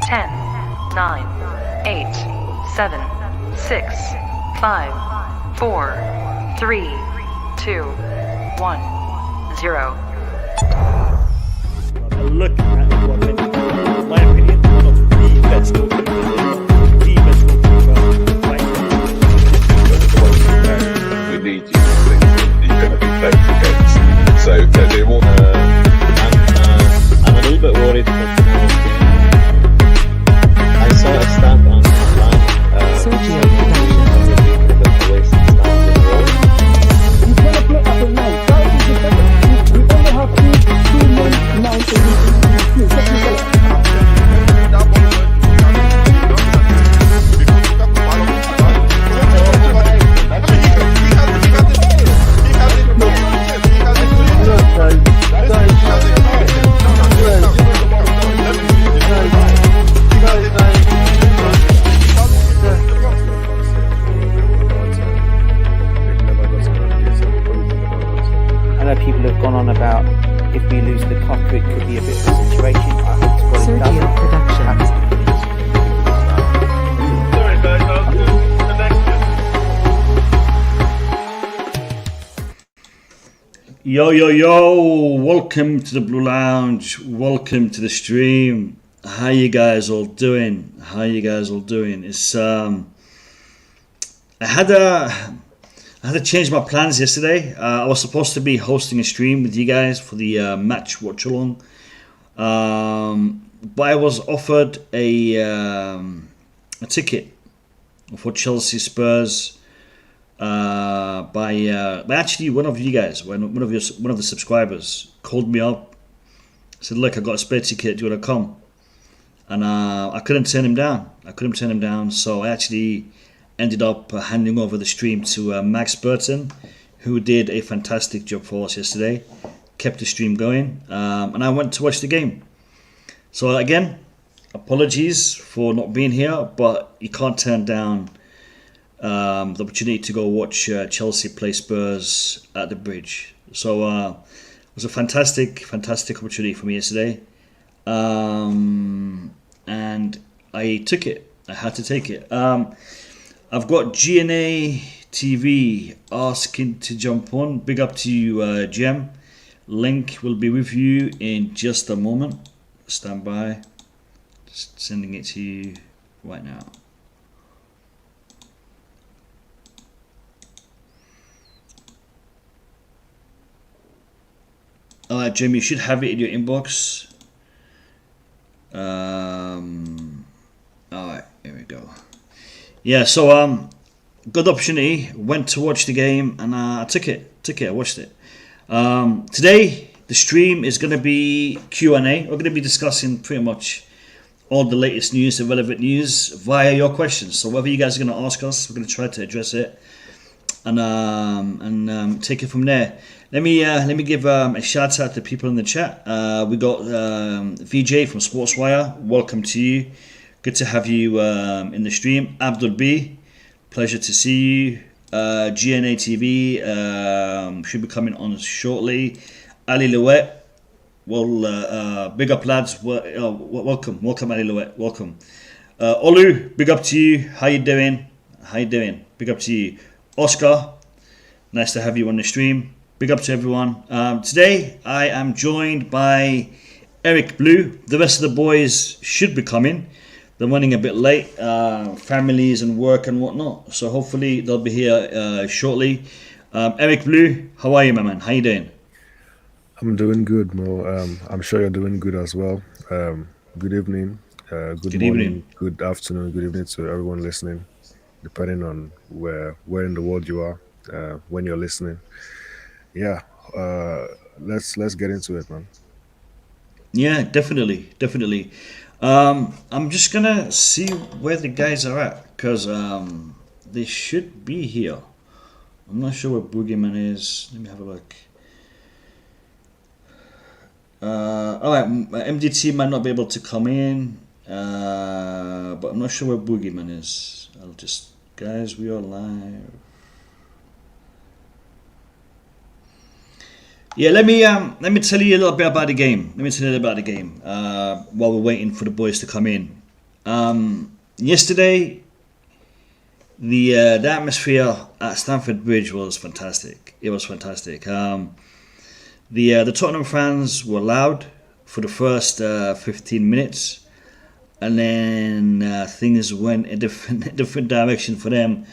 10, 9, 8, 7, 6, 5, 4, 3, 2, 1, 0. Look at what in my opinion, one of the best goalkeepers, we need you to think you're going to be playing against. So they want I'm a little bit worried about tomorrow's game. I saw a stat online. Sergio You cannot play up and down. That is the problem. We only have two men now to I know people have gone on about if we lose the cup, it could be a bit of a situation. I hope to God it Sergio doesn't. Productions. Yo, yo, yo, welcome to the Blue Lounge, welcome to the stream. How you guys all doing? It's I had to change my plans yesterday. I was supposed to be hosting a stream with you guys for the match watch along, but I was offered a ticket for Chelsea Spurs by actually one of you guys, one of the subscribers called me up, said, "Look, I got a spare ticket. Do you want to come?" And I couldn't turn him down. So I actually ended up handing over the stream to Max Burton, who did a fantastic job for us yesterday. Kept the stream going, and I went to watch the game. So again, apologies for not being here, but you can't turn down the opportunity to go watch Chelsea play Spurs at the Bridge. So it was a fantastic opportunity for me yesterday, and I took it. I had to take it. I've got GNA TV asking to jump on. Big up to you, Gem. Link will be with you in just a moment. Stand by. Just sending it to you right now. Alright, Jim, you should have it in your inbox. Alright, here we go. Yeah, so good opportunity. Went to watch the game and I took it. I watched it. Today the stream is going to be Q&A. We're going to be discussing pretty much all the latest news, the relevant news via your questions. So whatever you guys are going to ask us, we're going to try to address it and take it from there. Let me give a shout out to people in the chat. We got VJ from Sportswire. Welcome to you. Good to have you in the stream. Abdul B, pleasure to see you. GNA TV should be coming on shortly. Ali Louet, well, big up lads. Welcome Ali Louet. Welcome. Olu, big up to you. How you doing? Big up to you. Oscar, nice to have you on the stream. Big up to everyone. Today I am joined by Eric Blue. The rest of the boys should be coming. They're running a bit late, families and work and whatnot. So hopefully they'll be here shortly. Eric Blue, how are you, my man? How you doing? I'm doing good, Mo. I'm sure you're doing good as well. Good evening, good morning, evening. Good afternoon, good evening to everyone listening, depending on where in the world you are when you're listening. Yeah, let's get into it, man. Yeah, definitely. I'm just gonna see where the guys are at because they should be here. I'm not sure where Boogeyman is. Let me have a look. Alright, MDT might not be able to come in, but I'm not sure where Boogeyman is. Guys, we are live. Yeah, let me tell you a little bit about the game. While we're waiting for the boys to come in. Yesterday, the atmosphere at Stamford Bridge was fantastic. It was fantastic. The Tottenham fans were loud for the first 15 minutes, and then things went a different direction for them,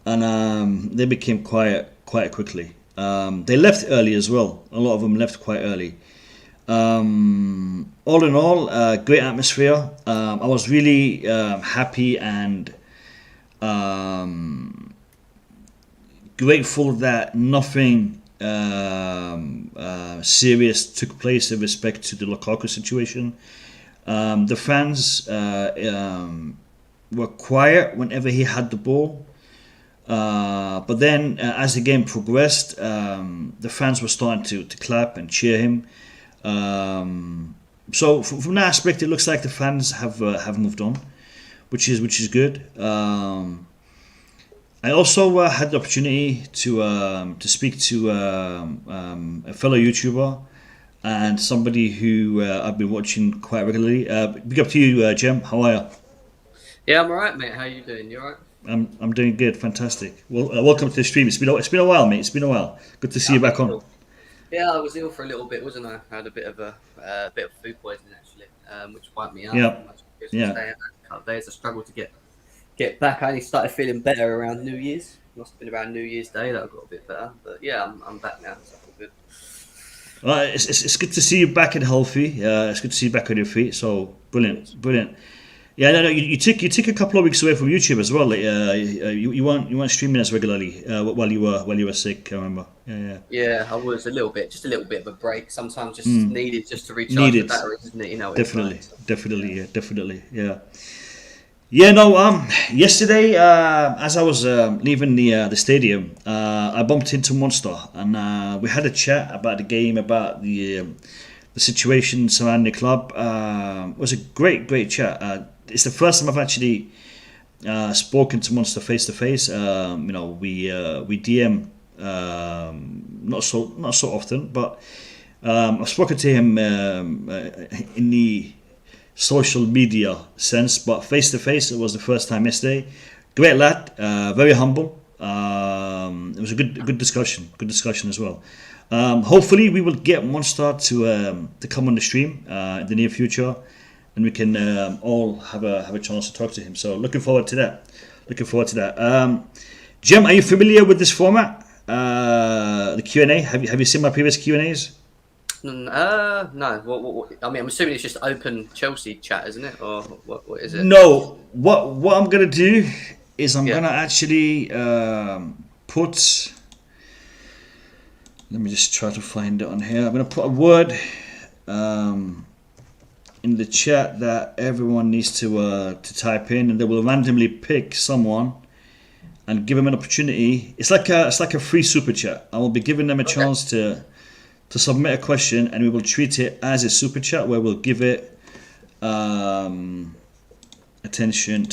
and they became quiet quite quickly. They left early as well. A lot of them left quite early. All in all, great atmosphere. I was really happy and grateful that nothing serious took place with respect to the Lukaku situation. The fans were quiet whenever he had the ball. But then, as the game progressed, the fans were starting to clap and cheer him. So from that aspect, it looks like the fans have moved on, which is good. I also had the opportunity to speak to a fellow YouTuber and somebody who I've been watching quite regularly. Big up to you, Jem. How are you? Yeah, I'm alright, mate. How you doing? You alright? I'm doing good, fantastic. Well, welcome to the stream. It's been a while, mate. It's been a while. Good to see you back on. Yeah, I was ill for a little bit, wasn't I? I had a bit of food poisoning actually, which wiped me out. Yeah. Day, a couple of days. I struggled to get back. I only started feeling better around New Year's. Must have been around New Year's Day that I got a bit better. But yeah, I'm back now. So I feel good. It's good to see you back and healthy. It's good to see you back on your feet. So brilliant. Yeah, no, you took a couple of weeks away from YouTube as well. Like, you weren't streaming as regularly while you were sick. I remember. Yeah, I was just a little bit of a break. Sometimes just needed just to recharge the batteries, isn't it? You know. Definitely. Yeah. Yeah. No. Yesterday, as I was leaving the stadium, I bumped into Monster, and we had a chat about the game, about the situation surrounding the club. It was a great chat. It's the first time I've actually spoken to Monster face to face. We DM not so often, but I've spoken to him in the social media sense, but face to face it was the first time yesterday. Great lad, very humble. It was a good discussion as well. Hopefully we will get Monster to come on the stream in the near future, and we can all have a chance to talk to him. So looking forward to that. Jem, are you familiar with this format? The Q&A. Have you seen my previous Q&As? No. What, I mean, I'm assuming it's just open Chelsea chat, isn't it? Or what is it? No. What I'm gonna do is I'm gonna actually put. Let me just try to find it on here. I'm gonna put a word in the chat that everyone needs to type in, and they will randomly pick someone and give them an opportunity. It's like a free super chat. I will be giving them a chance to submit a question, and we will treat it as a super chat where we'll give it time and attention.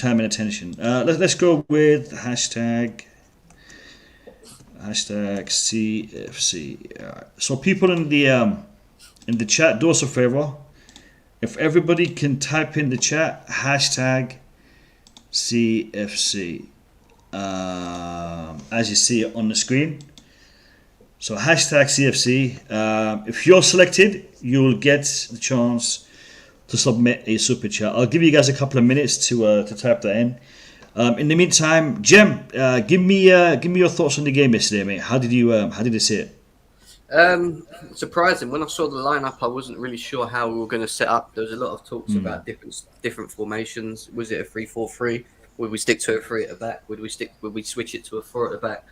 Let's go with hashtag CFC. Right. So people in the chat, do us a favor. If everybody can type in the chat hashtag CFC as you see it on the screen. So hashtag CFC. If you're selected, you will get the chance to submit a super chat. I'll give you guys a couple of minutes to type that in. In the meantime, Jem, give me your thoughts on the game yesterday, mate. How did you see it? Surprising. When I saw the lineup, I wasn't really sure how we were going to set up. There was a lot of talks about different formations. Was it a 3-4-3? Would we stick to a 3 at the back? Would we switch it to a 4 at the back?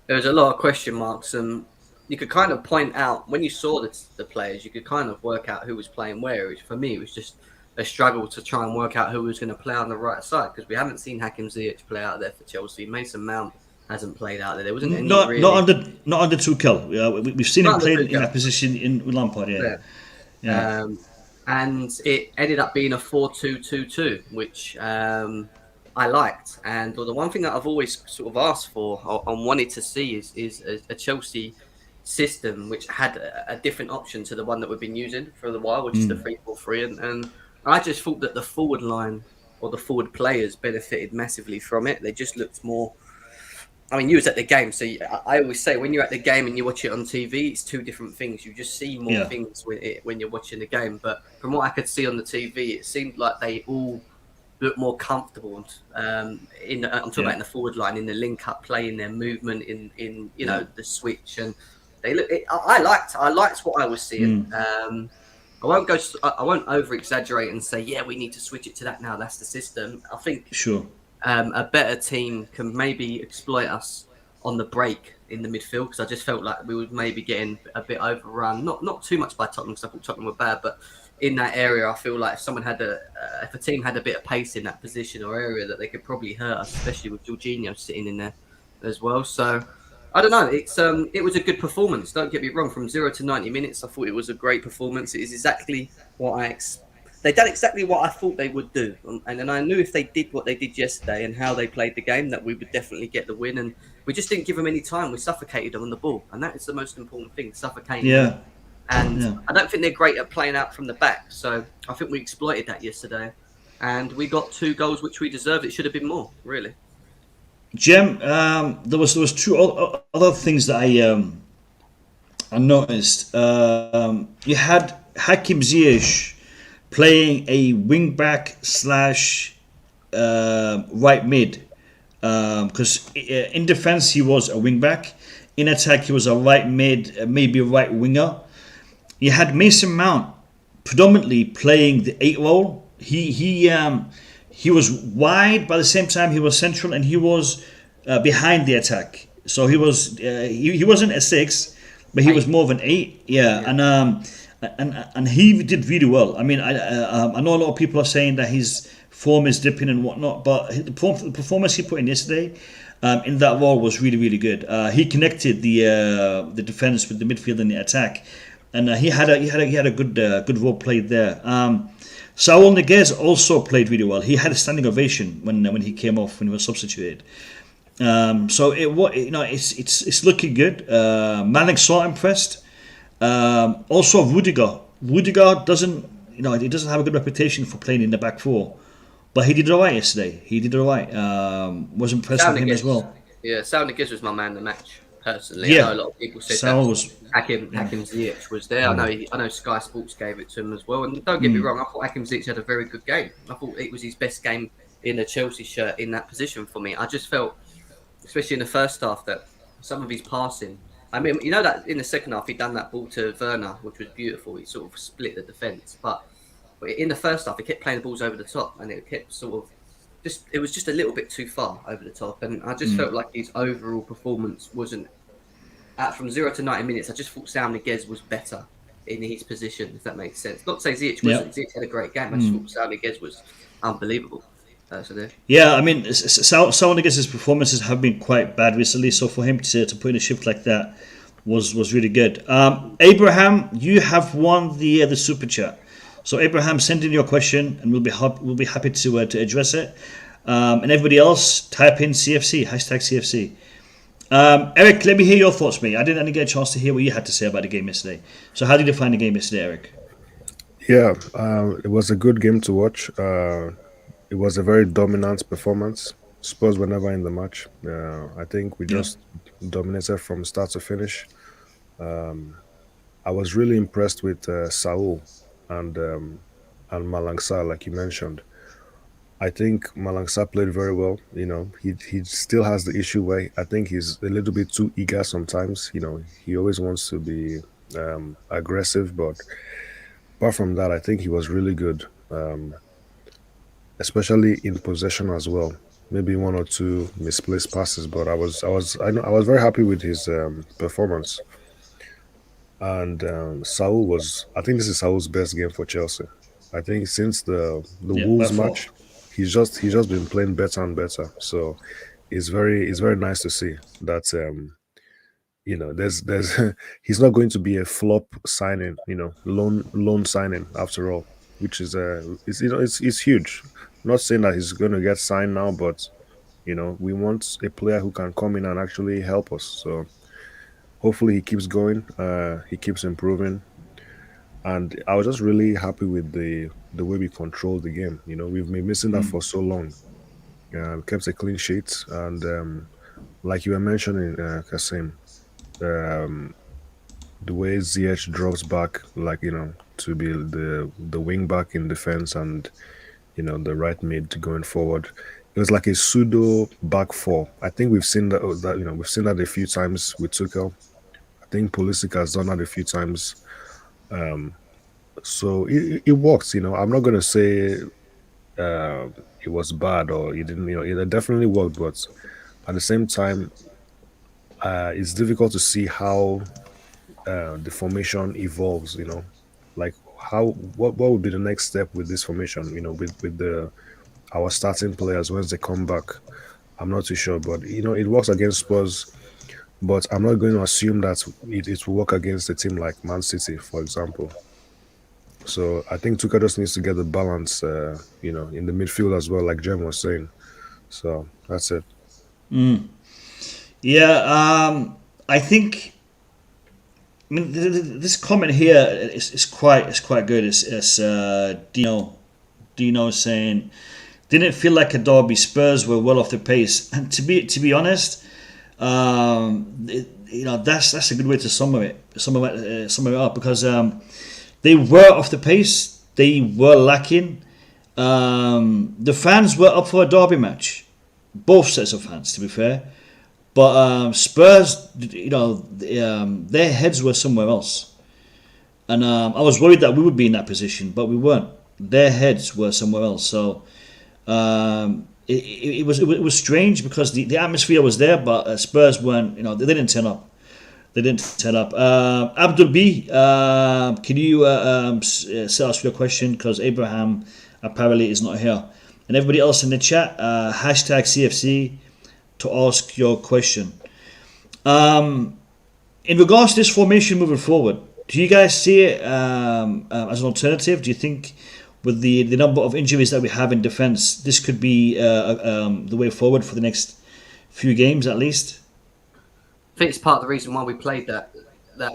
There was a lot of question marks, and you could kind of point out when you saw the players, you could kind of work out who was playing where. Which for me, it was just a struggle to try and work out who was going to play on the right side, because we haven't seen Hakim Ziyech play out there for Chelsea. Mason Mount hasn't played out there. There wasn't any not under Tuchel. We've seen him play in that position in Lampard. Yeah. And it ended up being a 4-2-2-2, which I liked. And the one thing that I've always sort of asked for and wanted to see is a Chelsea system which had a different option to the one that we've been using for a while, which is the 3-4-3. And I just thought that the forward line or the forward players benefited massively from it. They just looked more. I mean, you was at the game, so I always say when you're at the game and you watch it on TV, it's two different things. You just see more things when you're watching the game. But from what I could see on the TV, it seemed like they all look more comfortable. I'm talking about in the forward line, in the link-up play, in their movement, in the switch, and they look. I liked what I was seeing. I won't over-exaggerate and say, we need to switch it to that now. That's the system. I think a better team can maybe exploit us on the break in the midfield, because I just felt like we were maybe getting a bit overrun. Not too much by Tottenham, because I thought Tottenham were bad, but in that area, I feel like if a team had a bit of pace in that position or area, that they could probably hurt us, especially with Jorginho sitting in there as well. So I don't know. It was a good performance. Don't get me wrong. From 0 to 90 minutes, I thought it was a great performance. It is exactly what they done exactly what I thought they would do, and then I knew if they did what they did yesterday and how they played the game, that we would definitely get the win. And we just didn't give them any time. We suffocated them on the ball, and that is the most important thing: suffocating them. And I don't think they're great at playing out from the back. So I think we exploited that yesterday, and we got 2 goals, which we deserved. It should have been more, really. Jem, there was 2 other things that I noticed. You had Hakim Ziyech playing a wing back / right mid, because in defense he was a wing back, in attack he was a right mid, maybe a right winger. You had Mason Mount predominantly playing the 8 role. He was wide, but at the same time he was central, and he was behind the attack. So he was he wasn't a 6, but he was more of an 8. And he did really well. I mean, I know a lot of people are saying that his form is dipping and whatnot, but the performance he put in yesterday in that role was really, really good. He connected the defense with the midfield and the attack, and he had a good role played there. Saul Niguez also played really well. He had a standing ovation when he came off, when he was substituted. So it's looking good. Malik Saw impressed. Also Rudiger. Rudiger doesn't have a good reputation for playing in the back 4, but he did all right yesterday. Was impressed with him as well. Yeah, Saul Niguez was my man of the match personally. I know a lot of people said Hakim Ziyech was there. I know Sky Sports gave it to him as well. And don't get me wrong, I thought Hakim Ziyech had a very good game. I thought it was his best game in the Chelsea shirt in that position for me. I just felt, especially in the first half, that some of his passing. I mean, you know that in the second half, he done that ball to Werner, which was beautiful. He sort of split the defence. But in the first half, he kept playing the balls over the top, and it kept it was just a little bit too far over the top. And I just felt like his overall performance wasn't, from 0 to 90 minutes, I just thought Saul Niguez was better in his position, if that makes sense. Not to say Ziyech wasn't. Ziyech had a great game. I just thought Saul Niguez was unbelievable. Yeah, I mean, Saul Niguez's performances have been quite bad recently, so for him to put in a shift like that was really good. Abraham, you have won the super chat. So Abraham, send in your question, and we'll be happy to address it. And everybody else, type in CFC #CFC. Eric, let me hear your thoughts, mate. I didn't get a chance to hear what you had to say about the game yesterday. So how did you find the game yesterday, Eric? Yeah, it was a good game to watch. It was a very dominant performance. Spurs were never in the match. I think we just dominated from start to finish. I was really impressed with Saul and Malang Sarr, like you mentioned. I think Malang Sarr played very well. He still has the issue where I think he's a little bit too eager sometimes. He always wants to be aggressive, but apart from that, I think he was really good. Especially in possession as well. Maybe 1 or 2 misplaced passes, but I was very happy with his performance. And Saul I think this is Saul's best game for Chelsea. I think since the Wolves match, he's just been playing better and better. So it's very nice to see that there's he's not going to be a flop signing, loan signing after all, which is it's huge. Not saying that he's going to get signed now, but we want a player who can come in and actually help us. So hopefully he keeps going, he keeps improving. And I was just really happy with the way we controlled the game. You know, we've been missing that for so long. Kept a clean sheet, and like you were mentioning, Kasim, um, the way Ziyech drops back, like, you know, to be the wing back in defense, and, you know, the right mid going forward. It was like a pseudo back four. I think we've seen that you know, we've seen that a few times with Tuchel. I think Pulisic has done that a few times. So it works. You know, I'm not gonna say uh, it was bad or it didn't. You know, it definitely worked, but at the same time, it's difficult to see how the formation evolves. You know, like what would be the next step with this formation? You know, with the our starting players once they come back. I'm not too sure, but, you know, it works against Spurs. But I'm not going to assume that it will work against a team like Man City, for example. So I think Tuchel just needs to get the balance, you know, in the midfield as well, like Jem was saying. So that's it. Yeah, I think. I mean, this comment here is quite good. It's Dino saying, didn't feel like a derby. Spurs were well off the pace, and to be honest, you know, that's a good way to sum it up, because they were off the pace. They were lacking. The fans were up for a derby match, both sets of fans, to be fair. But Spurs, you know, their heads were somewhere else, and I was worried that we would be in that position, but we weren't. Their heads were somewhere else. So it was strange, because the atmosphere was there, but Spurs weren't. You know, they didn't turn up. Abdul B, can you ask your question, because Abraham apparently is not here, and everybody else in the chat, hashtag CFC to ask your question. In regards to this formation moving forward, do you guys see it as an alternative? Do you think, with the number of injuries that we have in defence, this could be the way forward for the next few games at least? I think it's part of the reason why we played that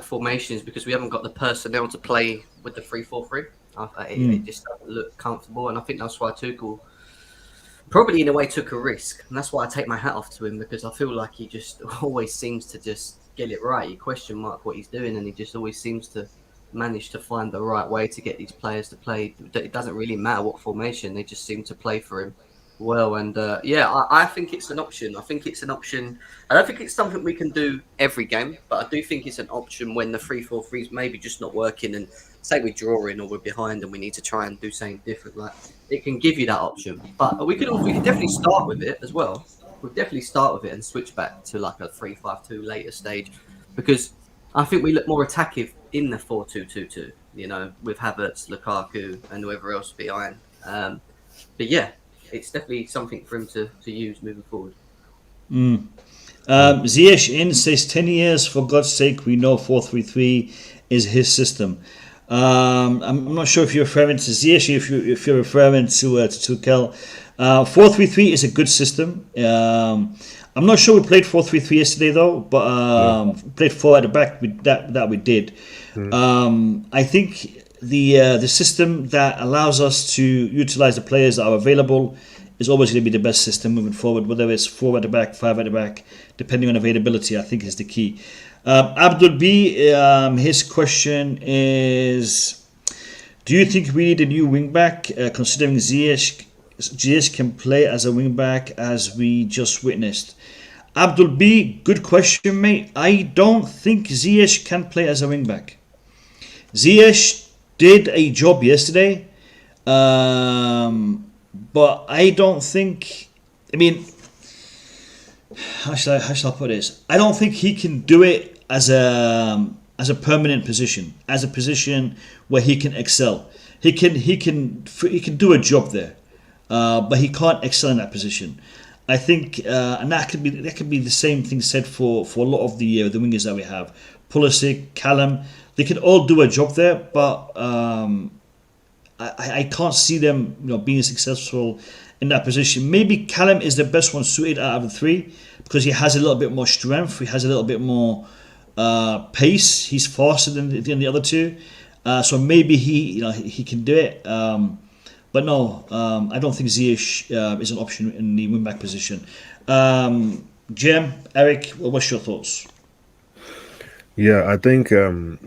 formation is because we haven't got the personnel to play with the 3-4-3. It just doesn't look comfortable, and I think that's why Tuchel probably in a way took a risk, and that's why I take my hat off to him, because I feel like he just always seems to just get it right. You question mark what he's doing, and he just always seems to manage to find the right way to get these players to play. It doesn't really matter what formation, they just seem to play for him well. And I think it's an option. I don't think it's something we can do every game, but I do think it's an option when the 3-4-3 is maybe just not working, and say we're drawing or we're behind and we need to try and do something different. Like, it can give you that option, but we could definitely start with it as well. We'll definitely start with it and switch back to like a 3-5-2 later stage, because I think we look more attacking in the 4-2-2-2, you know, with Havertz, Lukaku, and whoever else behind. But yeah, it's definitely something for him to use moving forward. Ziyech in says 10 years, for God's sake, we know 4-3-3 is his system. I'm not sure if you're referring to Ziyech, if you're referring to Tuchel. 4-3-3 is a good system. I'm not sure we played 4-3-3 yesterday though, but played 4 at the back. That we did. I think the system that allows us to utilize the players that are available is always going to be the best system moving forward. Whether it's 4 at the back, 5 at the back, depending on availability, I think is the key. Abdul B, his question is: do you think we need a new wing back, considering Ziyech can play as a wing back, as we just witnessed? Abdul B, good question, mate. I don't think Ziyech can play as a wing back. Ziyech did a job yesterday, but I don't think. I mean, how shall I put this? I don't think he can do it as a permanent position, as a position where he can excel. He can do a job there, but he can't excel in that position. I think, and that could be the same thing said for a lot of the wingers that we have. Pulisic, Callum, they can all do a job there, but I can't see them, being successful in that position. Maybe Callum is the best one suited out of the three, because he has a little bit more strength, he has a little bit more pace, he's faster than the other two. So maybe he can do it. But no, I don't think Ziyech is an option in the wing-back position. Jim, Eric, what's your thoughts? Yeah, I think you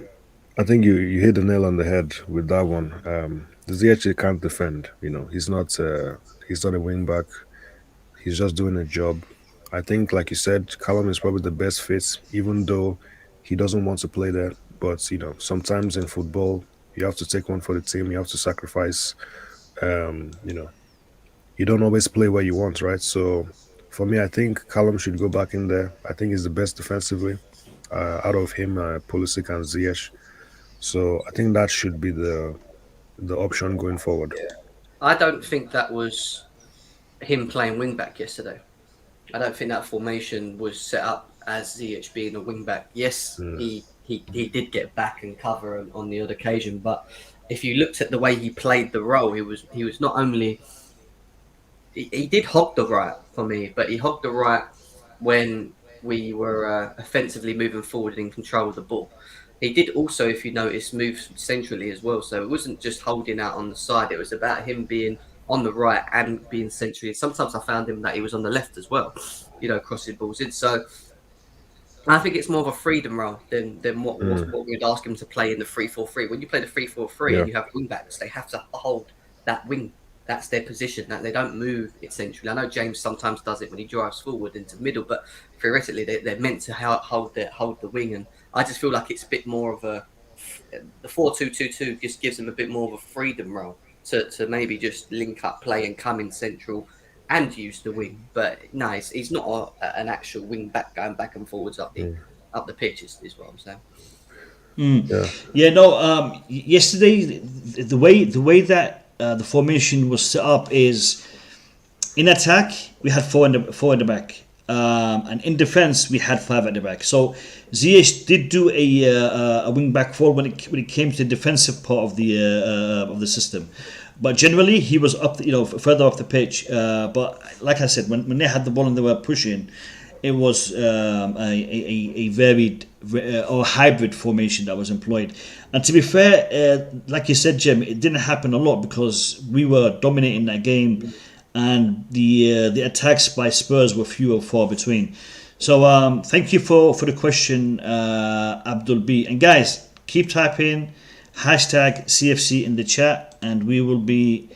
hit the nail on the head with that one. Ziyech can't defend. He's not a wing back. He's just doing a job. I think, like you said, Callum is probably the best fit, even though he doesn't want to play there. But sometimes in football, you have to take one for the team. You have to sacrifice. You don't always play where you want, right? So for me, I think Callum should go back in there. I think he's the best defensively out of him, Pulisic and Ziyech. So I think that should be the option going forward. I don't think that was him playing wing back yesterday. I don't think that formation was set up as Ziyech being a wing back. Yes, he did get back and cover on the odd occasion, but if you looked at the way he played the role, he was not only he did hog the right for me, but he hogged the right when we were offensively moving forward and in control of the ball. He did also, if you notice, move centrally as well. So it wasn't just holding out on the side. It was about him being on the right and being centrally. Sometimes I found him that he was on the left as well, crossing balls in. So I think it's more of a freedom role than what we'd ask him to play in the 3-4-3. When you play the 3-4-3 and you have wing backs, they have to hold that wing. That's their position. That they don't move it centrally. I know James sometimes does it when he drives forward into the middle, but theoretically they're meant to hold the wing. And I just feel like it's a bit more of the 4-2-2-2 just gives them a bit more of a freedom role to maybe just link up play and come in central and use the wing. But no, he's not an actual wing back going back and forwards up the pitch is what I'm saying. Yesterday the way that the formation was set up is in attack we had four in the back, and in defense we had 5 at the back. So Ziyech did do a wing back forward when it came to the defensive part of the system, but generally he was up further off the pitch. But like I said, when they had the ball and they were pushing, it was a varied or hybrid formation that was employed. And to be fair, like you said, Jim, it didn't happen a lot because we were dominating that game, and the attacks by Spurs were few and far between. So thank you for the question, Abdul B. And guys, keep typing #CFC in the chat, and we will be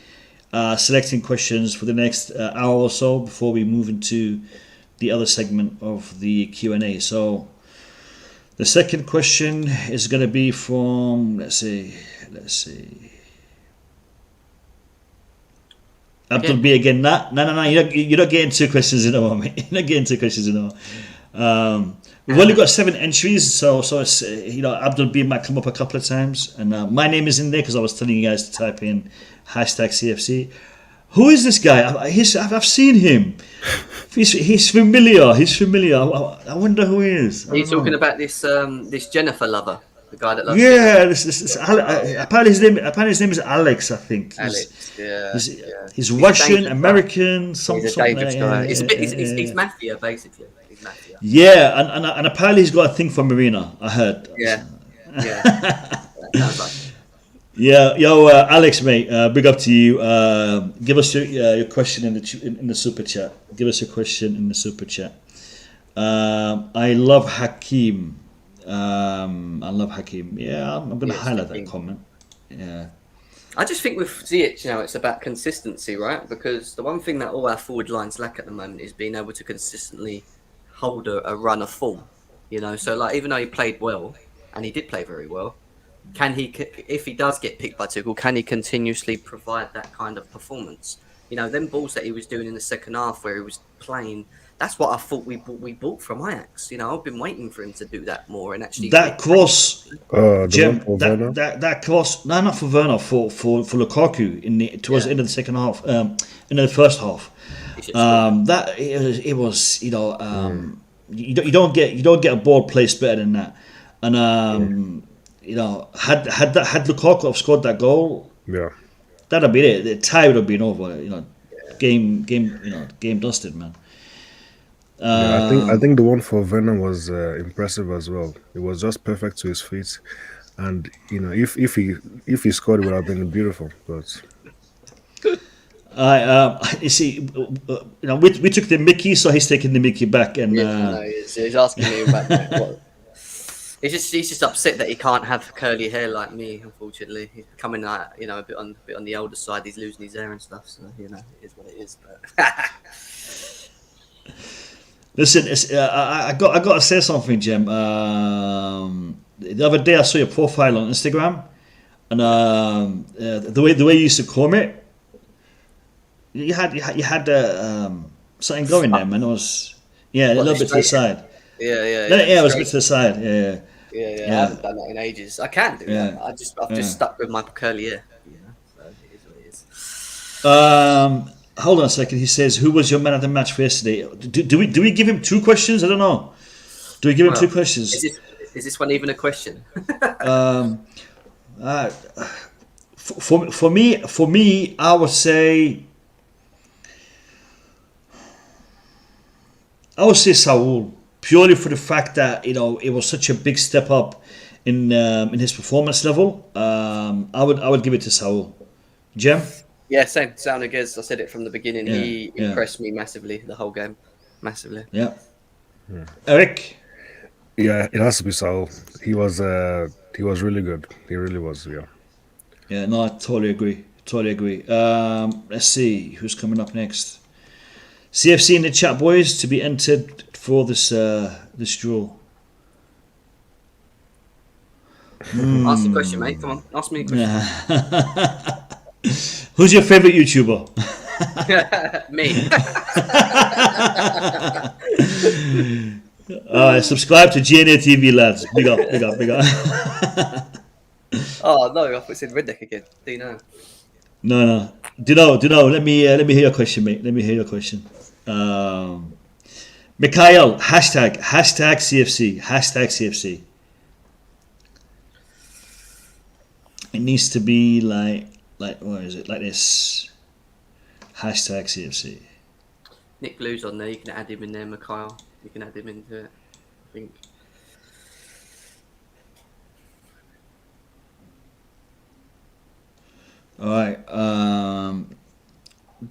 selecting questions for the next hour or so before we move into the other segment of the Q&A. So the second question is going to be from, let's see. Abdul B again. No. You're not getting 2 questions in a row, mate. You're not getting 2 questions in a row. We've only got 7 entries, so it's, Abdul B might come up a couple of times, and my name is in there because I was telling you guys to type in #CFC. Who is this guy? I've seen him. He's familiar. I wonder who he is. Are you talking about this Jennifer lover, the guy that loves? Yeah, this apparently his name is Alex. I think. Alex. He's Russian, American. He's a dangerous guy. He's mafia basically. He's mafia. Yeah, and apparently he's got a thing for Marina. I heard. Yeah. Sounds like. Yeah, Alex, mate, big up to you. Give us your question in the super chat. Give us your question in the super chat. I love Hakim. Yeah, I'm going to highlight that comment. Yeah. I just think with Ziyech now, it's about consistency, right? Because the one thing that all our forward lines lack at the moment is being able to consistently hold a run of form. So like even though he played well, and he did play very well, can he, if he does get picked by Tuchel, can he continuously provide that kind of performance? Them balls that he was doing in the second half where he was playing, that's what I thought we bought from Ajax. I've been waiting for him to do that more and actually. That cross, Jim, Werner? that cross, no, not for Werner, for Lukaku towards the end of the second half, in the first half. That it was, you don't get a ball placed better than that, and. Had Lukaku have scored that goal, that'd have been it. The tie would have been over. Game dusted, man. I think the one for Werner was impressive as well. It was just perfect to his feet. And if he scored, it would have been beautiful. But You see, we took the Mickey, so he's taking the Mickey back, and No, he's asking me about that. What? He's just upset that he can't have curly hair like me. Unfortunately, he's coming out, a bit on the older side. He's losing his hair and stuff. So it is what it is. But listen, I got to say something, Jim. The other day I saw your profile on Instagram, and the way you used to comb it, you had something going there, man. It was a little bit to the side. Yeah. It was a bit to the side. Yeah. I haven't done that in ages. I can do that. I've just stuck with my curly hair. So it is what it is. Hold on a second. He says, "Who was your man of the match for yesterday?" Do we give him 2 questions? I don't know. Do we give him 2 questions? Is this one even a question? For me, I would say Saul, purely for the fact that it was such a big step up in his performance level. I would give it to Saul. Jem? Yeah, same. Sound as I said it from the beginning. Yeah, He impressed me massively the whole game, massively. Yeah. Eric? yeah, it has to be Saul. He was really good. He really was. Yeah. Yeah, no, I totally agree. Let's see who's coming up next. CFC in the chat, boys, to be entered for this draw. Ask the question, mate. Come on, ask me a question. Who's your favorite YouTuber? Me. Subscribe to GNA TV, lads. Big up. Oh no, I thought it said redneck again. Do you know? No. Do you know? Let me hear your question, mate. Let me hear your question. Mikhail, hashtag CFC. It needs to be like what is it? Like this. Hashtag CFC. Nick Blue's on there. You can add him in there, Mikhail. You can add him into it. I think. All right.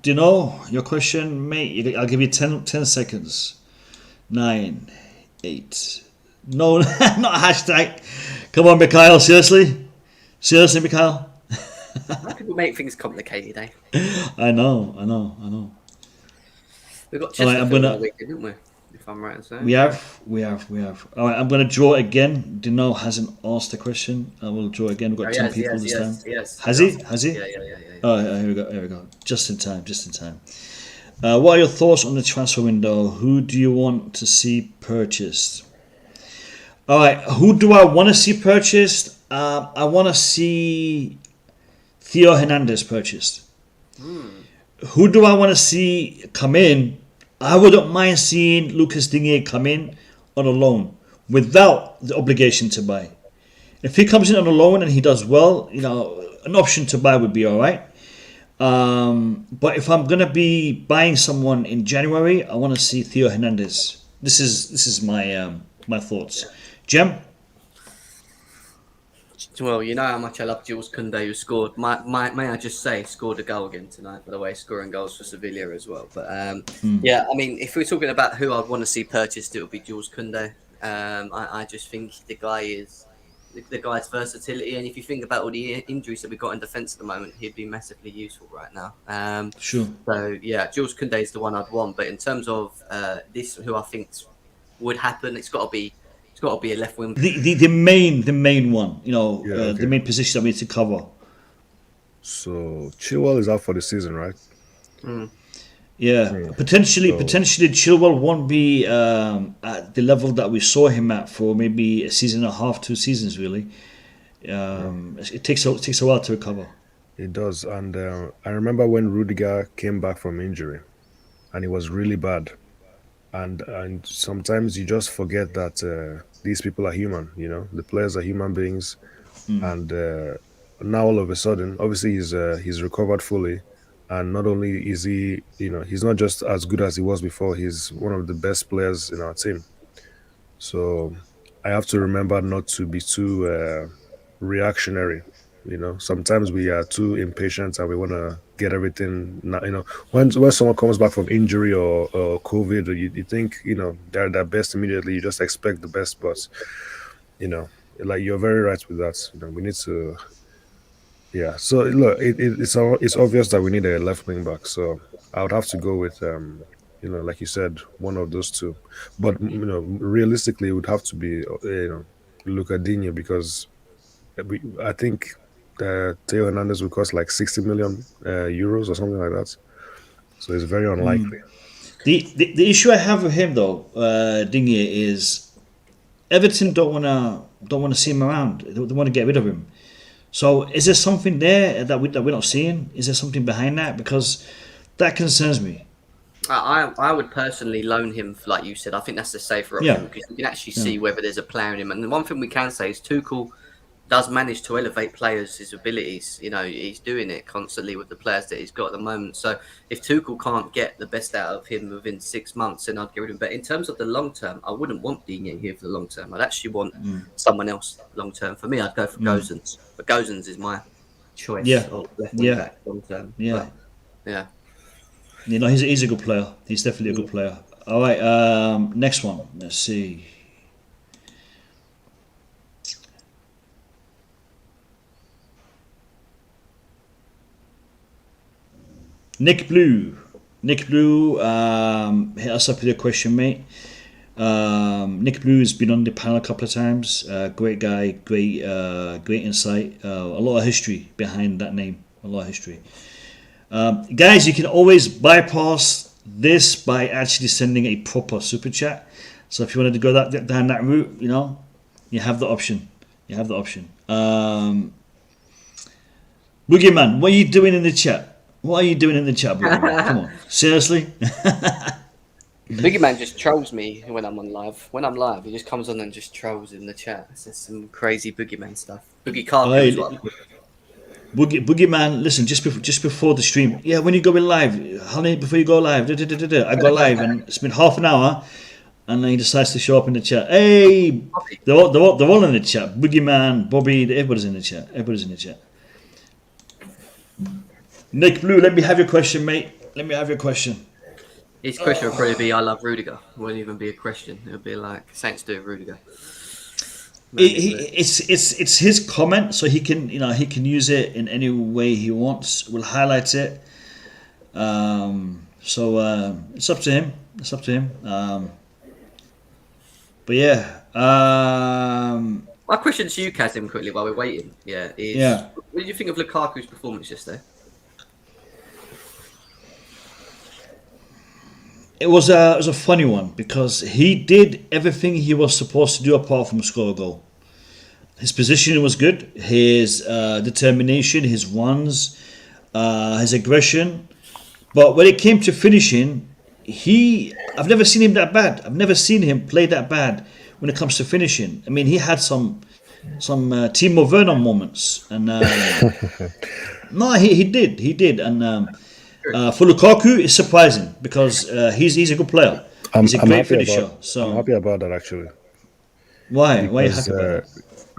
Do you know your question, mate? I'll give you 10 seconds. 9, 8. No, not a hashtag. Come on, Mikhail. Seriously, Mikhail. How people make things complicated, eh? I know. We've got All right, Chesterfield all week, didn't we? If I'm right in saying. We have. All right, I'm going to draw again. Dino hasn't asked the question. I will draw again. We've got 10 people this time. Yes. Has he? Yeah. Oh, here we go. Just in time. What are your thoughts on the transfer window? Who do you want to see purchased? All right, who do I want to see purchased? I want to see Theo Hernandez purchased. Who do I want to see come in? I wouldn't mind seeing Lucas Digne come in on a loan without the obligation to buy. If he comes in on a loan and he does well, an option to buy would be all right. But if I'm gonna be buying someone in January, I want to see Theo Hernandez. This is my thoughts. Jem? Well, you know how much I love Jules Koundé, who scored. May I just say, scored a goal again tonight, by the way, scoring goals for Sevilla as well. But yeah, I mean, if we're talking about who I'd want to see purchased, it would be Jules Koundé. I just think the guy's versatility, and if you think about all the injuries that we've got in defence at the moment, he'd be massively useful right now. Sure. So yeah, Jules Koundé is the one I'd want. But in terms of this, who I think would happen, it's got to be a left wing. The main one, the main position that we need to cover. So Chilwell is out for the season, right? Yeah, potentially Chilwell won't be at the level that we saw him at for maybe a season and a half, 2 seasons really. It takes a while to recover. It does, and I remember when Rudiger came back from injury, and it was really bad. And sometimes you just forget that these people are human. The players are human beings, and now all of a sudden, obviously he's recovered fully. And not only is he, he's not just as good as he was before, he's one of the best players in our team. So I have to remember not to be too reactionary. You know, sometimes we are too impatient and we want to get everything. You know, when someone comes back from injury or COVID, or you think, you know, they're their best immediately. You just expect the best, but you know, like, you're very right with that. You know, we need to. Yeah. So look, it's obvious that we need a left wing back. So I would have to go with you know, like you said, one of those two. But you know, realistically, it would have to be you know, Lucadinho, because I think Theo Hernandez would cost like 60 million euros or something like that. So it's very unlikely. The issue I have with him though, Dingy, is Everton don't wanna see him around. They want to get rid of him. So is there something there that we're not seeing? Is there something behind that? Because that concerns me. I would personally loan him, like you said. I think that's the safer option, because you can actually see whether there's a player in him. And the one thing we can say is Tuchel does manage to elevate players, his abilities. You know, he's doing it constantly with the players that he's got at the moment. So if Tuchel can't get the best out of him within 6 months, then I'd get rid of him. But in terms of the long term, I wouldn't want Digne here for the long term. I'd actually want someone else long term. For me, I'd go for Gozens. But Gozens is my choice of left wing back long term. Yeah. But, yeah. You know, he's a good player. He's definitely a good player. All right, next one. Let's see. Nick Blue, hit us up with a question, mate. Nick Blue has been on the panel a couple of times. Great guy, great insight. A lot of history behind that name. A lot of history. Guys, you can always bypass this by actually sending a proper super chat. So if you wanted to go down that route, you know, you have the option. Boogeyman, what are you doing in the chat? Boogeyman? Come on, seriously? Biggie Man just trolls me when I'm on live. When I'm live, he just comes on and just trolls in the chat. It's just some crazy Boogeyman stuff. Boogie Carter as well. Boogeyman, listen, just before the stream, when you go in live, honey, before you go live, I go live and it's been half an hour, and then he decides to show up in the chat. Hey, they're all in the chat. Boogeyman, Bobby, everybody's in the chat. Nick Blue, let me have your question, mate. His question would probably be, I love Rudiger. It wouldn't even be a question. It would be like, Saints do Rudiger. It's his comment, so he can use it in any way he wants. We'll highlight it. So it's up to him. But yeah. My question to you, Kazim, quickly while we're waiting. What did you think of Lukaku's performance yesterday? It was a funny one because he did everything he was supposed to do apart from score a goal. His positioning was good, his determination, his runs, his aggression. But when it came to finishing, I've never seen him that bad. I've never seen him play that bad when it comes to finishing. I mean, he had some Timo Werner moments, and no, he did, and. For Lukaku, it's surprising because he's a good player. He's a great finisher. I'm happy about that, actually. Why? Why are you happy about that?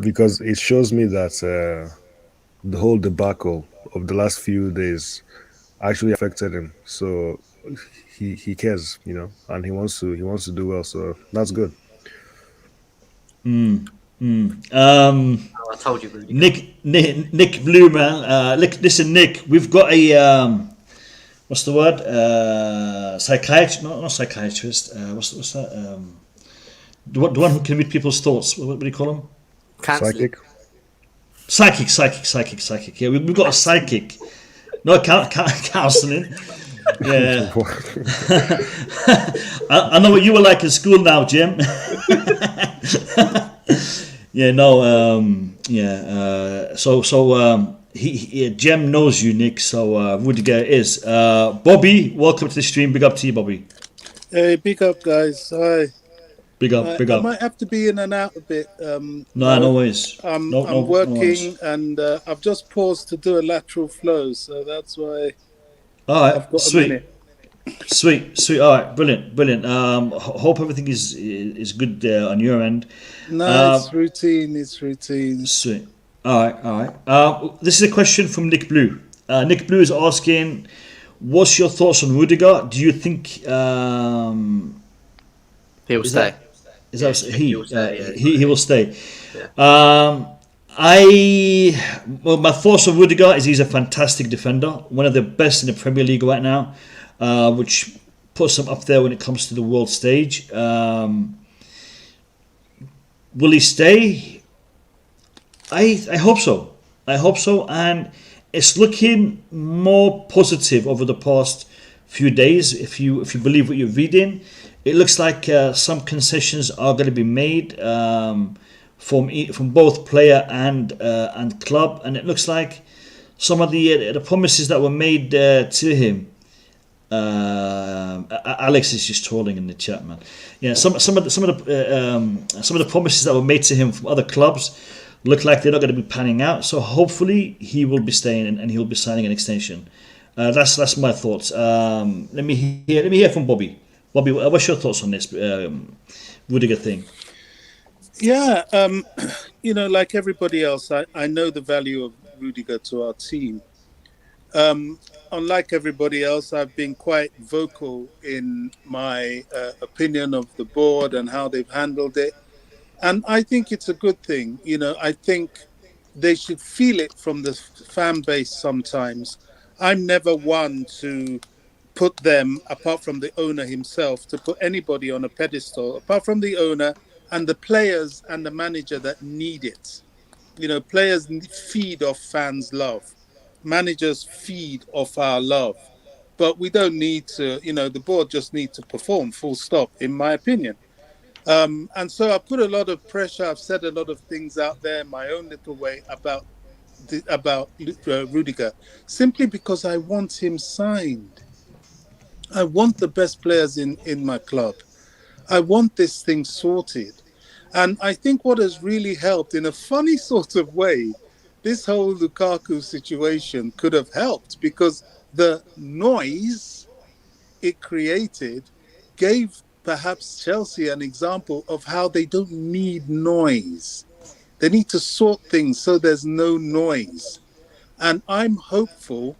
Because it shows me that the whole debacle of the last few days actually affected him. So he cares, you know, and he wants to do well. So that's good. I told you, Rudy. Nick Blue, man. Listen, Nick, we've got a. What's the word? Psychiatrist? Not psychiatrist. What's that? The one who can read people's thoughts. What do you call him? Psychic. Psychic. Yeah, we've got a psychic. No, counselling. Yeah. I know what you were like in school now, Jim. Yeah. No. So. Jem knows you, Nick, so Rudiger is. Bobby, welcome to the stream. Big up to you, Bobby. Hey, big up, guys. Hi. Big up. I might have to be in and out a bit. No worries. I'm no working, worries. and I've just paused to do a lateral flow, so that's why All right, I've got sweet. a minute. Sweet. All right, brilliant. Hope everything is good on your end. No, it's routine. Sweet. All right. This is a question from Nick Blue. Nick Blue is asking, what's your thoughts on Rudiger? Do you think He'll stay. Is that he? He'll stay, He will stay. Yeah. My thoughts on Rudiger is he's a fantastic defender, one of the best in the Premier League right now, which puts him up there when it comes to the world stage. Will he stay? I hope so. And it's looking more positive over the past few days. If you believe what you're reading, it looks like some concessions are going to be made from both player and club, and it looks like some of the promises that were made to him. Alex is just trolling in the chat, man. Yeah, some of the promises that were made to him from other clubs look like they're not going to be panning out. So hopefully he will be staying and he'll be signing an extension. That's my thoughts. Let me hear from Bobby. Bobby, what's your thoughts on this Rudiger thing? Yeah, like everybody else, I know the value of Rudiger to our team. Unlike everybody else, I've been quite vocal in my opinion of the board and how they've handled it. And I think it's a good thing. I think they should feel it from the fan base sometimes. I'm never one to put them, apart from the owner himself, to put anybody on a pedestal, apart from the owner and the players and the manager that need it. Players feed off fans' love. Managers feed off our love. But we don't need to, the board just need to perform, full stop, in my opinion. And so I put a lot of pressure. I've said a lot of things out there in my own little way about Rudiger, simply because I want him signed. I want the best players in my club. I want this thing sorted. And I think what has really helped, in a funny sort of way, this whole Lukaku situation could have helped, because the noise it created gave perhaps Chelsea an example of how they don't need noise. They need to sort things so there's no noise. And I'm hopeful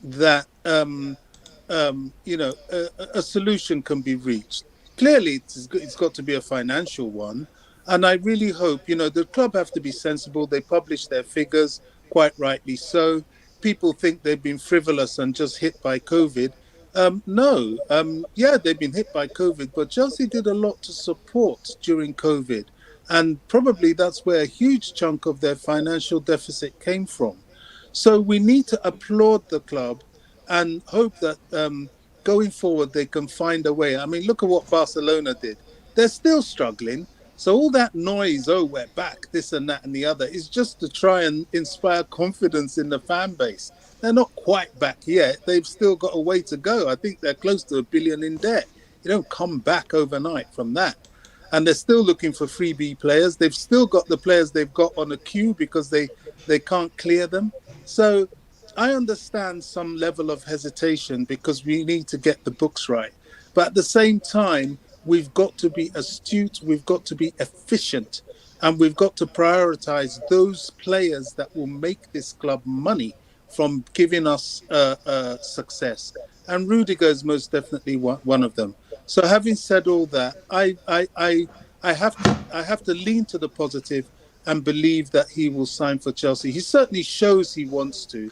that a solution can be reached. Clearly, it's got to be a financial one. And I really hope, the club have to be sensible. They publish their figures, quite rightly so. People think they've been frivolous and just hit by COVID. No, they've been hit by COVID, but Chelsea did a lot to support during COVID. And probably that's where a huge chunk of their financial deficit came from. So we need to applaud the club and hope that going forward they can find a way. I mean, look at what Barcelona did. They're still struggling. So all that noise, we're back, this and that and the other, is just to try and inspire confidence in the fan base. They're not quite back yet. They've still got a way to go. I think they're close to $1 billion in debt. You don't come back overnight from that. And they're still looking for freebie players. They've still got the players they've got on a queue because they can't clear them. So I understand some level of hesitation because we need to get the books right. But at the same time, we've got to be astute, we've got to be efficient, and we've got to prioritize those players that will make this club money from giving us success. And Rudiger is most definitely one of them. So having said all that, I have to lean to the positive and believe that he will sign for Chelsea. He certainly shows he wants to,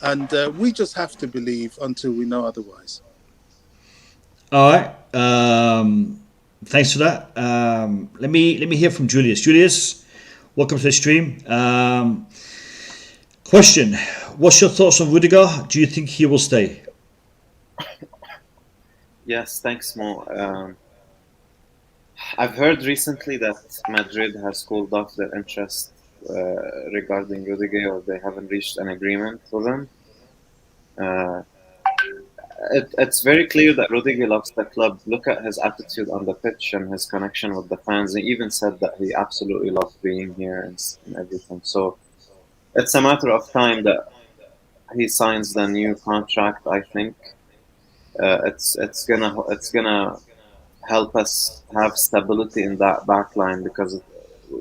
and we just have to believe until we know otherwise. All right. Thanks for that. Let me hear from Julius. Julius, welcome to the stream. Question: what's your thoughts on Rudiger? Do you think he will stay? Yes, thanks, Mo. I've heard recently that Madrid has cooled off their interest regarding Rudiger, or they haven't reached an agreement with him. It's very clear that Rudiger loves the club. Look at his attitude on the pitch and his connection with the fans. He even said that he absolutely loved being here and everything. So it's a matter of time that he signs the new contract. I think it's gonna help us have stability in that back line, because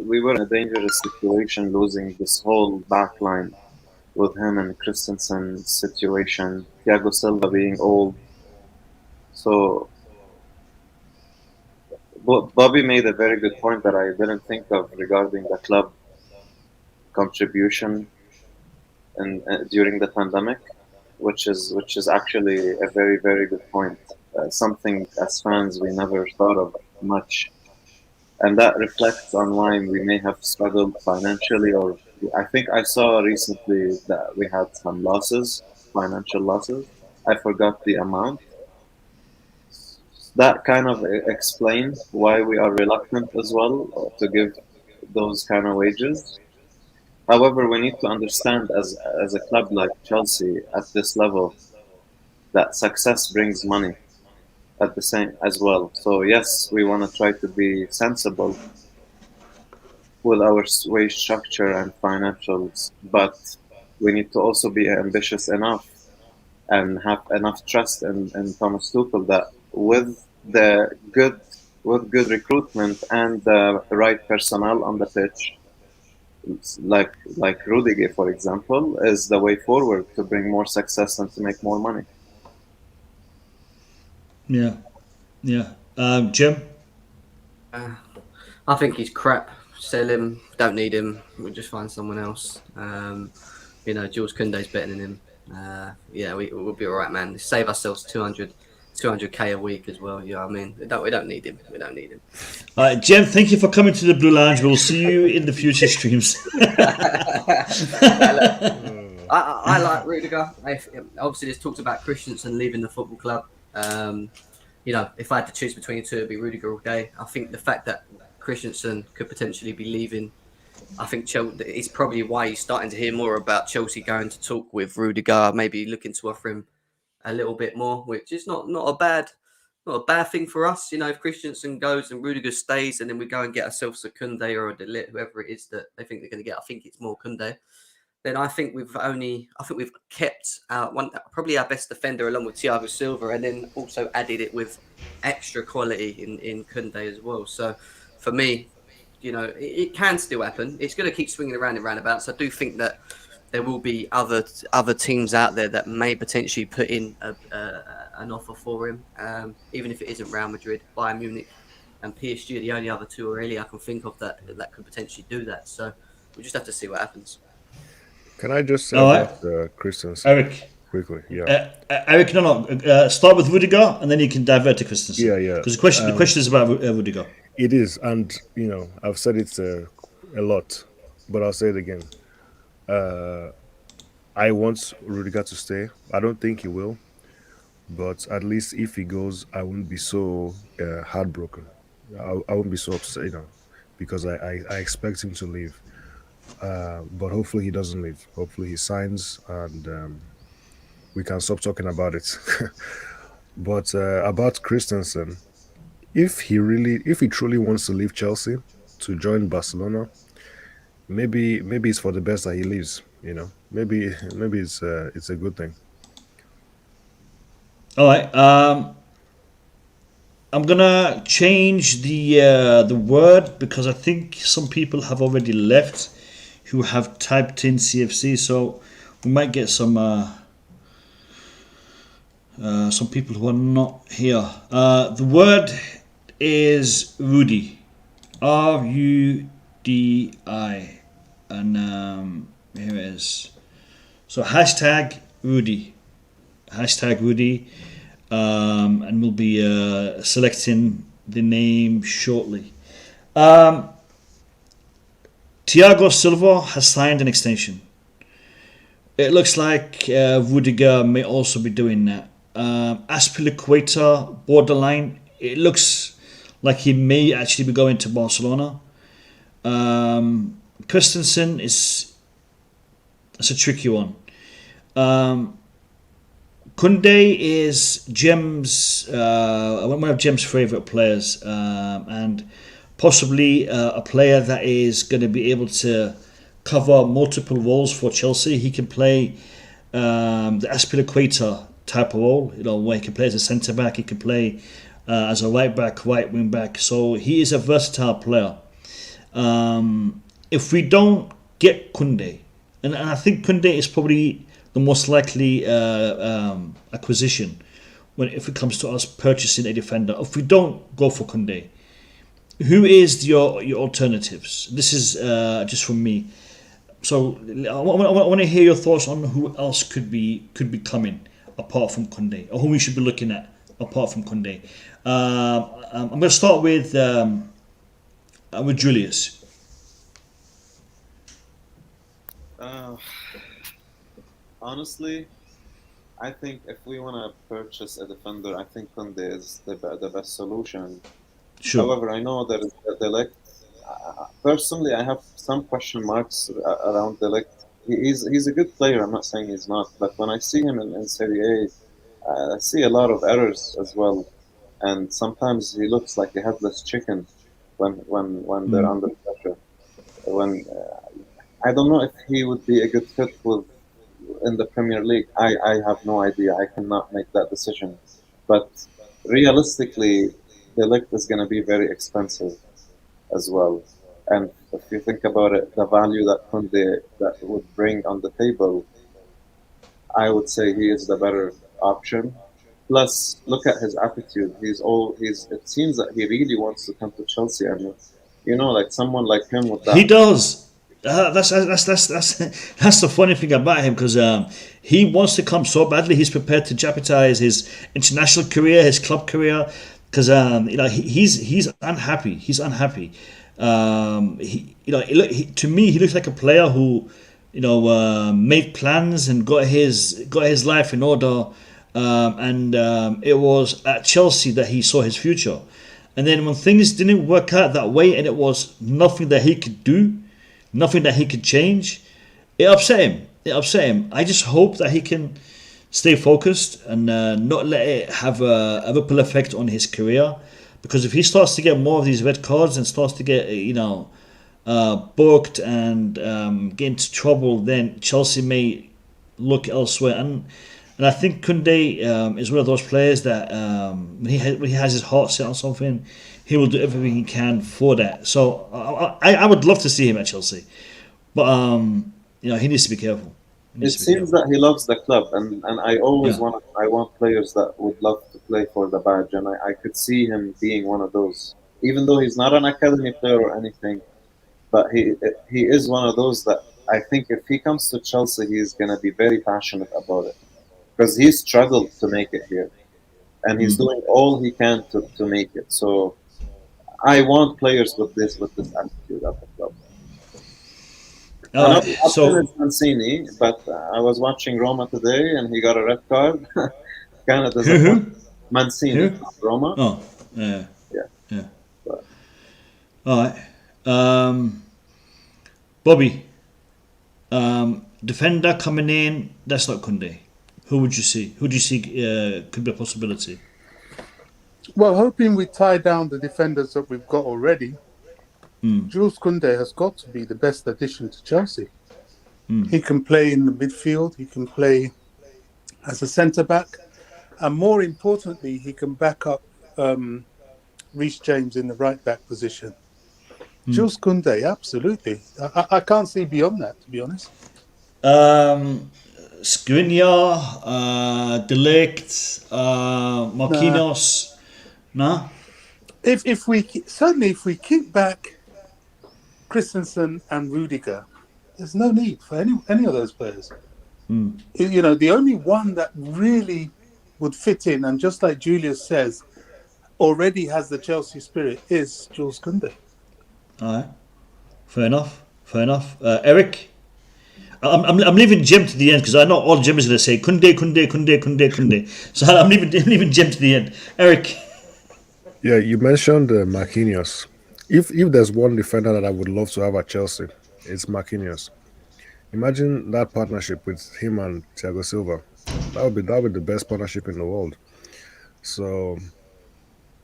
we were in a dangerous situation, losing this whole back line with him and Christensen's situation, Thiago Silva being old. So Bobby made a very good point that I didn't think of regarding the club contribution and during the pandemic, which is actually a very, very good point. Something as fans we never thought of much, and that reflects on why we may have struggled financially. Or I think I saw recently that we had some losses, financial losses. I forgot the amount. That kind of explains why we are reluctant as well to give those kind of wages. However, we need to understand as a club like Chelsea at this level that success brings money at the same as well. So yes, we want to try to be sensible with our wage structure and financials, but we need to also be ambitious enough and have enough trust in Thomas Tuchel that with good recruitment and the right personnel on the pitch, like Rudiger, for example, is the way forward to bring more success and to make more money. Yeah. Jim? I think he's crap. Sell him. Don't need him. We'll just find someone else. Jules Koundé's better than him. We'll be all right, man. Save ourselves 200k a week as well. I mean, we don't need him. All right, Jim, thank you for coming to the Blue Lounge. We'll see you in the future streams. I like Rudiger. Obviously, there's talks about Christensen leaving the football club. If I had to choose between the two, it'd be Rudiger all day. I think the fact that Christensen could potentially be leaving, I think it's probably why you're starting to hear more about Chelsea going to talk with Rudiger, maybe looking to offer him a little bit more, which is not a bad thing for us. If Christensen goes and Rudiger stays, and then we go and get ourselves a Koundé or a De Ligt, whoever it is that they think they're going to get. I think it's more Koundé. Then I think we've kept probably our best defender along with Thiago Silva, and then also added it with extra quality in Koundé as well. So for me, it can still happen. It's going to keep swinging around and roundabouts. I do think that there will be other teams out there that may potentially put in an offer for him, even if it isn't Real Madrid, Bayern Munich, and PSG are the only other two really I can think of that could potentially do that. So we'll just have to see what happens. Can I just say about Christensen? Eric. Quickly, yeah. Eric, start with Rudiger and then you can divert to Christensen. Yeah. Because the question is about Rudiger. It is, and I've said it a lot, but I'll say it again. I want Rudiger to stay. I don't think he will, but at least if he goes, I wouldn't be so heartbroken. I wouldn't be so upset, because I expect him to leave. But hopefully he doesn't leave. Hopefully he signs, and we can stop talking about it. But about Christensen, if he truly wants to leave Chelsea to join Barcelona, maybe it's for the best that he leaves. Maybe it's a good thing. All right. I'm gonna change the word because I think some people have already left who have typed in CFC, so we might get some people who are not here. The word is Rudi, RUDI, and here it is. So hashtag Rudi, and we'll be selecting the name shortly. Thiago Silva has signed an extension. It looks like Rudiger may also be doing that. Azpilicueta, borderline. It looks like he may actually be going to Barcelona. Christensen it's a tricky one. Koundé is Jem's one of Jem's favourite players, and possibly a player that is going to be able to cover multiple roles for Chelsea. He can play the Azpilicueta type of role, where he can play as a centre back, he can play as a right back, right wing back. So he is a versatile player. If we don't get Koundé, and I think Koundé is probably the most likely acquisition if it comes to us purchasing a defender. If we don't go for Koundé, who is your alternatives? This is just from me. So I want to hear your thoughts on who else could be coming apart from Koundé, or who we should be looking at apart from Koundé. I'm going to start with Julius. Honestly, I think if we want to purchase a defender, I think Koundé is the best solution. Sure. However, I know there is De Ligt. Personally, I have some question marks around De Ligt. He's a good player. I'm not saying he's not, but when I see him in Serie A, I see a lot of errors as well, and sometimes he looks like a headless chicken when they're under pressure. I don't know if he would be a good fit in the Premier League. I have no idea. I cannot make that decision. But realistically, De Ligt is going to be very expensive as well. And if you think about it, the value that Koundé that would bring on the table, I would say he is the better option. Plus, look at his attitude. It seems that he really wants to come to Chelsea, and like someone like him with that. He does. That's the funny thing about him, because he wants to come so badly. He's prepared to jeopardize his international career, his club career, because he's unhappy. He's unhappy. To me, he looks like a player who made plans and got his life in order, and it was at Chelsea that he saw his future. And then when things didn't work out that way, and it was nothing that he could do, nothing that he could change, it upset him. I just hope that he can stay focused and not let it have a ripple effect on his career. Because if he starts to get more of these red cards and starts to get booked and get into trouble, then Chelsea may look elsewhere. And I think Koundé is one of those players that when he has his heart set on something, he will do everything he can for that. So I would love to see him at Chelsea, but he needs to be careful. It seems that he loves the club, and I always want players that would love to play for the badge, and I could see him being one of those. Even though he's not an academy player or anything, but he is one of those that I think if he comes to Chelsea, he's going to be very passionate about it, because he struggled to make it here, and he's doing all he can to make it. So I want players with this attitude at the club. So Mancini, but I was watching Roma today, and he got a red card. Kind of disappointing. Mancini, Roma. Oh, yeah. But, all right, Bobby. Defender coming in. That's not Koundé. Who would you see? Who do you see could be a possibility? Well, hoping we tie down the defenders that we've got already, Jules Koundé has got to be the best addition to Chelsea. He can play in the midfield, he can play as a centre-back, and more importantly, he can back up Reece James in the right-back position. Jules Koundé, absolutely. I can't see beyond that, to be honest. Skriniar, De Ligt, Marquinhos, no? If we keep back Christensen and Rudiger, there's no need for any of those players. The only one that really would fit in, and just like Julius says, already has the Chelsea spirit, is Jules Koundé. All right, fair enough. Eric, I'm leaving Jim to the end because I know all Jim is going to say Koundé. So I'm leaving Jim to the end. Eric. Yeah, you mentioned Marquinhos. If there's one defender that I would love to have at Chelsea, it's Marquinhos. Imagine that partnership with him and Thiago Silva. That would be the best partnership in the world. So,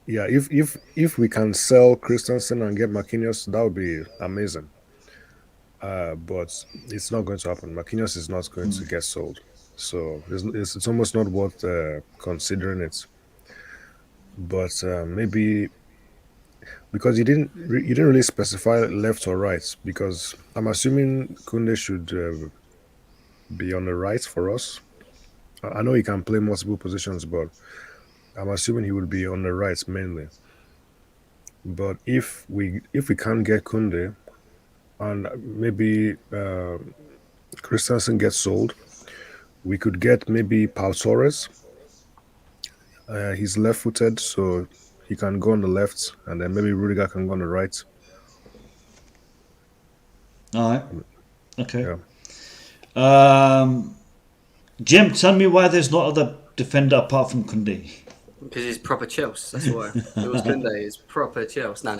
yeah, if we can sell Christensen and get Marquinhos, that would be amazing. But it's not going to happen. Marquinhos is not going to get sold. So it's almost not worth considering it. But maybe because you didn't really specify left or right. Because I'm assuming Kunde should be on the right for us. I know he can play multiple positions, but I'm assuming he would be on the right mainly. But if we can't get Kunde, and maybe Christensen gets sold, we could get maybe Pau Torres. He's left-footed, so he can go on the left, and then maybe Rudiger can go on the right. All right. Okay. Yeah. Jim, tell me why there's no other defender apart from Kunde. Because he's proper Chelsea, that's why. It was Kunde, he's proper Chelsea. No,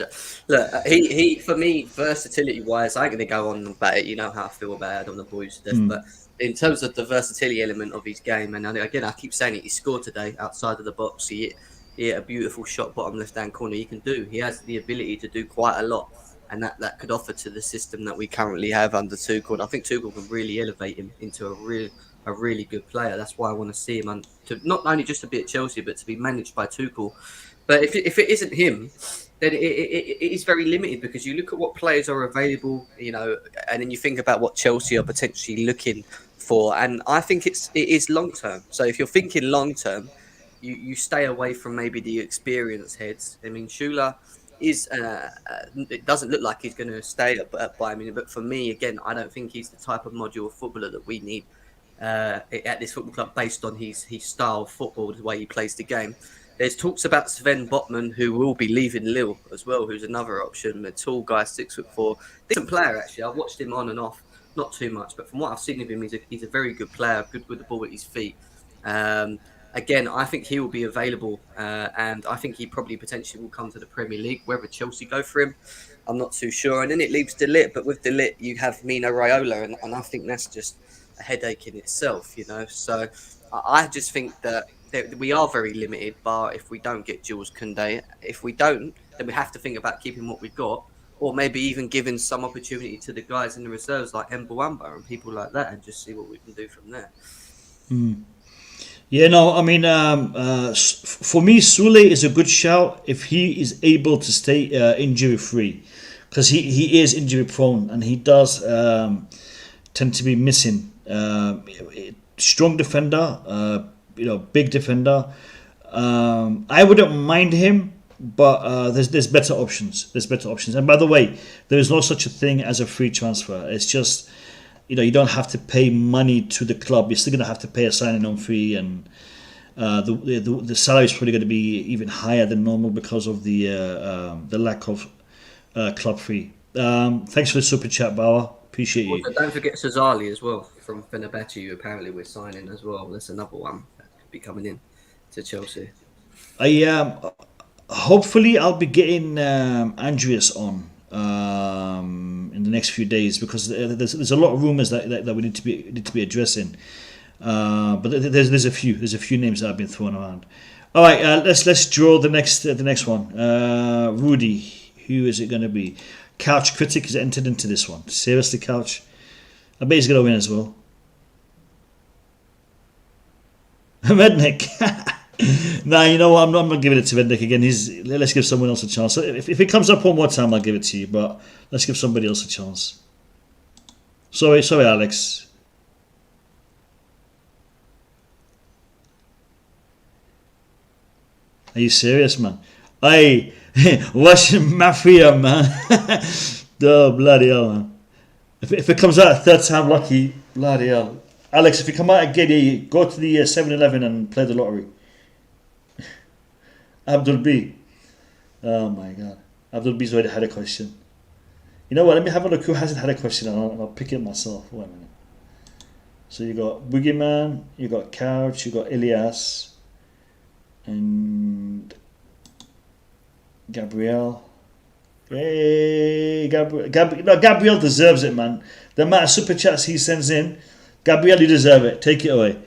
look, he for me, versatility-wise, I'm going to go on about it. You know how I feel about on the boys' stuff, but in terms of the versatility element of his game, and again, I keep saying it, he scored today outside of the box. He hit a beautiful shot, bottom left-hand corner. He has the ability to do quite a lot, and that could offer to the system that we currently have under Tuchel. I think Tuchel can really elevate him into a really good player. That's why I want to see him to not only just to be at Chelsea, but to be managed by Tuchel. But if it isn't him, then it is very limited, because you look at what players are available, and then you think about what Chelsea are potentially looking for. And I think it is long term. So if you're thinking long term, you stay away from maybe the experienced heads. I mean, Schüller is it doesn't look like he's going to stay at Bayern Munich. But for me, again, I don't think he's the type of modular footballer that we need at this football club based on his style of football, the way he plays the game. There's talks about Sven Botman, who will be leaving Lille as well, who's another option. A tall guy, 6'4", decent player actually. I've watched him on and off, not too much, but from what I've seen of him, he's a very good player, good with the ball at his feet. Again, I think he will be available, and I think he probably potentially will come to the Premier League. Whether Chelsea go for him, I'm not too sure. And then it leaves De Ligt, but with De Ligt, you have Mino Raiola, and I think that's just a headache in itself, So I just think that we are very limited, but if we don't get Jules Koundé, if we don't, then we have to think about keeping what we've got, or maybe even giving some opportunity to the guys in the reserves like Mbawamba and people like that, and just see what we can do from there. Yeah, no, I mean, for me, Sule is a good shout if he is able to stay injury-free, because he is injury-prone, and he does tend to be missing. Strong defender, big defender. I wouldn't mind him, but there's better options. And by the way, there is no such a thing as a free transfer. It's just, you don't have to pay money to the club. You're still going to have to pay a signing-on fee, and the salary is probably going to be even higher than normal because of the lack of club fee. Thanks for the super chat, Bauer. Appreciate you. Don't forget Cesali as well from Fenerbahce, who apparently we're signing as well. That's another one that could be coming in to Chelsea. Hopefully I'll be getting Andreas on in the next few days, because there's a lot of rumours that we need to be addressing. But there's a few names that have been thrown around. All right, let's draw the next one. Rudy, who is it going to be? Couch Critic has entered into this one. Seriously, Couch? I bet he's going to win as well. Mednick. Nah, you know what? I'm not giving it to Mednick again. Let's give someone else a chance. So if it comes up one more time, I'll give it to you. But let's give somebody else a chance. Sorry, Alex. Are you serious, man? Hey, Russian Mafia, man. Oh, bloody hell, man. If it comes out a third time lucky, bloody hell. Alex, if you come out again, go to the 7-Eleven and play the lottery. Abdul B. Oh, my God. Abdul B's already had a question. You know what? Let me have a look who hasn't had a question, and I'll pick it myself. Wait a minute. So you got Boogeyman, you got Couch, you got Elias, and Gabriel. Hey, Gabriel deserves it, man. The amount of super chats he sends in, Gabriel, you deserve it. Take it away.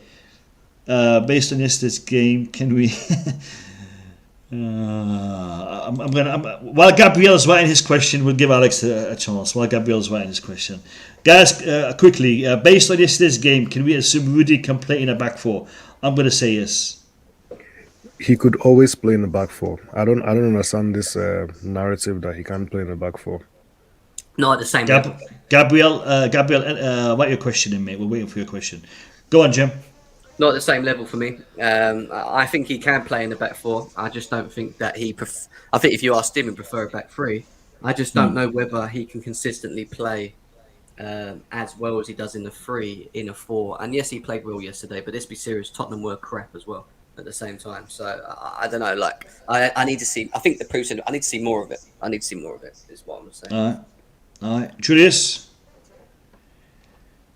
Based on yesterday's game, can we? While Gabriel's writing his question, we'll give Alex a chance. While Gabriel's writing his question, guys, quickly, based on yesterday's game, can we assume Rudy can play in a back four? I'm going to say yes. he could always play in the back four. I don't understand this narrative that he can't play in the back four. Not at the same level. Gabriel, what are you questioning, mate? We're waiting for your question. Go on, Jim. Not at the same level for me. I think he can play in the back four. I just don't think that I think if you asked him, he'd prefer a back three. I just don't know whether he can consistently play as well as he does in the three, in a four. And yes, he played well yesterday, but let's be serious, Tottenham were crap as well at the same time. So I don't know. Like I need to see. I think the Putin. I need to see more of it. I need to see more of it. Is what I'm saying. All right, Julius.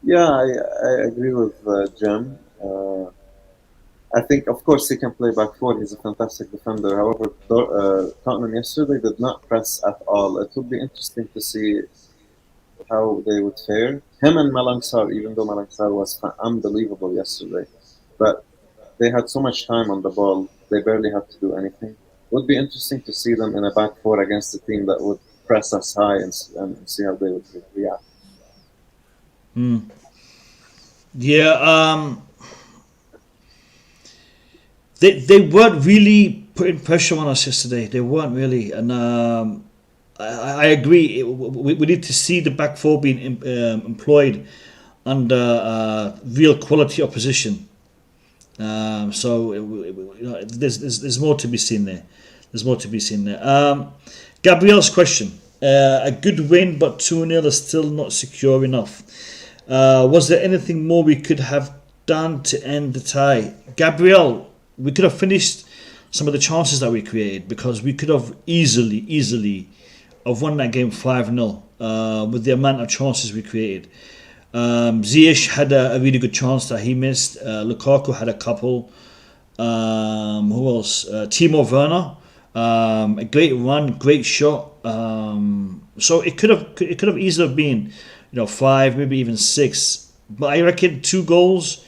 Yeah, I agree with Jim. I think, of course, he can play back four. He's a fantastic defender. However, Tottenham yesterday did not press at all. It would be interesting to see how they would fare. Him and Malang Sarr, even though Malang Sarr was unbelievable yesterday, but they had so much time on the ball, they barely had to do anything. It would be interesting to see them in a back four against a team that would press us high and see how they would react. Yeah, they weren't really putting pressure on us yesterday. They weren't really, and I agree. We need to see the back four being employed under real quality opposition. There's more to be seen there. There's more to be seen there. Gabriel's question: a good win, but 2-0 is still not secure enough. Was there anything more we could have done to end the tie? Gabriel, we could have finished some of the chances that we created, because we could have easily have won that game 5-0 with the amount of chances we created. Ziyech had a really good chance that he missed. Lukaku had a couple. Who else? Timo Werner, a great run, great shot. So it could have easily been, 5, maybe even 6. But I reckon 2 goals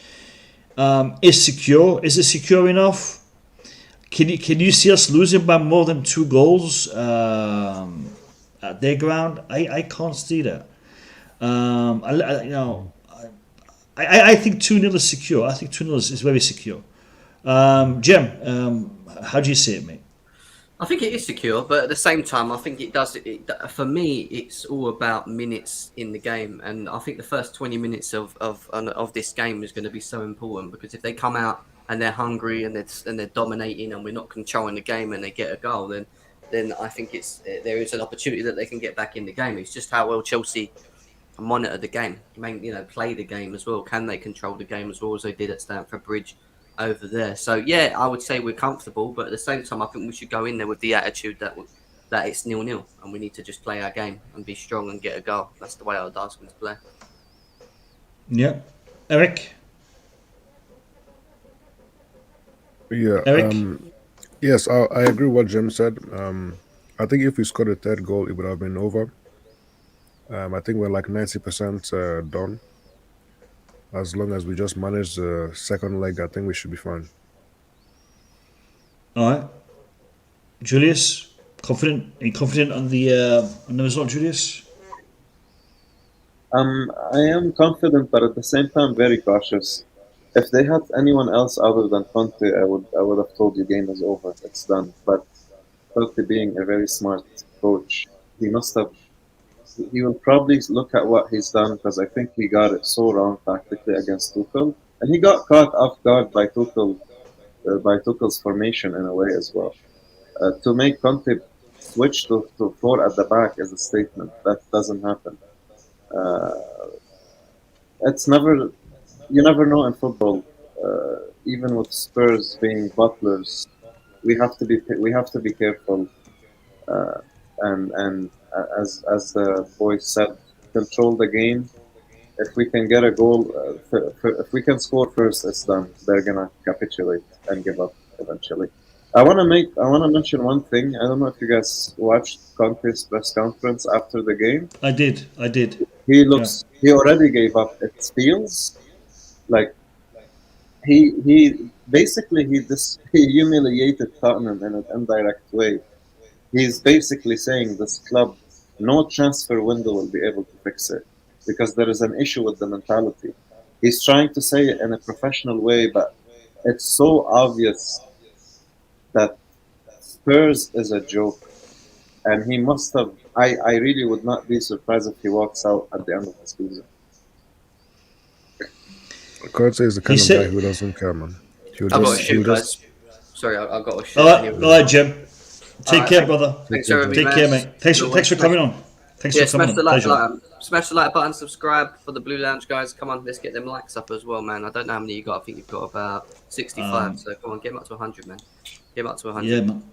is secure. Is it secure enough? Can you see us losing by more than 2 goals at their ground? I can't see that. I think 2-0 is secure. I think 2-0 is very secure. Jim, how do you see it, mate? I think it is secure, but at the same time, I think it does. For me, it's all about minutes in the game, and I think the first 20 minutes of this game is going to be so important, because if they come out and they're hungry and they're dominating and we're not controlling the game and they get a goal, then I think there is an opportunity that they can get back in the game. It's just how well Chelsea monitor the game, play the game as well. Can they control the game as well as they did at Stamford Bridge over there? So yeah, I would say we're comfortable, but at the same time, I think we should go in there with the attitude that it's 0-0 and we need to just play our game and be strong and get a goal. That's the way I would ask them to play. Yeah, Eric. Yeah, Eric? yes, I agree with what Jim said. I think if we scored a third goal, it would have been over. I think we're like 90% done. As long as we just manage the second leg, I think we should be fine. All right, Julius, confident? Are you confident on the result, Julius? I am confident, but at the same time, very cautious. If they had anyone else other than Conte, I would have told you game is over, it's done. But Conte, being a very smart coach, he will probably look at what he's done, because I think he got it so wrong tactically against Tuchel, and he got caught off guard by Tuchel's formation in a way as well. To make Conte switch to 4 at the back is a statement. That doesn't happen. You never know in football. Even with Spurs being butlers, we have to be careful. And as the boys said, control the game. If we can get a goal, if we can score first, it's done. They're gonna capitulate and give up eventually. I want to mention one thing. I don't know if you guys watched Conte's press conference after the game. I did. He already gave up. It feels like he humiliated Tottenham in an indirect way. He's basically saying this club, no transfer window will be able to fix it, because there is an issue with the mentality. He's trying to say it in a professional way, but it's so obvious that Spurs is a joke, and he must have. I really would not be surprised if he walks out at the end of the season. Conte is the kind of guy who doesn't care, man. I've got to shoot, guys. Sorry, I've got to shoot. All right, Jim. Take care, brother. Thanks for having me, Take care, mate. Thanks for coming on. Thanks for coming on. Smash the like button, subscribe for the Blue Lounge, guys. Come on, let's get them likes up as well, man. I don't know how many you got. I think you've got about 65. So come on, get them up to 100, man. Get them up to 100. Yeah, man.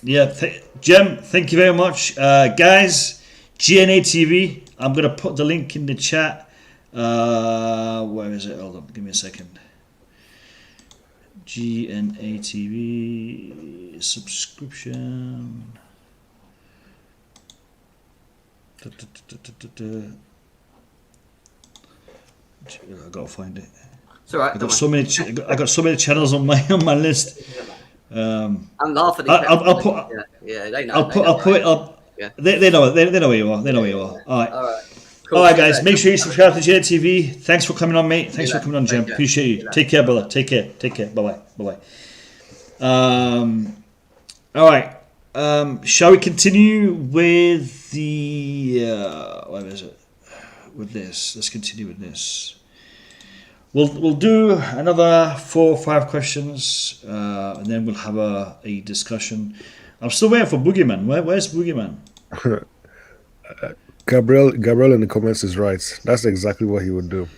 Yeah, Jim, thank you very much. Guys, GNA TV, I'm going to put the link in the chat. Where is it? Hold on, give me a second. GNA TV subscription. I gotta find it. It's alright. I got so many. I got so many channels on my list. I'm laughing. I'll put. Yeah, they know. I'll put it up. Yeah. They know. They know where you are. They know where you are. All right. Cool. All right, guys. Make sure you subscribe to GNA TV. Thanks for coming on, mate. Thanks for coming on, Jim. Appreciate you. Take care, brother. Take care. Bye bye. All right. Shall we continue with the what is it? With this, let's continue with this. We'll do another 4 or 5 questions, and then we'll have a discussion. I'm still waiting for Boogeyman. Where's Boogeyman? Gabriel in the comments is right. That's exactly what he would do.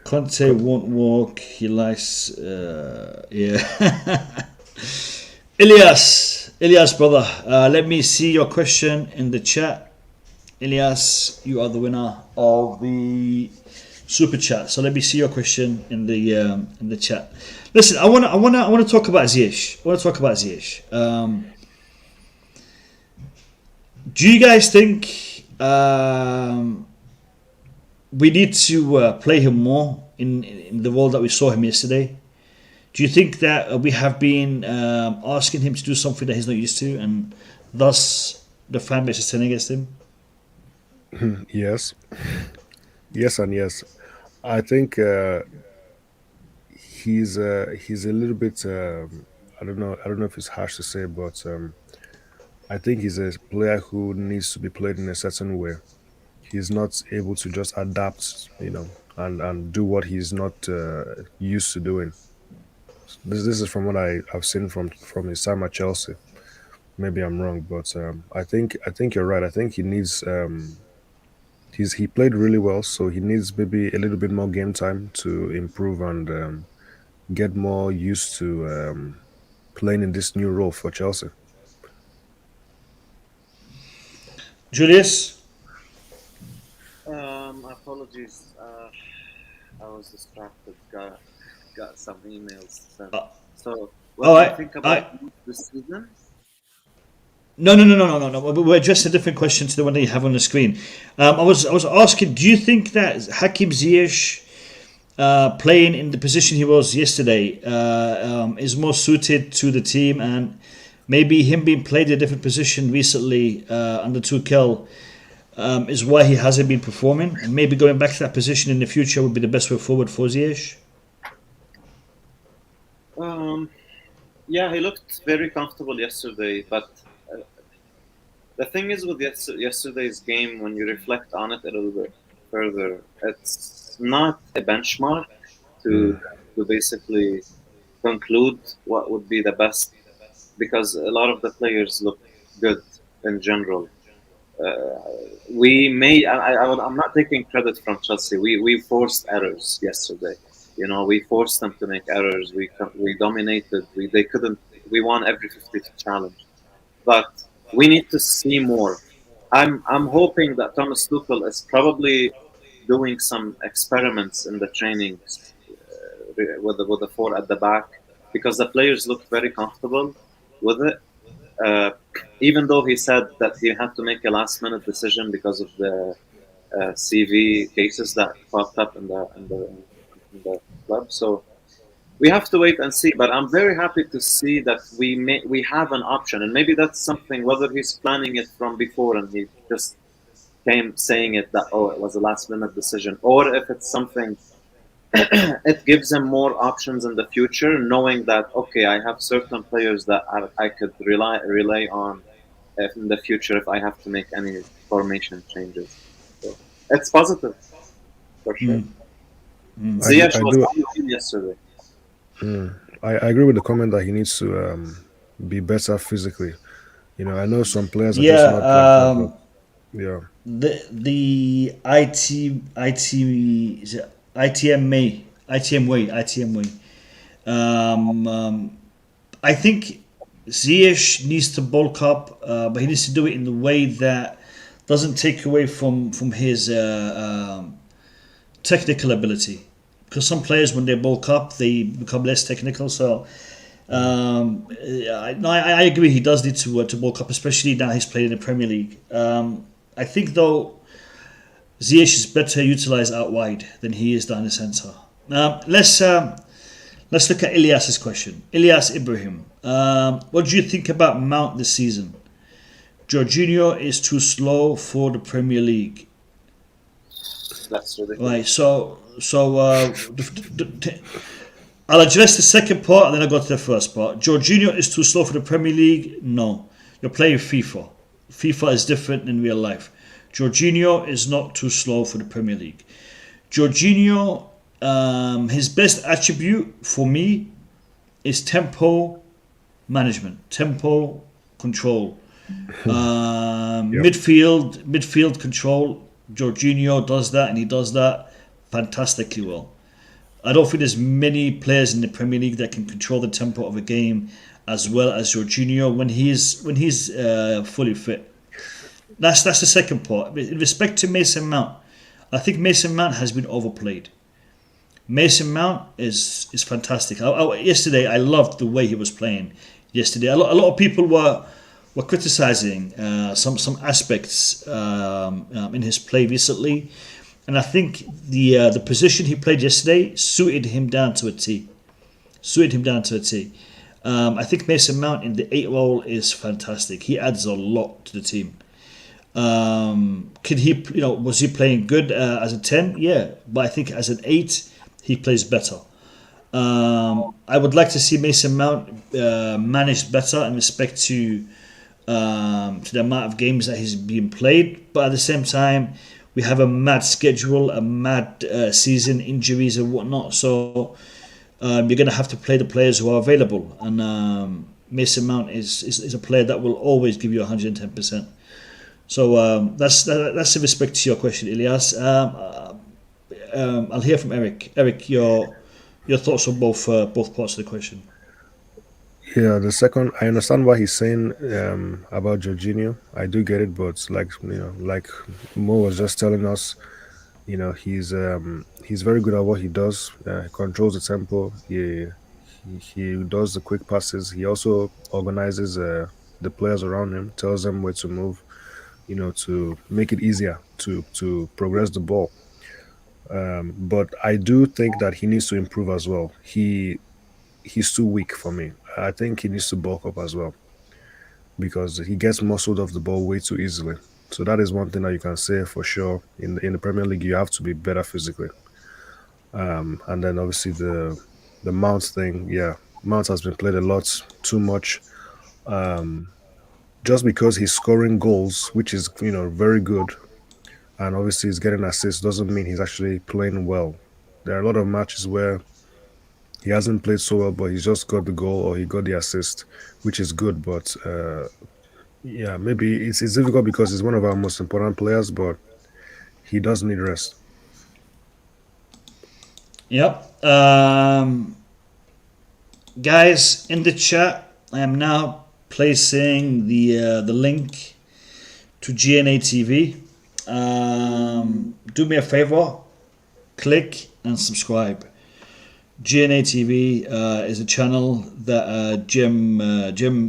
Conte won't walk. He likes. Yeah. Elias, brother. Let me see your question in the chat. Elias, you are the winner of the super chat. So let me see your question in the chat. Listen, I want to talk about Ziyech. Do you guys think we need to play him more in the role that we saw him yesterday? Do you think that we have been asking him to do something that he's not used to, and thus the fan base is turning against him? Yes and yes. I think he's a little bit. I don't know if it's harsh to say, but I think he's a player who needs to be played in a certain way. He's not able to just adapt, and do what he's not used to doing. This is from what I've seen from his time at Chelsea. Maybe I'm wrong, but I think you're right. I think he needs. He played really well, so he needs maybe a little bit more game time to improve and get more used to playing in this new role for Chelsea. Julius? Apologies. I was distracted. Got some emails. So what do you think about this season? No. We're just a different question to the one that you have on the screen. I was asking, do you think that Hakim Ziyech playing in the position he was yesterday is more suited to the team, and maybe him being played in a different position recently under Tuchel is why he hasn't been performing, and maybe going back to that position in the future would be the best way forward for Ziyech? Yeah, he looked very comfortable yesterday, but the thing is with yesterday's game, when you reflect on it a little bit further, it's not a benchmark to basically conclude what would be the best, because a lot of the players look good in general. I'm not taking credit from Chelsea. We forced errors yesterday. We forced them to make errors. We dominated. They couldn't. We won every 50 challenge, but we need to see more. I'm hoping that Thomas Tuchel is probably doing some experiments in the trainings with the 4 at the back, because the players looked very comfortable with it. Even though he said that he had to make a last-minute decision because of the CV cases that popped up in the club. So we have to wait and see. But I'm very happy to see that we have an option, and maybe that's something, whether he's planning it from before and he just came saying it that it was a last-minute decision, or if it's something it gives him more options in the future, knowing that okay, I have certain players that I could rely on in the future if I have to make any formation changes. So it's positive for sure. Ziyech was on yesterday. I agree with the comment that he needs to be better physically. You know, I know some players are just not like that, but yeah. The ITM way. I think Ziyech needs to bulk up, but he needs to do it in the way that doesn't take away from his technical ability. Because some players, when they bulk up, they become less technical. So I agree, he does need to bulk up, especially now he's played in the Premier League. I think though Ziyech is better utilised out wide than he is down the centre. Let's look at Ilyas's question. Ilyas Ibrahim, what do you think about Mount this season? Jorginho is too slow for the Premier League. That's ridiculous. Right, so I'll address the second part and then I'll go to the first part. Jorginho is too slow for the Premier League? No. You're playing FIFA. FIFA is different than real life. Jorginho is not too slow for the Premier League. Jorginho, his best attribute for me is tempo management, tempo control, midfield control. Jorginho does that, and he does that fantastically well. I don't think there's many players in the Premier League that can control the tempo of a game as well as Jorginho when he's fully fit. That's the second part. In respect to Mason Mount, I think Mason Mount has been overplayed. Mason Mount is fantastic. Yesterday, I loved the way he was playing. Yesterday, a lot of people were criticising some aspects in his play recently, and I think the position he played yesterday suited him down to a T. I think Mason Mount in the 8 role is fantastic. He adds a lot to the team. Was he playing good as a 10? Yeah, but I think as an 8, he plays better. I would like to see Mason Mount managed better in respect to the amount of games that he's being played, but at the same time, we have a mad schedule, a mad season, injuries and whatnot. So you're going to have to play the players who are available, and Mason Mount is a player that will always give you 110%. So that's in respect to your question, Ilyas. I'll hear from Eric. Eric, your thoughts on both parts of the question. Yeah, the second, I understand what he's saying about Jorginho. I do get it, but like Mo was just telling us, he's very good at what he does. He controls the tempo. He does the quick passes. He also organizes the players around him, tells them where to move, to make it easier to progress the ball. But I do think that he needs to improve as well. He's too weak for me. I think he needs to bulk up as well, because he gets muscled off the ball way too easily. So that is one thing that you can say for sure. In the Premier League, you have to be better physically. And then obviously the Mount thing, Mount has been played a lot too much. Just because he's scoring goals, which is very good, and obviously he's getting assists, doesn't mean he's actually playing well. There are a lot of matches where he hasn't played so well, but he's just got the goal or he got the assist, which is good. But maybe it's difficult because he's one of our most important players, but he does need rest. Yep. Guys, in the chat, I am now placing the link to GNA TV. Do me a favor, click and subscribe. GNA TV is a channel that Jim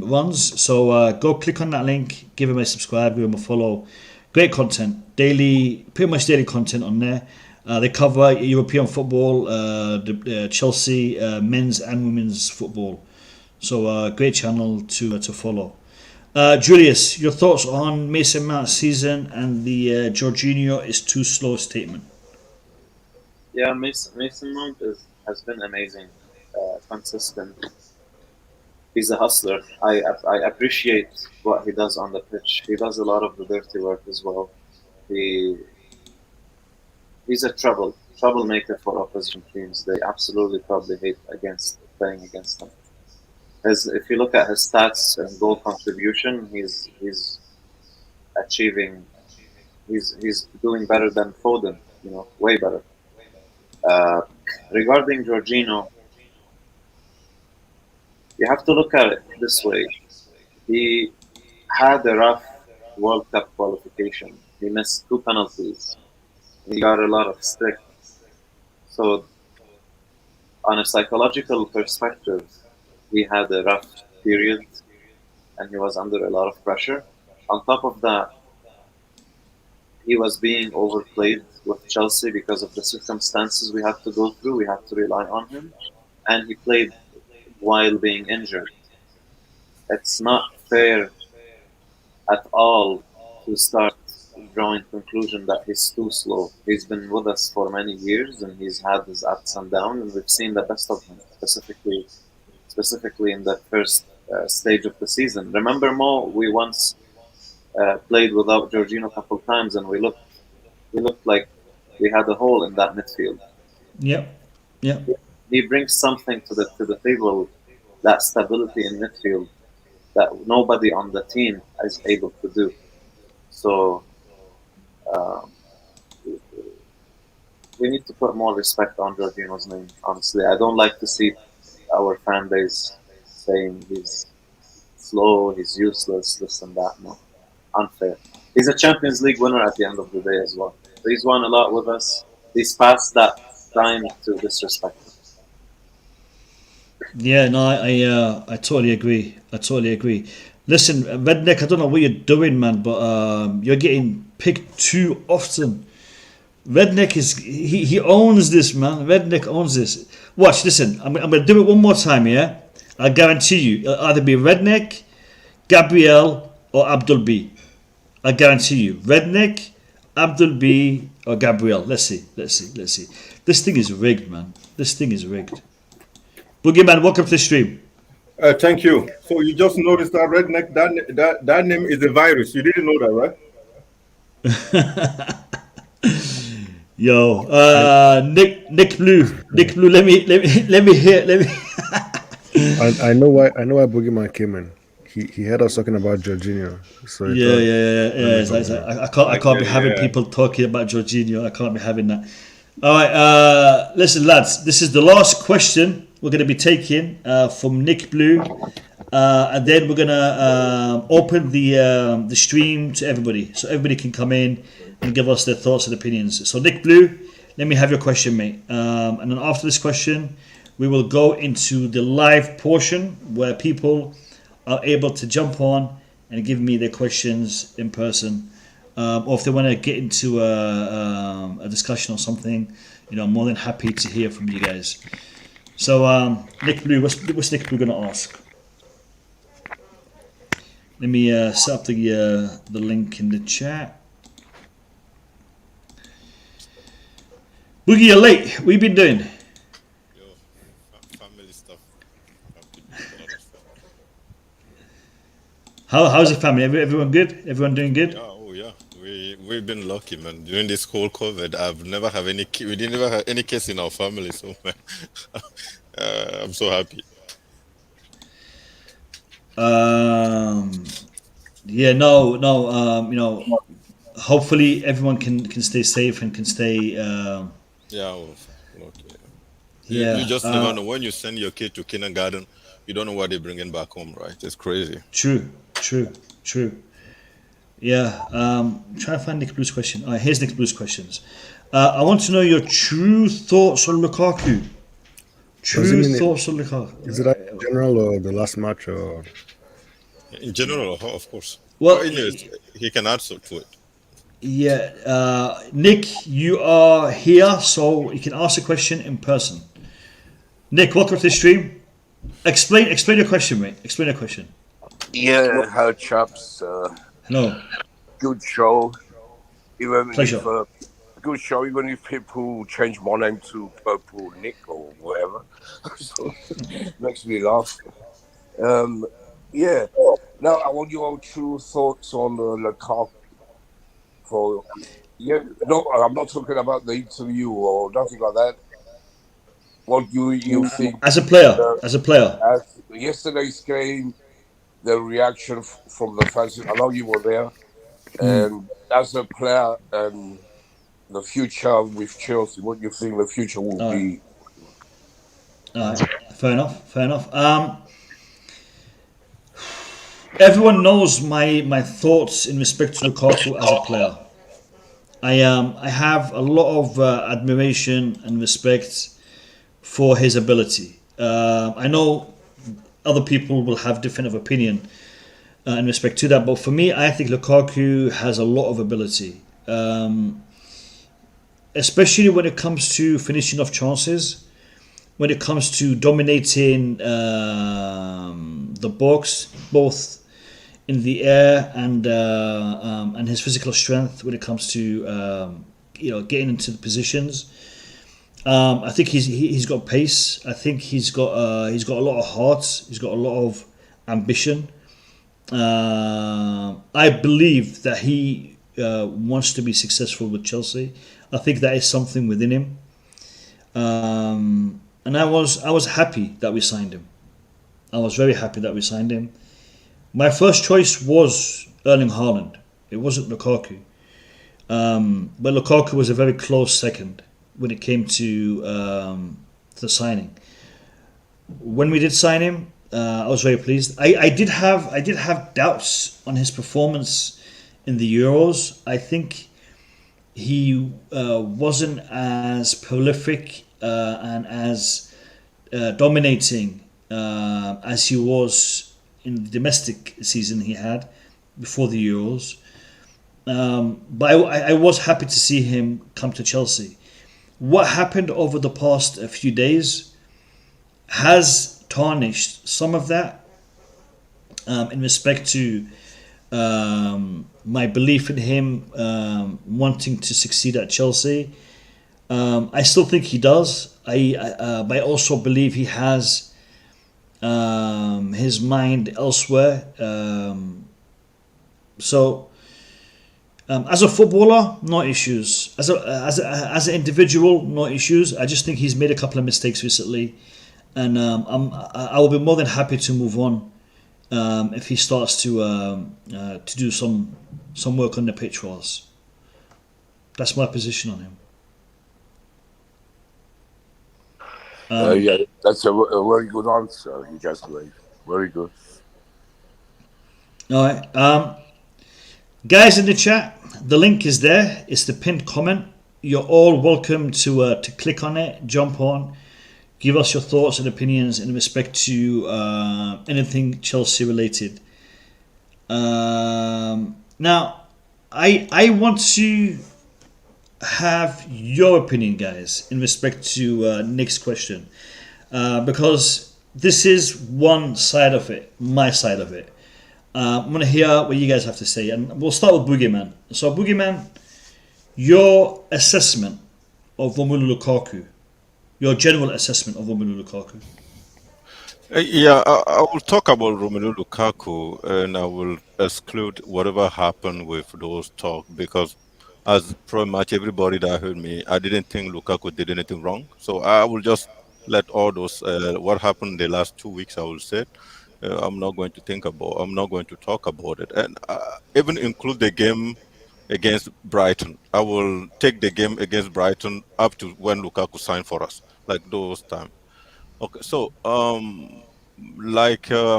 runs, so go click on that link, give him a subscribe, give him a follow. Great content, pretty much daily content on there. They cover European football, the Chelsea men's and women's football. So great channel to follow. Julius, your thoughts on Mason Mount's season and the Jorginho is too slow statement? Yeah, Mason Mount has been amazing, consistent. He's a hustler. I appreciate what he does on the pitch. He does a lot of the dirty work as well. He he's a troublemaker for opposition teams. They absolutely probably hate playing against him. If you look at his stats and goal contribution, he's achieving. He's doing better than Foden. Way better. Regarding Jorginho, you have to look at it this way. He had a rough World Cup qualification. He missed 2 penalties. He got a lot of stick. So, on a psychological perspective, he had a rough period and he was under a lot of pressure. On top of that, he was being overplayed with Chelsea because of the circumstances we had to go through. We had to rely on him. And he played while being injured. It's not fair at all to start drawing conclusion that he's too slow. He's been with us for many years and he's had his ups and downs, and we've seen the best of him, specifically in the first stage of the season. Remember, Mo, we once played without Jorginho a couple times and we looked like we had a hole in that midfield. Yep. He brings something to the table, that stability in midfield that nobody on the team is able to do. So we need to put more respect on Jorginho's name, honestly. I don't like to see our fan base saying he's slow, he's useless, this and that. No, unfair. He's a Champions League winner at the end of the day as well. So he's won a lot with us. He's past that time to disrespect him. Yeah, no, I totally agree. Listen, Redneck, I don't know what you're doing, man, but you're getting picked too often. Redneck he owns this, man. Redneck owns this. Watch, listen, I'm going to do it one more time, yeah? I guarantee you, it'll either be Redneck, Gabriel, or Abdul B. I guarantee you, Redneck, Abdul B, or Gabriel. Let's see. This thing is rigged, man. Boogeyman, welcome to the stream. Thank you. So you just noticed that Redneck, that name is a virus. You didn't know that, right? Yo, Nick Blue, let me hear. I know why Boogeyman came in. He had us talking about Jorginho. So I can't be having people talking about Jorginho. I can't be having that. All right, listen, lads. This is the last question we're going to be taking from Nick Blue, and then we're going to open the stream to everybody, so everybody can come in and give us their thoughts and opinions. So, Nick Blue, let me have your question, mate. And then after this question, we will go into the live portion where people are able to jump on and give me their questions in person. Or if they want to get into a discussion or something, I'm more than happy to hear from you guys. So, Nick Blue, what's Nick Blue going to ask? Let me set up the link in the chat. Boogie, you're late. What you been doing? Family stuff. How's the family? Everyone good? Everyone doing good? Oh yeah, we've been lucky, man. During this whole COVID, we didn't ever have any case in our family, so man, I'm so happy. Hopefully everyone can stay safe and can stay. Okay. Yeah. You just never know. When you send your kid to kindergarten, you don't know what they're bringing back home, right? It's crazy. True. Yeah. Trying to find Nick Blue's question. All right, here's Nick Blue's questions. I want to know your true thoughts on Lukaku. Is it in general or the last match or? In general, of course. Well, anyways, he can add to it. Yeah, Nick, you are here, so you can ask a question in person. Nick, welcome to the stream. Explain your question, mate. Explain your question. Yeah, hi chaps. Hello. Good show. You were Pleasure. for good show, even if people change my name to Purple Nick or whatever. So, makes me laugh. Yeah. Now I want your true thoughts on Lukaku. For no, I'm not talking about the interview or nothing like that. What do you think As a player, as yesterday's game, the reaction from the fans? I know you were there, and as a player and the future with Chelsea, what do you think the future will be? Fair enough. Everyone knows my thoughts in respect to Lukaku as a player. I have a lot of admiration and respect for his ability. I know other people will have different of opinion in respect to that, but for me, I think Lukaku has a lot of ability, especially when it comes to finishing off chances, when it comes to dominating the box, both in the air and his physical strength when it comes to getting into the positions. I think he's got pace. I think he's got a lot of heart. He's got a lot of ambition. I believe that he wants to be successful with Chelsea. I think that is something within him. And I was happy that we signed him. I was very happy that we signed him. My first choice was Erling Haaland. It wasn't Lukaku. But Lukaku was a very close second when it came to the signing. When we did sign him, I was very pleased. I did have doubts on his performance in the Euros. I think he wasn't as prolific and as dominating as he was in the domestic season he had before the Euros. But I was happy to see him come to Chelsea. What happened over the past few days has tarnished some of that in respect to my belief in him wanting to succeed at Chelsea. I still think he does. But I also believe he has his mind elsewhere. As a footballer, no issues. As an individual, no issues. I just think he's made a couple of mistakes recently, and I will be more than happy to move on if he starts to do some work on the pitch for us. That's my position on him. Yeah, that's a very good answer you just gave. Very good. All right. Guys in the chat, the link is there. It's the pinned comment. You're all welcome to click on it, jump on, give us your thoughts and opinions in respect to anything Chelsea related. Now, I want to have your opinion, guys, in respect to Nick's question, because this is one side of it, my side of it. I'm going to hear what you guys have to say, and we'll start with Boogeyman. So, Boogeyman, your assessment of Romelu Lukaku, your general assessment of Romelu Lukaku. Yeah, I will talk about Romelu Lukaku, and I will exclude whatever happened with those talks, because as pretty much everybody that heard me, I didn't think Lukaku did anything wrong. So I will just let all those what happened the last 2 weeks, I will say. I'm not going to talk about it, and even include the game against Brighton. I will take the game against Brighton up to when Lukaku signed for us, like those times. Okay, so I'm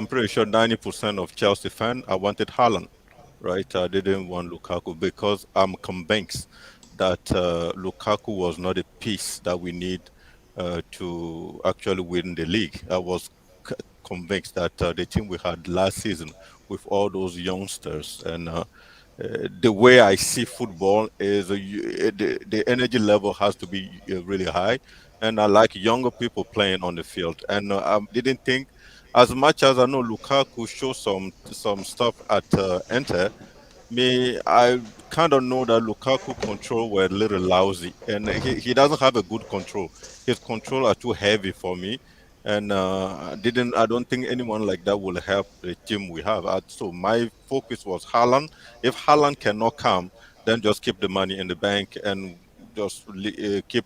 pretty sure 90% of Chelsea fans, I wanted Haaland, right? I didn't want Lukaku because I'm convinced that Lukaku was not a piece that we need to actually win the league. I was convinced that the team we had last season with all those youngsters and the way I see football is the energy level has to be really high, and I like younger people playing on the field. And I didn't think, as much as I know Lukaku showed some stuff at Inter, I kind of know that Lukaku control were a little lousy, and he doesn't have a good control. His control are too heavy for me, and I don't think anyone like that will help the team we have. So my focus was Haaland. If Haaland cannot come, then just keep the money in the bank and just keep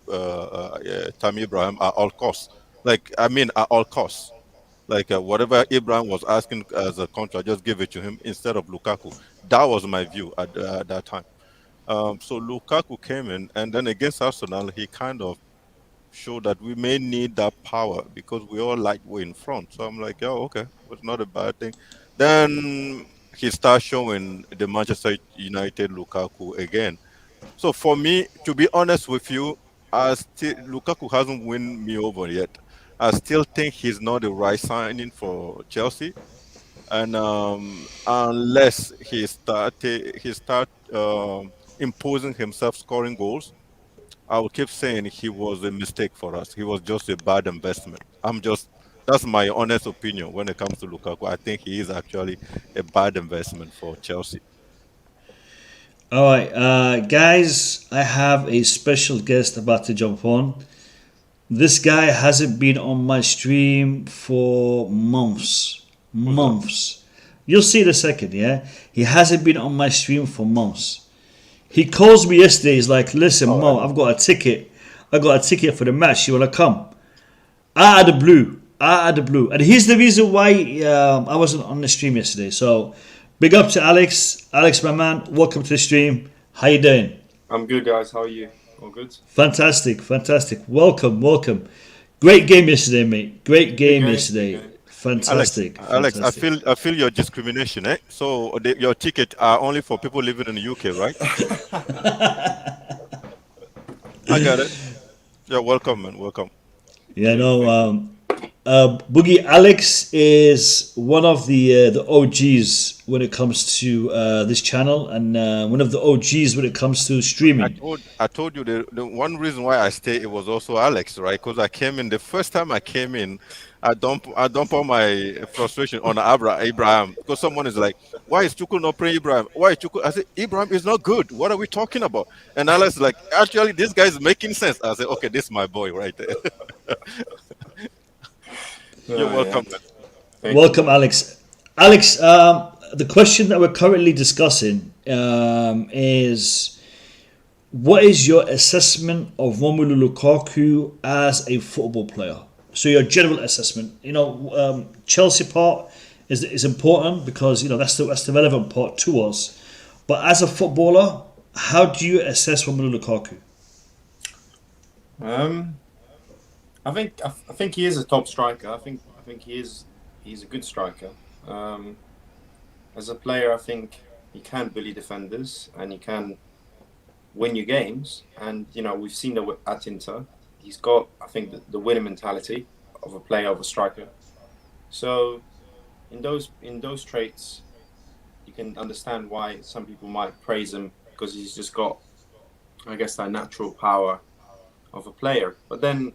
Tammy Abraham at all costs. At all costs. Whatever Abraham was asking as a contract, just give it to him instead of Lukaku. That was my view at that time. So Lukaku came in, and then against Arsenal, he kind of showed that we may need that power because we all we're in front. So I'm like, oh, okay, it's not a bad thing. Then he starts showing the Manchester United Lukaku again. So for me, to be honest with you, Lukaku hasn't won me over yet. I still think he's not the right signing for Chelsea, and unless he start imposing himself scoring goals, I will keep saying he was a mistake for us. He was just a bad investment. That's my honest opinion when it comes to Lukaku. I think he is actually a bad investment for Chelsea. All right, guys, I have a special guest about to jump on. This guy hasn't been on my stream for months. You'll see in a second, yeah? He hasn't been on my stream for months. He calls me yesterday. He's like, listen, Mo, I've got a ticket. I got a ticket for the match. You want to come? Out of the blue. And here's the reason why I wasn't on the stream yesterday. So, big up to Alex. Alex, my man, welcome to the stream. How you doing? I'm good, guys. How are you? All good? Fantastic. Welcome. Great game yesterday, mate. Great game yesterday. Fantastic. Alex, I feel your discrimination, eh? So your ticket are only for people living in the UK, right? I got it. Yeah, welcome, man. Welcome. Yeah, no. Boogie Alex is one of the OGs when it comes to this channel, and one of the OGs when it comes to streaming. I told you the one reason why I stayed, it was also Alex, right? Because I came in the first time I came in, I dump all my frustration on Abraham, because someone is like, why is Tuchel not playing Abraham? Why is Tuchel? I said, Abraham is not good. What are we talking about? And Alex is like, actually, this guy is making sense. I said, okay, this is my boy right there. You're welcome. Yeah. Welcome, Alex. Alex, the question that we're currently discussing is, what is your assessment of Romelu Lukaku as a football player? So your general assessment. Chelsea part is important because that's the relevant part to us. But as a footballer, how do you assess Romelu Lukaku? I think he is a top striker. I think he's a good striker. As a player, I think he can bully defenders and he can win you games. And we've seen that at Inter. He's got, I think, the winning mentality of a player, of a striker. So in those traits, you can understand why some people might praise him, because he's just got, I guess, that natural power of a player. But then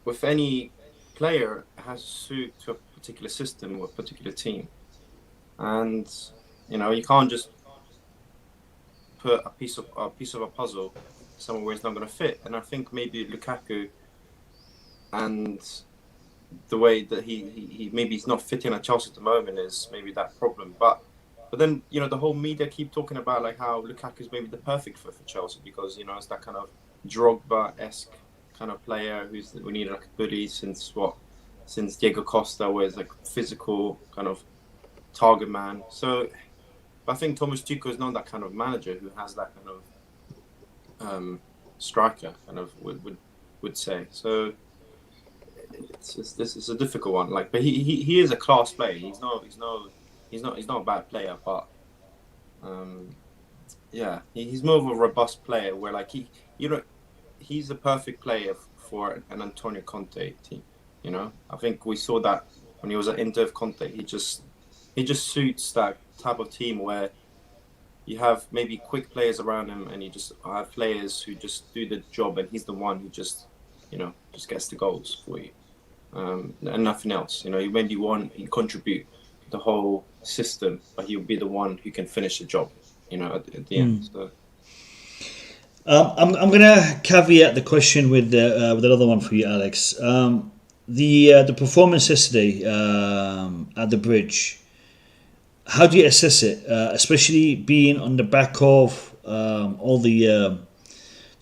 with any player, it has to suit to a particular system or a particular team. And you can't just put a piece of a puzzle somewhere where it's not going to fit. And I think maybe Lukaku and the way that he maybe he's not fitting at Chelsea at the moment is maybe that problem. But then the whole media keep talking about like how Lukaku is maybe the perfect fit for Chelsea, because it's that kind of Drogba-esque kind of player we need like a bully since Diego Costa was like physical kind of target man. So I think Thomas Tuchel is not that kind of manager who has that kind of striker kind of would say. So it's a difficult one. Like, but he is a class player. He's not a bad player, but he's more of a robust player where like he's the perfect player for an Antonio Conte team. I think we saw that when he was at Inter of Conte. He just suits that type of team where you have maybe quick players around him, and you just have players who just do the job, and he's the one who just gets the goals for you, and nothing else. When you want, he contribute the whole system, but he'll be the one who can finish the job. at the end. So. I'm gonna caveat the question with another one for you, Alex. The performance yesterday at the Bridge. How do you assess it, especially being on the back of all the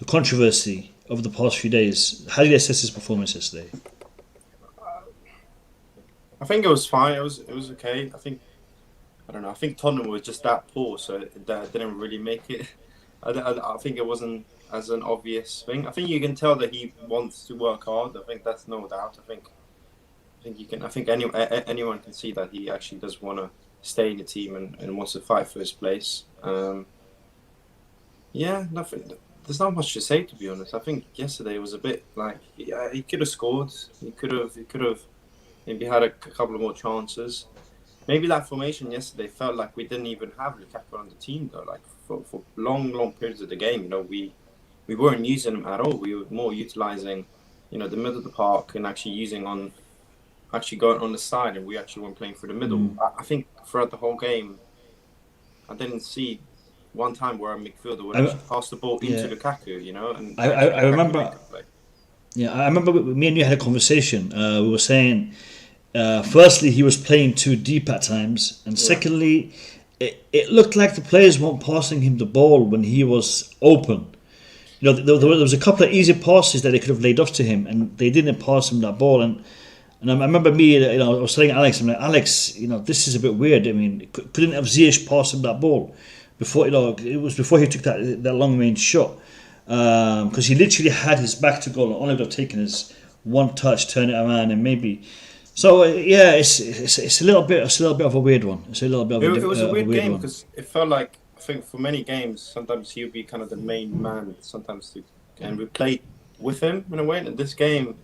controversy over the past few days? How do you assess his performance yesterday? I think it was fine. It was okay. I don't know. I think Tottenham was just that poor, so that didn't really make it. I think it wasn't as an obvious thing. I think you can tell that he wants to work hard. I think that's no doubt. I think you can. I think anyone can see that he actually does want to stay in the team and wants to fight for his place. Nothing. There's not much to say, to be honest. I think yesterday was a bit like he could have scored. He could have maybe had a couple of more chances. Maybe that formation yesterday felt like we didn't even have Lukaku on the team though. Like for long periods of the game, we weren't using him at all. We were more utilizing, the middle of the park and actually going on the side, and we actually weren't playing through the middle. I think throughout the whole game, I didn't see one time where a midfielder would actually pass the ball into Lukaku, And I remember. Yeah, I remember me and you had a conversation. We were saying, firstly, he was playing too deep at times, and secondly, it looked like the players weren't passing him the ball when he was open. There was a couple of easy passes that they could have laid off to him, and they didn't pass him that ball. And I remember me, I was telling Alex, I'm like, Alex, this is a bit weird. I mean, couldn't have Ziyech pass him that ball before? It was before he took that long range shot, because he literally had his back to goal, and all he would have taken is one touch, turn it around, and maybe. So it's a little bit of a weird one. It's a little bit of it was a weird game one. because it felt like, I think for many games, sometimes he would be kind of the main man, and we played with him in a way. And this game,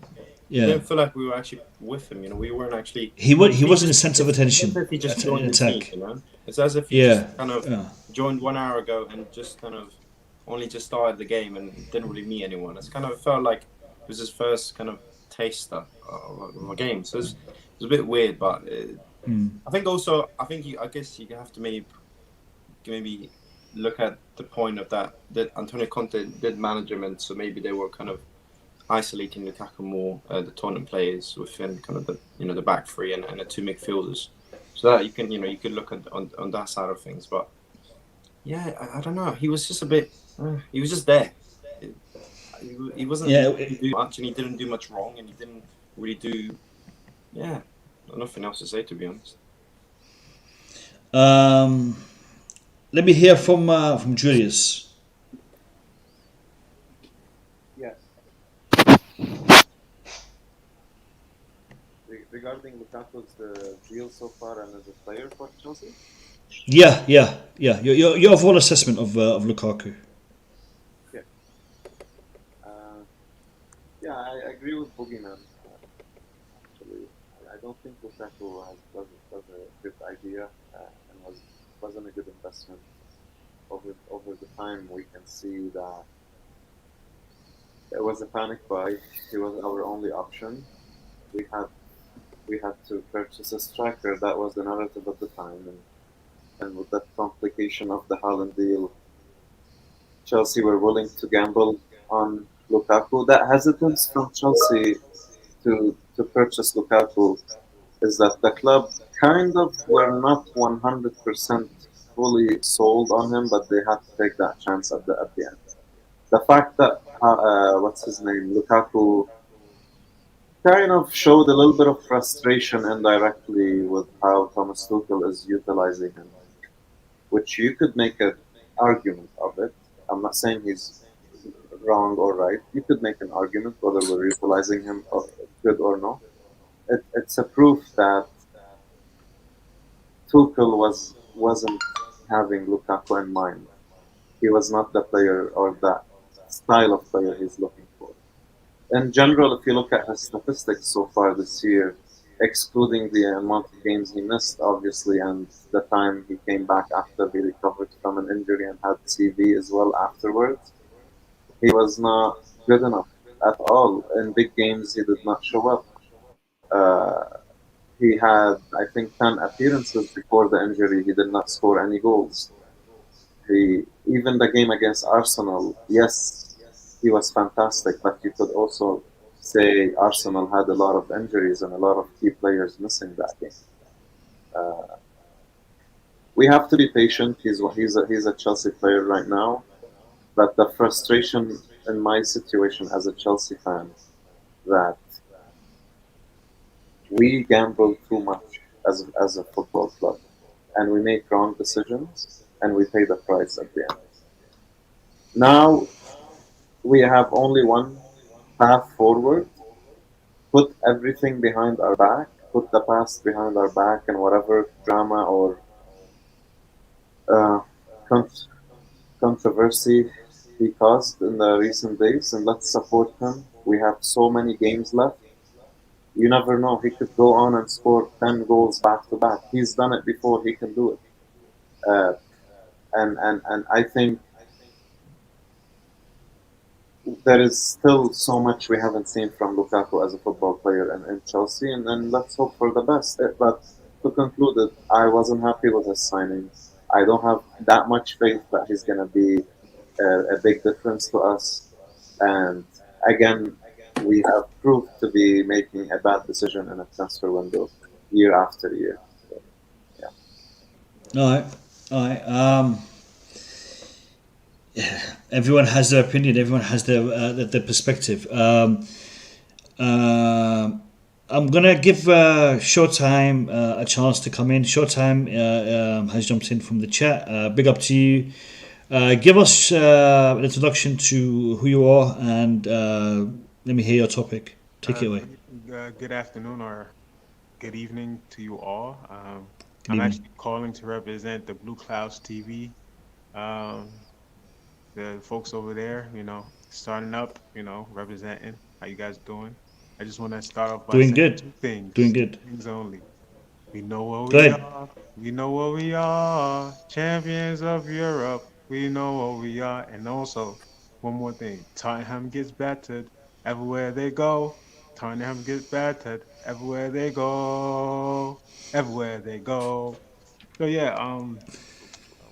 it didn't feel like we were actually with him. We weren't actually. He wasn't a centre of attention. He just joined the team. It's as if he just kind of joined 1 hour ago and just kind of only just started the game and didn't really meet anyone. It's kind of felt like it was his first kind of taste of a game. So it's a bit weird, but I think also I guess you have to maybe look at the point of that Antonio Conte did management, so maybe they were kind of isolating Lukaku more, the Tottenham players within kind of the back three and the two midfielders, so that you can look at on that side of things. But I don't know, he was just a bit he was just there. He wasn't do much, and he didn't do much wrong, and he didn't really do nothing else to say, to be honest. Let me hear from Julius. Yes. Regarding Lukaku's deal so far and as a player for Chelsea? Yeah. Your overall assessment of Lukaku. I agree with Boogeyman. Actually, I don't think Lukaku was a good idea and wasn't a good investment. Over the time, we can see that it was a panic buy. He was our only option. We had to purchase a striker. That was the narrative at the time, and with that complication of the Haaland deal, Chelsea were willing to gamble on Lukaku. That hesitance from Chelsea to purchase Lukaku is that the club kind of were not 100% fully sold on him, but they had to take that chance at the end. The fact that Lukaku kind of showed a little bit of frustration indirectly with how Thomas Tuchel is utilizing him, which you could make an argument of it. I'm not saying he's wrong or right. You could make an argument whether we're utilizing him good or no. It's a proof that Tuchel wasn't having Lukaku in mind. He was not the player or that style of player he's looking for. In general, if you look at his statistics so far this year, excluding the amount of games he missed, obviously, and the time he came back after he recovered from an injury and had CV as well afterwards, he was not good enough at all. In big games, he did not show up. He had, I think, 10 appearances before the injury. He did not score any goals. Even the game against Arsenal, yes, he was fantastic, but you could also say Arsenal had a lot of injuries and a lot of key players missing that game. We have to be patient. He's a Chelsea player right now, but the frustration in my situation as a Chelsea fan that we gamble too much as a football club, and we make wrong decisions, and we pay the price at the end. Now we have only one path forward. Put everything behind our back. Put the past behind our back, and whatever drama or controversy he caused in the recent days, and let's support him. We have so many games left. You never know. He could go on and score 10 goals back to back. He's done it before. He can do it. And I think there is still so much we haven't seen from Lukaku as a football player in Chelsea, and let's hope for the best. But to conclude it, I wasn't happy with his signing. I don't have that much faith that he's going to be a big difference to us. And again, we have proved to be making a bad decision in a transfer window year after year. So, yeah. All right. Yeah, everyone has their opinion. Everyone has their perspective. I'm gonna give Showtime a chance to come in. Showtime has jumped in from the chat. Big up to you. Give us an introduction to who you are, and let me hear your topic. Take it away. Good afternoon or good evening to you all. I'm actually calling to represent the Blue Clouds TV. The folks over there, starting up, representing. How you guys doing? I just want to start off by doing saying good. two things. Doing good. Two things only. We know what Go we ahead. are. We know what we are. Champions of Europe. We know what we are. And also, one more thing. Tottenham gets battered everywhere they go. Tottenham gets battered everywhere they go. Everywhere they go. So yeah,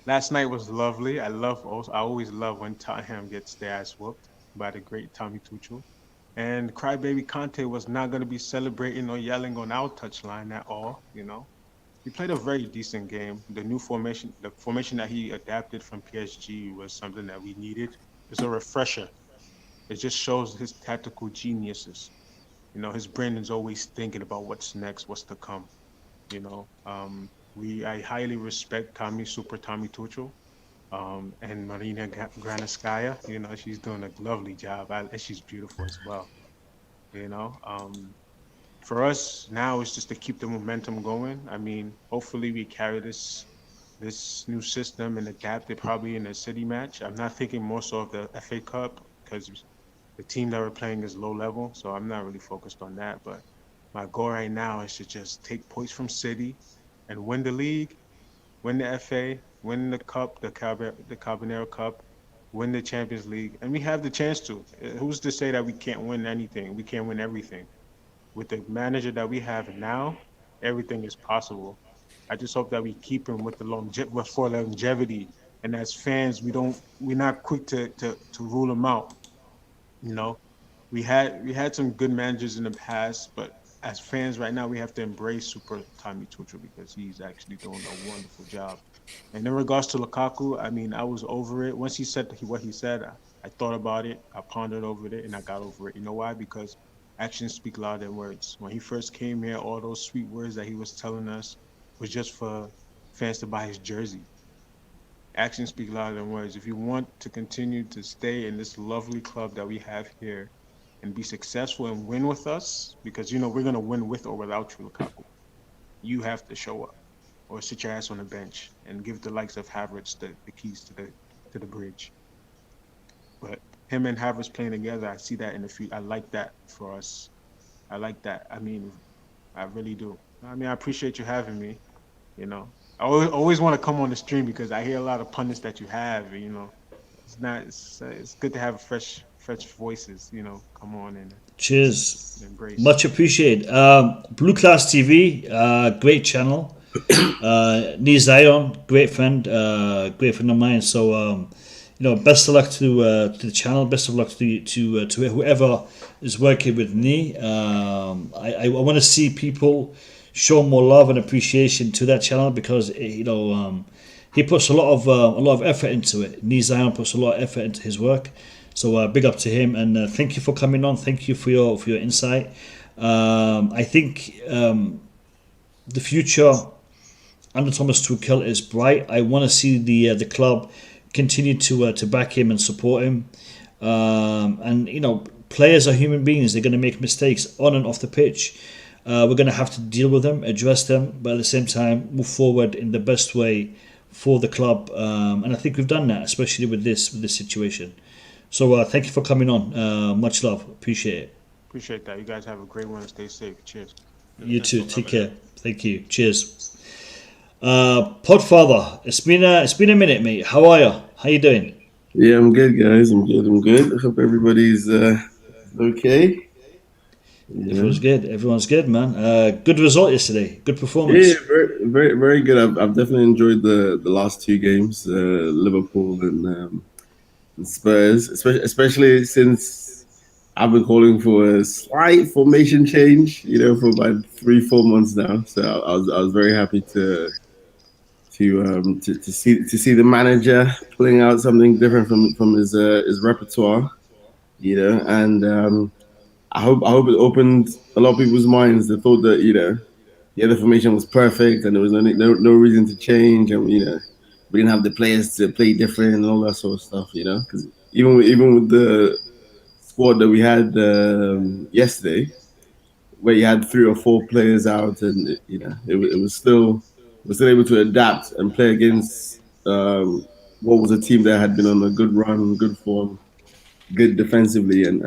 last night was lovely. I always love when Tottenham gets their ass whooped by the great Tommy Tuchel. And Crybaby Conte was not going to be celebrating or yelling on our touchline at all, He played a very decent game. The new formation, the formation that he adapted from PSG was something that we needed. It's a refresher. It just shows his tactical geniuses. His brain is always thinking about what's next, what's to come, I highly respect Super Tommy Tuchel. And Marina Granovkaia, she's doing a lovely job. And she's beautiful as well. For us now, it's just to keep the momentum going. I mean, hopefully we carry this new system and adapt it probably in a city match. I'm not thinking more so of the FA Cup because the team that we're playing is low level, so I'm not really focused on that. But my goal right now is to just take points from City and win the league, win the FA, win the cup, the Carabao Cup, win the Champions League, and we have the chance to. Who's to say that we can't win anything? We can't win everything. With the manager that we have now, everything is possible. I just hope that we keep him with for longevity, and as fans, we're not quick to rule him out. We had some good managers in the past, but as fans right now, we have to embrace Super Tommy Tuchel because he's actually doing a wonderful job. And in regards to Lukaku, I mean, I was over it. Once he said what he said, I thought about it, I pondered over it, and I got over it. You know why? Because actions speak louder than words. When he first came here, all those sweet words that he was telling us was just for fans to buy his jersey. Actions speak louder than words. If you want to continue to stay in this lovely club that we have here and be successful and win with us, because, we're going to win with or without you, Lukaku, you have to show up or sit your ass on the bench and give the likes of Havertz the keys to the bridge. But him and Havertz playing together, I see that in the future. I like that for us. I like that. I mean, I really do. I mean, I appreciate you having me. I always want to come on the stream because I hear a lot of pundits that you have. It's good to have fresh voices. Come on and cheers. Embrace. Much appreciated. Blue Class TV, great channel. Lee Zion, great friend of mine. So best of luck to the channel. Best of luck to whoever is working with Lee. I want to see people show more love and appreciation to that channel because he puts a lot of effort into it. Lee Zion puts a lot of effort into his work. So big up to him, and thank you for coming on. Thank you for your insight. I think the future under Thomas Tuchel is bright. I want to see the club continue to back him and support him. And players are human beings. They're going to make mistakes on and off the pitch. We're going to have to deal with them, address them, but at the same time move forward in the best way for the club. And I think we've done that, especially with this situation. So thank you for coming on. Much love. Appreciate it. Appreciate that. You guys have a great one. Stay safe. Cheers. You too. Take care. Thank you. Cheers. Podfather, it's been a minute, mate. How are you? How you doing? Yeah, I'm good, guys. I'm good. I hope everybody's okay. Everyone's good, man. Good result yesterday. Good performance. Yeah, very, very, very good. I've definitely enjoyed the last two games, Liverpool and Spurs, especially since I've been calling for a slight formation change, for about 3-4 months now. So I was very happy to see the manager pulling out something different from his repertoire, and I hope it opened a lot of people's minds. They thought that the other formation was perfect and there was no reason to change, and we didn't have the players to play different and all that sort of stuff, because even with the squad that we had yesterday, where you had 3 or 4 players out, and it was still able to adapt and play against what was a team that had been on a good run, good form, good defensively, and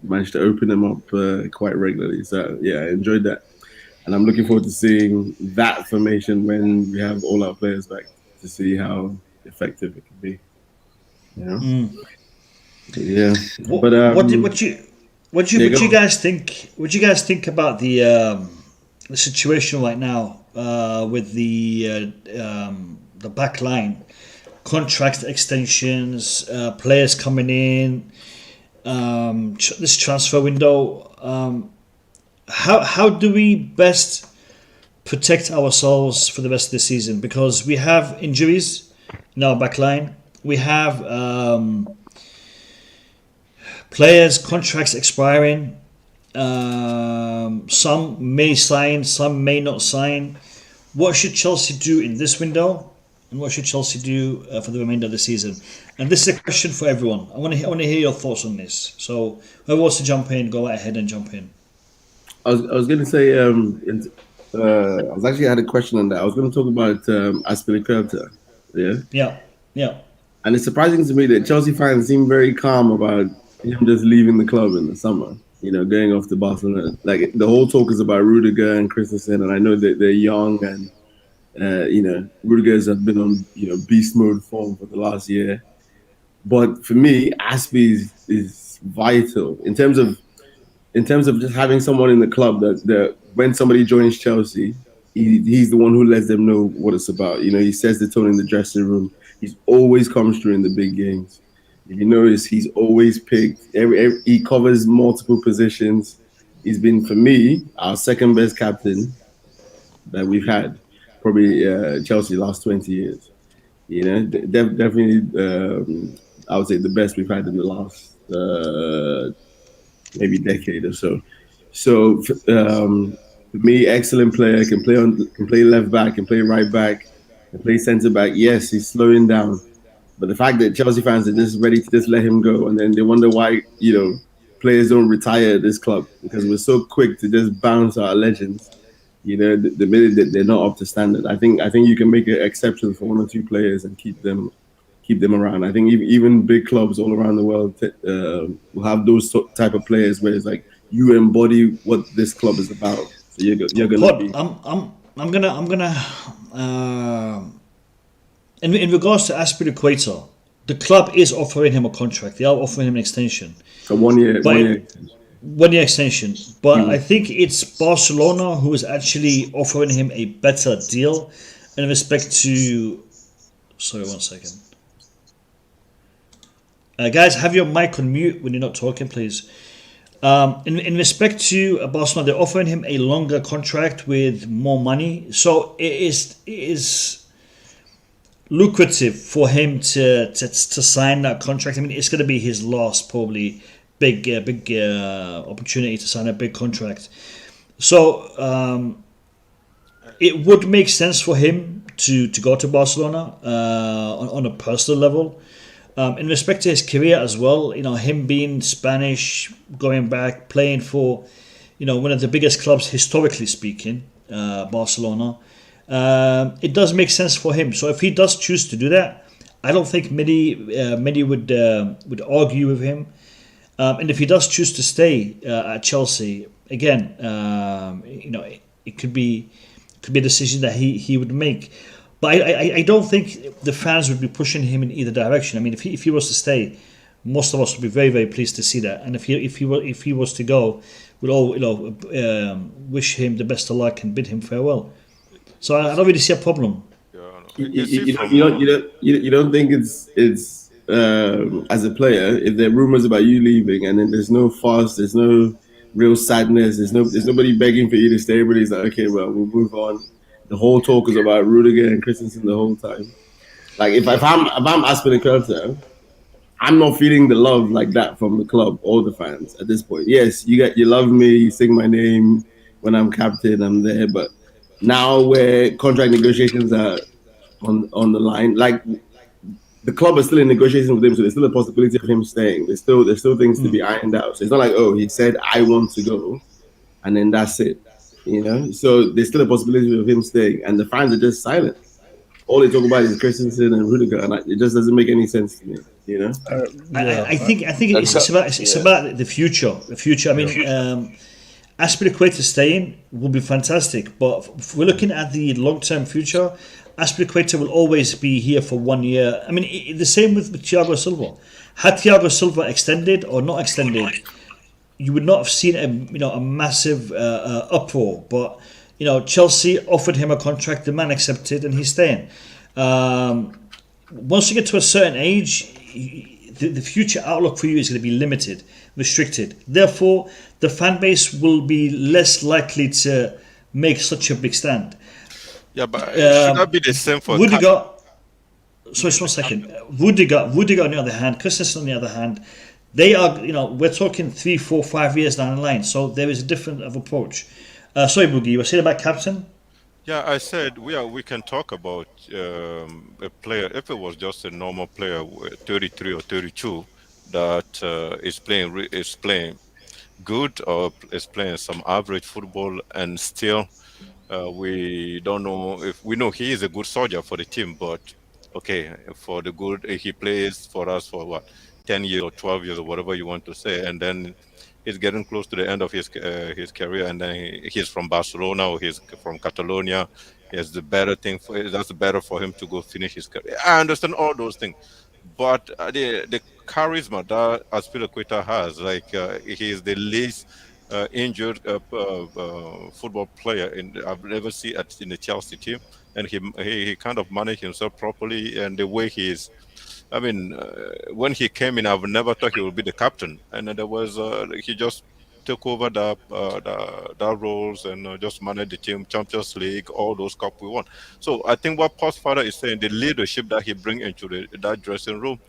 managed to open them up quite regularly. So yeah, I enjoyed that, and I'm looking forward to seeing that formation when we have all our players back, to see how effective it can be. Yeah. What do you guys think? What do you guys think about the situation right now with the back line, contract extensions, players coming in, this transfer window? How do we best protect ourselves for the rest of the season? Because we have injuries in our back line. We have players' contracts expiring. Some may sign, some may not sign. What should Chelsea do in this window, and what should Chelsea do for the remainder of the season? And this is a question for everyone. I want to hear your thoughts on this. So whoever wants to jump in, go ahead and jump in. I was going to say, I was actually had a question on that. I was going to talk about Azpilicueta. Yeah. And it's surprising to me that Chelsea fans seem very calm about him just leaving the club in the summer, going off to Barcelona. Like, the whole talk is about Rudiger and Christensen, and I know that they're young, and Rudiger's have been on beast mode form for the last year. But for me, Aspi is vital in terms of just having someone in the club that when somebody joins Chelsea, he's the one who lets them know what it's about. He sets the tone in the dressing room. He's always comes through in the big games. If you notice, he's always picked. He covers multiple positions. He's been, for me, our second best captain that we've had, probably Chelsea last 20 years. Definitely, I would say the best we've had in the last maybe decade or so. So for me, excellent player, can play left back, can play right back, can play centre back. Yes, he's slowing down. But the fact that Chelsea fans are just ready to just let him go, and then they wonder why, players don't retire at this club, because we're so quick to just bounce our legends. The minute that they're not up to standard, I think you can make an exception for 1 or 2 players and keep them around. I think even big clubs all around the world will have those type of players where it's like you embody what this club is about. So you're gonna be. I'm gonna. In regards to Azpilicueta, the club is offering him a contract. They are offering him an extension. So 1 year. 1 year extension, but I think it's Barcelona who is actually offering him a better deal in respect to. Sorry, 1 second. Guys, have your mic on mute when you're not talking, please. In respect to Barcelona, they're offering him a longer contract with more money, so it is lucrative for him to sign that contract. I mean, it's going to be his last probably big opportunity to sign a big contract. So it would make sense for him to go to Barcelona on a personal level. In respect to his career as well, him being Spanish, going back, playing for, one of the biggest clubs historically speaking, Barcelona, it does make sense for him. So if he does choose to do that, I don't think many would argue with him. And if he does choose to stay at Chelsea, again, it could be a decision that he would make. But I don't think the fans would be pushing him in either direction. I mean, if he was to stay, most of us would be very, very pleased to see that. And if he was to go, we'd all wish him the best of luck and bid him farewell. So I don't really see a problem. You don't think it's as a player, if there are rumors about you leaving and then there's no fuss, there's no real sadness, there's nobody begging for you to stay, everybody's like, okay, well, we'll move on. The whole talk is about Rudiger and Christensen the whole time. Like if I'm Azpilicueta, I'm not feeling the love like that from the club or the fans at this point. Yes, you love me, you sing my name when I'm captain, I'm there. But now where contract negotiations are on the line, like the club is still in negotiations with him, so there's still a possibility of him staying. There's still things to be ironed out. So it's not like, oh, he said I want to go, and then that's it. So there's still a possibility of him staying, and the fans are just silent. All they talk about is Christensen and Rudiger, and it just doesn't make any sense to me. I think it's about the future. The future. I mean, Azpilicueta staying will be fantastic, but if we're looking at the long-term future, Azpilicueta will always be here for 1 year. I mean, the same with Thiago Silva. Had Thiago Silva extended or not extended, you would not have seen a massive uproar. But Chelsea offered him a contract, the man accepted, and he's staying. Once you get to a certain age, the future outlook for you is going to be limited, restricted. Therefore, the fan base will be less likely to make such a big stand. Yeah, but should that be the same for Rudiger? So just 1 second. Rudiger on the other hand, Christensen on the other hand, they are, we're talking 3, 4, 5 years down the line. So there is a different approach. Sorry, Boogie, you were saying about captain? Yeah, I said we can talk about a player if it was just a normal player, 33 or 32, that is playing good or is playing some average football, and still we don't know if we know he is a good soldier for the team, but okay, for the good he plays for us for what 10 years or 12 years or whatever you want to say, and then he's getting close to the end of his career, and then he's from Barcelona or he's from Catalonia. He has the better thing that's better for him to go finish his career. I understand all those things, but the charisma that Azpilicueta has, like he is the least injured football player I've ever seen in the Chelsea team, and he kind of managed himself properly, and the way he is. I mean, when he came in, I would never thought he would be the captain, and there was he just took over the roles and just managed the team, Champions League, all those cup we won. So I think what Paul's father is saying, the leadership that he brings into that dressing room,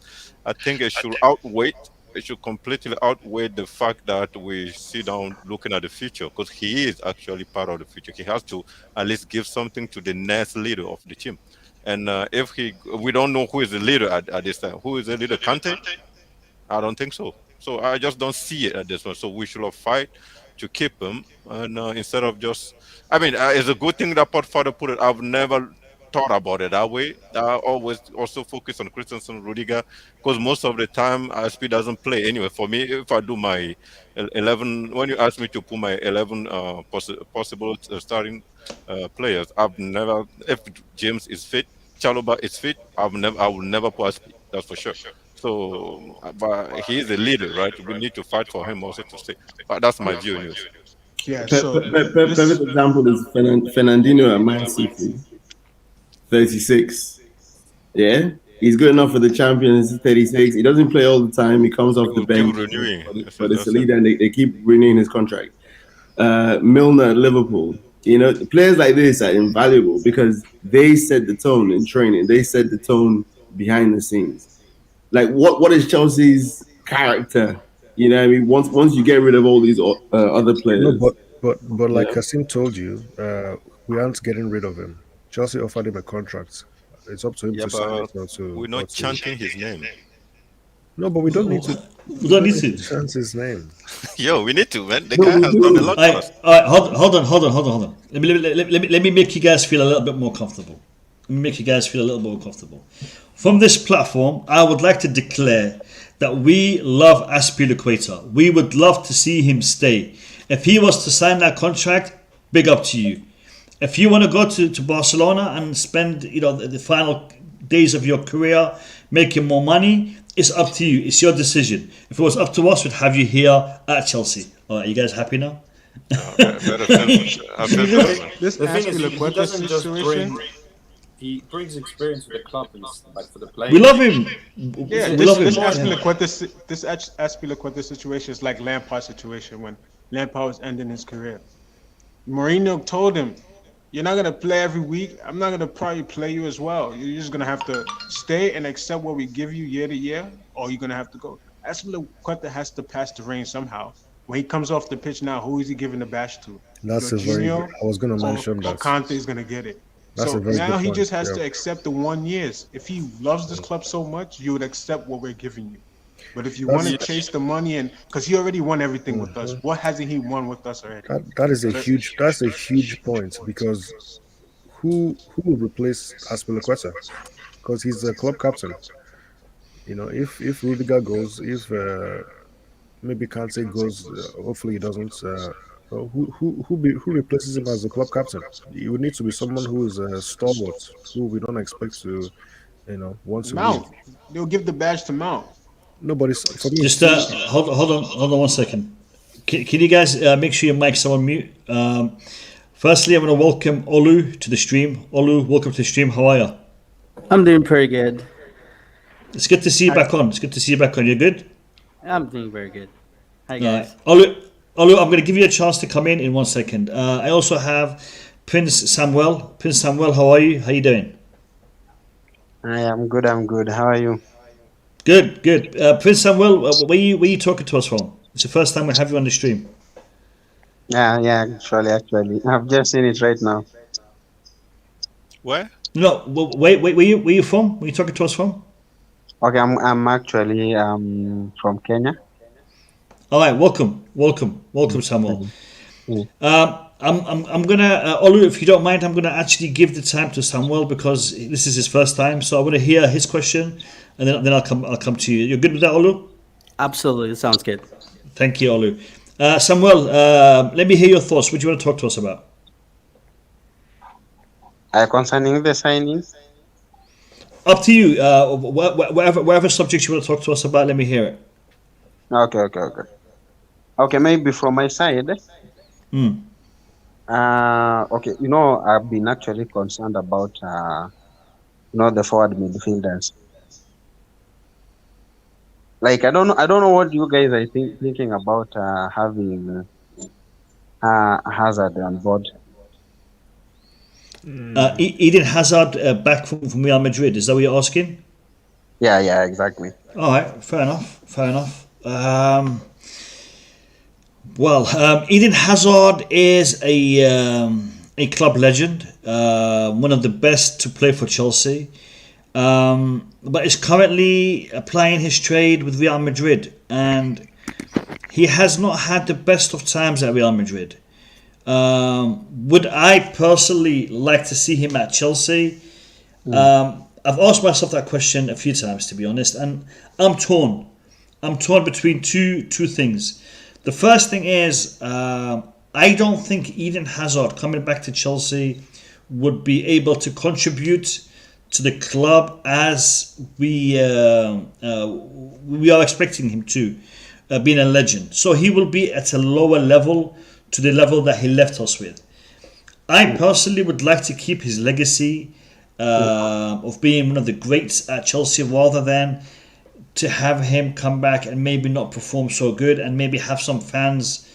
I think it should completely outweigh the fact that we sit down looking at the future, because he is actually part of the future. He has to at least give something to the next leader of the team. And we don't know who is the leader at this time. Who is the leader? Kante? I don't think so. So I just don't see it at this point. So we should have fight to keep him, and instead of just, I mean, it's a good thing that Father put it. I've never thought about it that way. I always also focus on Christensen, Rudiger, because most of the time ISP doesn't play anyway. For me, if I do my 11, when you ask me to put my 11 possible starting players, I've never, if James is fit, Chalobah is fit, I will never put ISP. That's for sure. So, but he is a leader, right? We need to fight for him also to stay. But that's my view, anyways. Yeah. So Perfect example is Fernandinho at Man City, 36. Yeah, he's good enough for the Champions, 36. He doesn't play all the time. He comes off the bench, but it's a leader, and they keep renewing his contract. Milner at Liverpool. You know, players like this are invaluable because they set the tone in training. They set the tone behind the scenes. Like, what is Chelsea's character? You know what I mean? Once you get rid of all these other players. No, but like Kasim told you, we aren't getting rid of him. Chelsea offered him a contract. It's up to him to sign it or to. We're not chanting his name. No, but we don't need to. We don't need to chant his name. Yo, we need to, man. The guy has done a lot for us. All right, hold on. Let me make you guys feel a little bit more comfortable. From this platform, I would like to declare that we love Azpilicueta. We would love to see him stay. If he was to sign that contract, big up to you. If you want to go to Barcelona and spend the final days of your career making more money, it's up to you. It's your decision. If it was up to us, we'd have you here at Chelsea. All right, you guys happy now? This The thing is, he Azpilicueta doesn't just situation. he brings experience with the club and like for the players. We love him. Yeah, we this love him. Azpilicueta situation is like Lampard's situation when Lampard was ending his career. Mourinho told him, "You're not gonna play every week. I'm not gonna probably play you as well. You're just gonna have to stay and accept what we give you year to year, or you're gonna have to go." Azpilicueta has to pass the reins somehow. When he comes off the pitch now, who is he giving the bash to? That's a very. I was going to mention Or that. Conte is gonna get it. That's So a very now good he point, just has yeah. to accept the 1 year. If he loves this club so much, you would accept what we're giving you. But if you want to chase the money, and because he already won everything with us, what hasn't he won with us already? That's a huge point because who will replace Azpilicueta? Because he's the club captain. You know, if Rudiger goes, if maybe Kante goes, hopefully he doesn't. Who replaces him as the club captain? It would need to be someone who is a stalwart, who we don't expect to, want to Mount. leave. They'll give the badge to Mount. Nobody's for me. Just hold on 1 second. Can you guys make sure your mics are on mute? Firstly, I want to welcome Olu to the stream. Olu, welcome to the stream. How are you? I'm doing pretty good. It's good to see you back on. You're good? I'm doing very good. Hi guys. Olu, I'm going to give you a chance to come in 1 second. I also have Prince Samuel. Prince Samuel, how are you? How you doing? I am good. I'm good. How are you? Good. Prince Samuel, where you talking to us from? It's the first time we have you on the stream. Yeah. Actually, I've just seen it right now. Where? No, wait. Where you from? Where you talking to us from? Okay, I'm actually from Kenya. All right, welcome, Samuel. I'm gonna Olu, if you don't mind, I'm gonna actually give the time to Samuel because this is his first time. So I want to hear his question, and then I'll come to you. You're good with that, Olu? Absolutely, sounds good. Thank you, Olu. Samuel, let me hear your thoughts. What do you want to talk to us about? Concerning the signings? Up to you. Whatever subject you want to talk to us about, let me hear it. Okay, maybe from my side. Okay, I've been actually concerned about the forward midfielders. Like I don't know what you guys are thinking about having Hazard on board. Eden Hazard back from Real Madrid. Is that what you're asking? Yeah, exactly. All right, fair enough. Eden Hazard is a club legend, one of the best to play for Chelsea, but is currently applying his trade with Real Madrid, and he has not had the best of times at Real Madrid. Would I personally like to see him at Chelsea? I've asked myself that question a few times, to be honest, and I'm torn. I'm torn between two things. The first thing is I don't think Eden Hazard coming back to Chelsea would be able to contribute to the club as we are expecting him to, being a legend. So he will be at a lower level to the level that he left us with. I personally would like to keep his legacy of being one of the greats at Chelsea, rather than to have him come back and maybe not perform so good, and maybe have some fans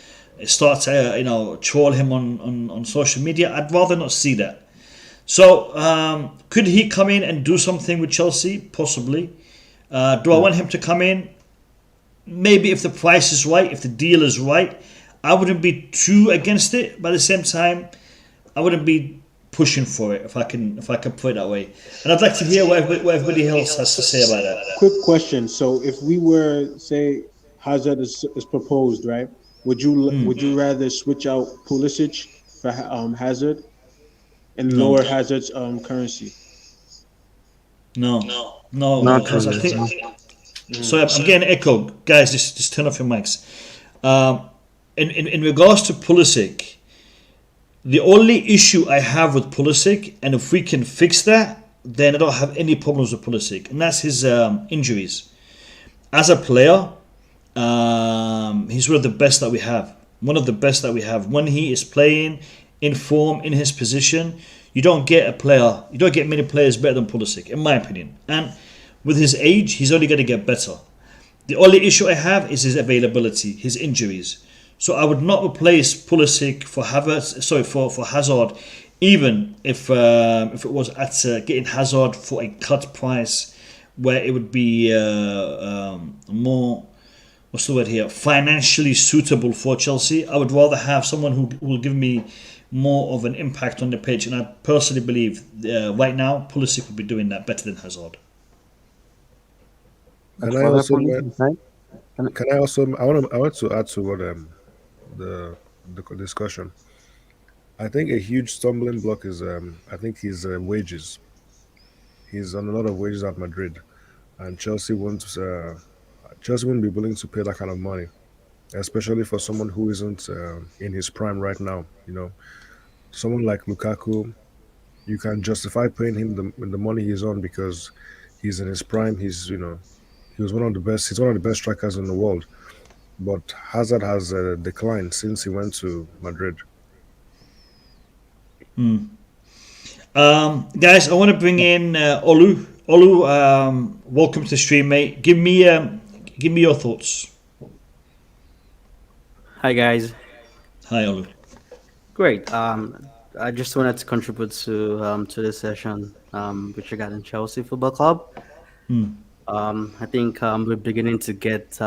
start to troll him on social media. I'd rather not see that. So could he come in and do something with Chelsea? Possibly. Do I want him to come in? Maybe, if the price is right, if the deal is right. I wouldn't be too against it, but at the same time, I wouldn't be pushing for it, if I can put it that way. And I'd like to hear what everybody else has to say about that. Quick question. So if we were, say, Hazard is proposed, right? Would you rather switch out Pulisic for Hazard and lower Hazard's currency? No, because I think. So I'm getting echo, guys. Just turn off your mics. In regards to Pulisic, the only issue I have with Pulisic, and if we can fix that, then I don't have any problems with Pulisic, and that's his injuries. As a player, he's one of the best that we have. One of the best that we have. When he is playing in form, in his position, you don't get many players better than Pulisic, in my opinion. And with his age, he's only going to get better. The only issue I have is his availability, his injuries. So I would not replace Pulisic for Hazard, even if it was at getting Hazard for a cut price, where it would be more, what's the word here, financially suitable for Chelsea. I would rather have someone who will give me more of an impact on the pitch, and I personally believe right now Pulisic would be doing that better than Hazard. I want to add to what the discussion. I think a huge stumbling block is I think his wages. He's on a lot of wages at Madrid, and Chelsea won't be willing to pay that kind of money, especially for someone who isn't in his prime right now. Someone like Lukaku, you can justify paying him the money he's on because he's in his prime. He was one of the best. He's one of the best strikers in the world. But Hazard has declined since he went to Madrid. Guys, I want to bring in Olu. Olu, welcome to the stream, mate. Give me your thoughts. Hi, guys. Hi, Olu. Great. I just wanted to contribute to this session, which I got in Chelsea Football Club. I think we're beginning to get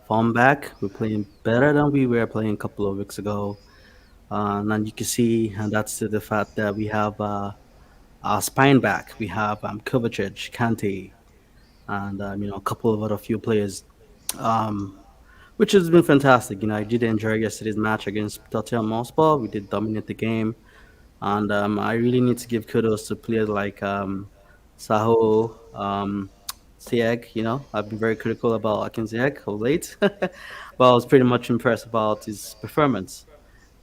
form back. We're playing better than we were playing a couple of weeks ago. And you can see, and that's the fact that we have our spine back. We have Kovačić, Kante, and a couple of other few players, which has been fantastic. I did enjoy yesterday's match against Tottenham Hotspur. We did dominate the game, and I really need to give kudos to players like Saho, Ziyech. I've been very critical about Hakim Ziyech of late, but I was pretty much impressed about his performance.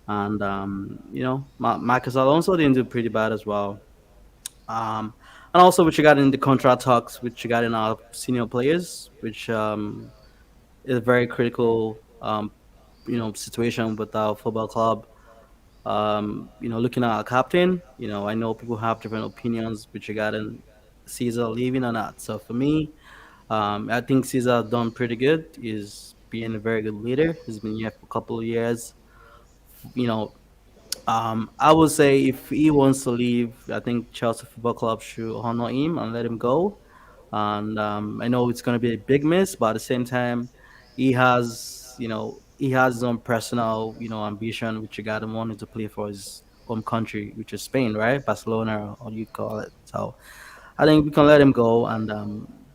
And Marcus Alonso didn't do pretty bad as well. And also, which you got in the contract talks, which you got in our senior players, which is a very critical, situation with our football club. Looking at our captain, I know people have different opinions, which you got in César leaving or not. So for me, I think César has done pretty good. He's being a very good leader. He's been here for a couple of years. I would say if he wants to leave, I think Chelsea Football Club should honor him and let him go. And I know it's going to be a big miss, but at the same time, he has his own personal, ambition, which you got him wanting to play for his home country, which is Spain, right? Barcelona, or you call it. So I think we can let him go, and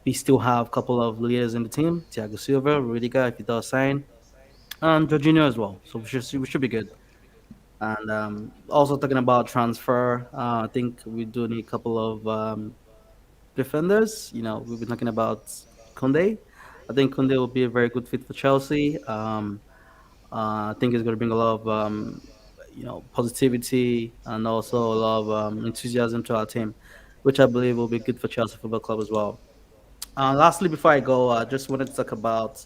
we still have a couple of leaders in the team: Thiago Silva, Rudiger, if he does sign, and Jorginho as well. So we should be good. And also talking about transfer, I think we do need a couple of defenders. We've been talking about Koundé. I think Koundé will be a very good fit for Chelsea. I think it's going to bring a lot of positivity and also a lot of enthusiasm to our team. which I believe will be good for Chelsea Football Club as well. Lastly, before I go, I just wanted to talk about,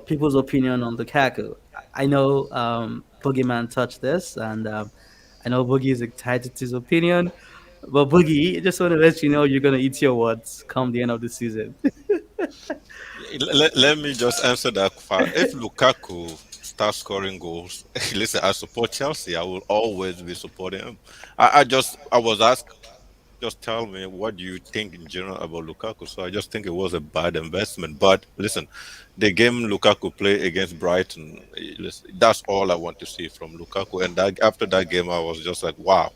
people's opinion on Lukaku. I know Boogeyman touched this, and I know Boogie is entitled to his opinion. But Boogie, just want to let you know you're going to eat your words come the end of the season. Let me just answer that part. If Lukaku starts scoring goals, listen, I support Chelsea. I will always be supporting him. I was asked, just tell me what do you think in general about Lukaku. So I just think it was a bad investment. But listen, the game Lukaku played against Brighton, listen, that's all I want to see from Lukaku. And after that game, I was just like, wow.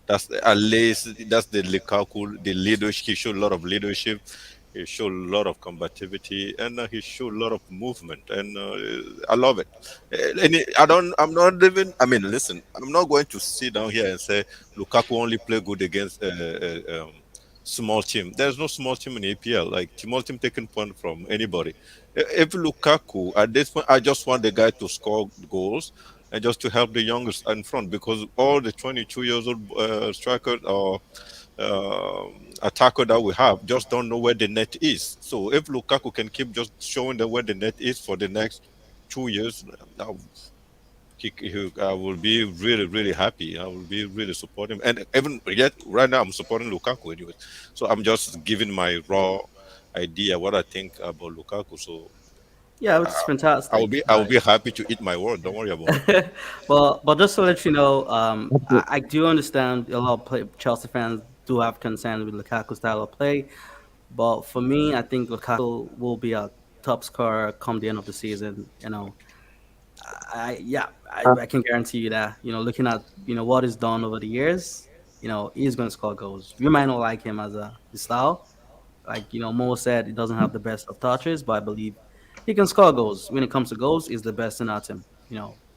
That's at least that's the Lukaku, the leadership. He showed a lot of leadership. He showed a lot of combativity, and he showed a lot of movement, and I love it. I'm not even. I mean, listen, I'm not going to sit down here and say Lukaku only play good against small team. There's no small team in APL. Like small team taking point from anybody. If Lukaku at this point, I just want the guy to score goals and just to help the youngest in front, because all the 22 years old strikers or attacker that we have just don't know where the net is. So if Lukaku can keep just showing them where the net is for the next 2 years, I will be really, really happy. I will be really supporting him. And even yet, right now, I'm supporting Lukaku anyway. So I'm just giving my raw idea what I think about Lukaku. So yeah, which is fantastic. I will be happy to eat my word. Don't worry about it. But just to let you know, I do understand a lot of Chelsea fans do have concern with Lukaku's style of play. But for me, I think Lukaku will be a top scorer come the end of the season. I can guarantee you that. Looking at what he's done over the years, he's going to score goals. You might not like him as his style. Like Mo said, he doesn't have the best of touches, but I believe he can score goals. When it comes to goals, he's the best in our team.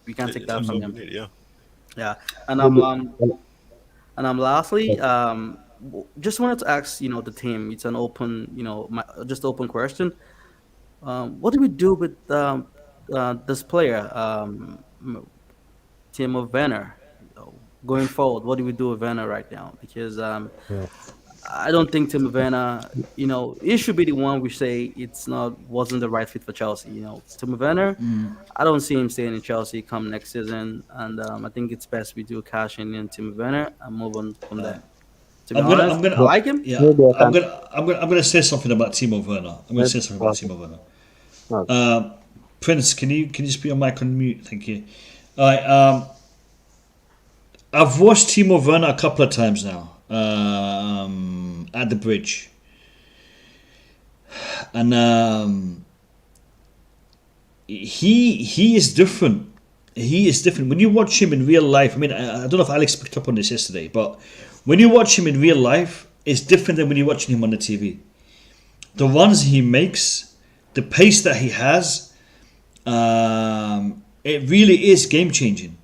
We can't take that from him. Yeah. And lastly, just wanted to ask the team. It's an open open question. What do we do with this player, Timo Werner, going forward? What do we do with Werner right now? Because I don't think Timo Werner, he should be the one we say wasn't the right fit for Chelsea. Timo Werner, I don't see him staying in Chelsea come next season, and I think it's best we do cash in Timo Werner and move on from there. I like him. Yeah, I'm gonna say something about Timo Werner. Prince, can you just put your mic on mute? Thank you. All right. I've watched Timo Werner a couple of times now. At the bridge, and he is different. He is different when you watch him in real life. I mean, I don't know if Alex picked up on this yesterday, but when you watch him in real life, it's different than when you're watching him on the TV. The runs he makes, the pace that he has, it really is game changing.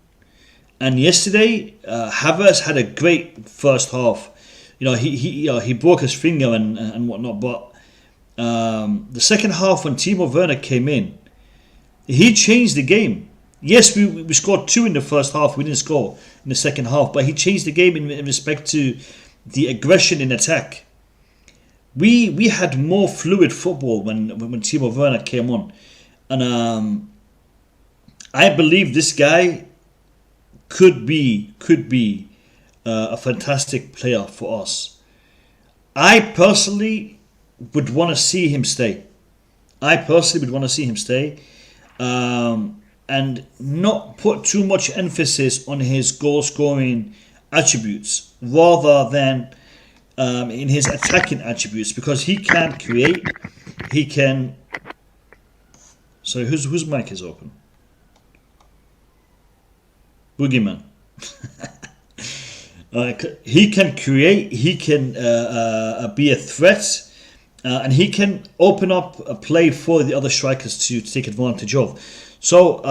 And yesterday, Havertz had a great first half. He broke his finger and whatnot. But the second half, when Timo Werner came in, he changed the game. Yes, we scored 2 in the first half. We didn't score in the second half, but he changed the game in respect to the aggression in attack. We had more fluid football when Timo Werner came on, and I believe this guy could be a fantastic player for us. I personally would want to see him stay. And not put too much emphasis on his goal scoring attributes rather than in his attacking attributes, because he can create. He can. Sorry, whose mic is open? Boogeyman. He can create, he can be a threat, and he can open up a play for the other strikers to take advantage of. So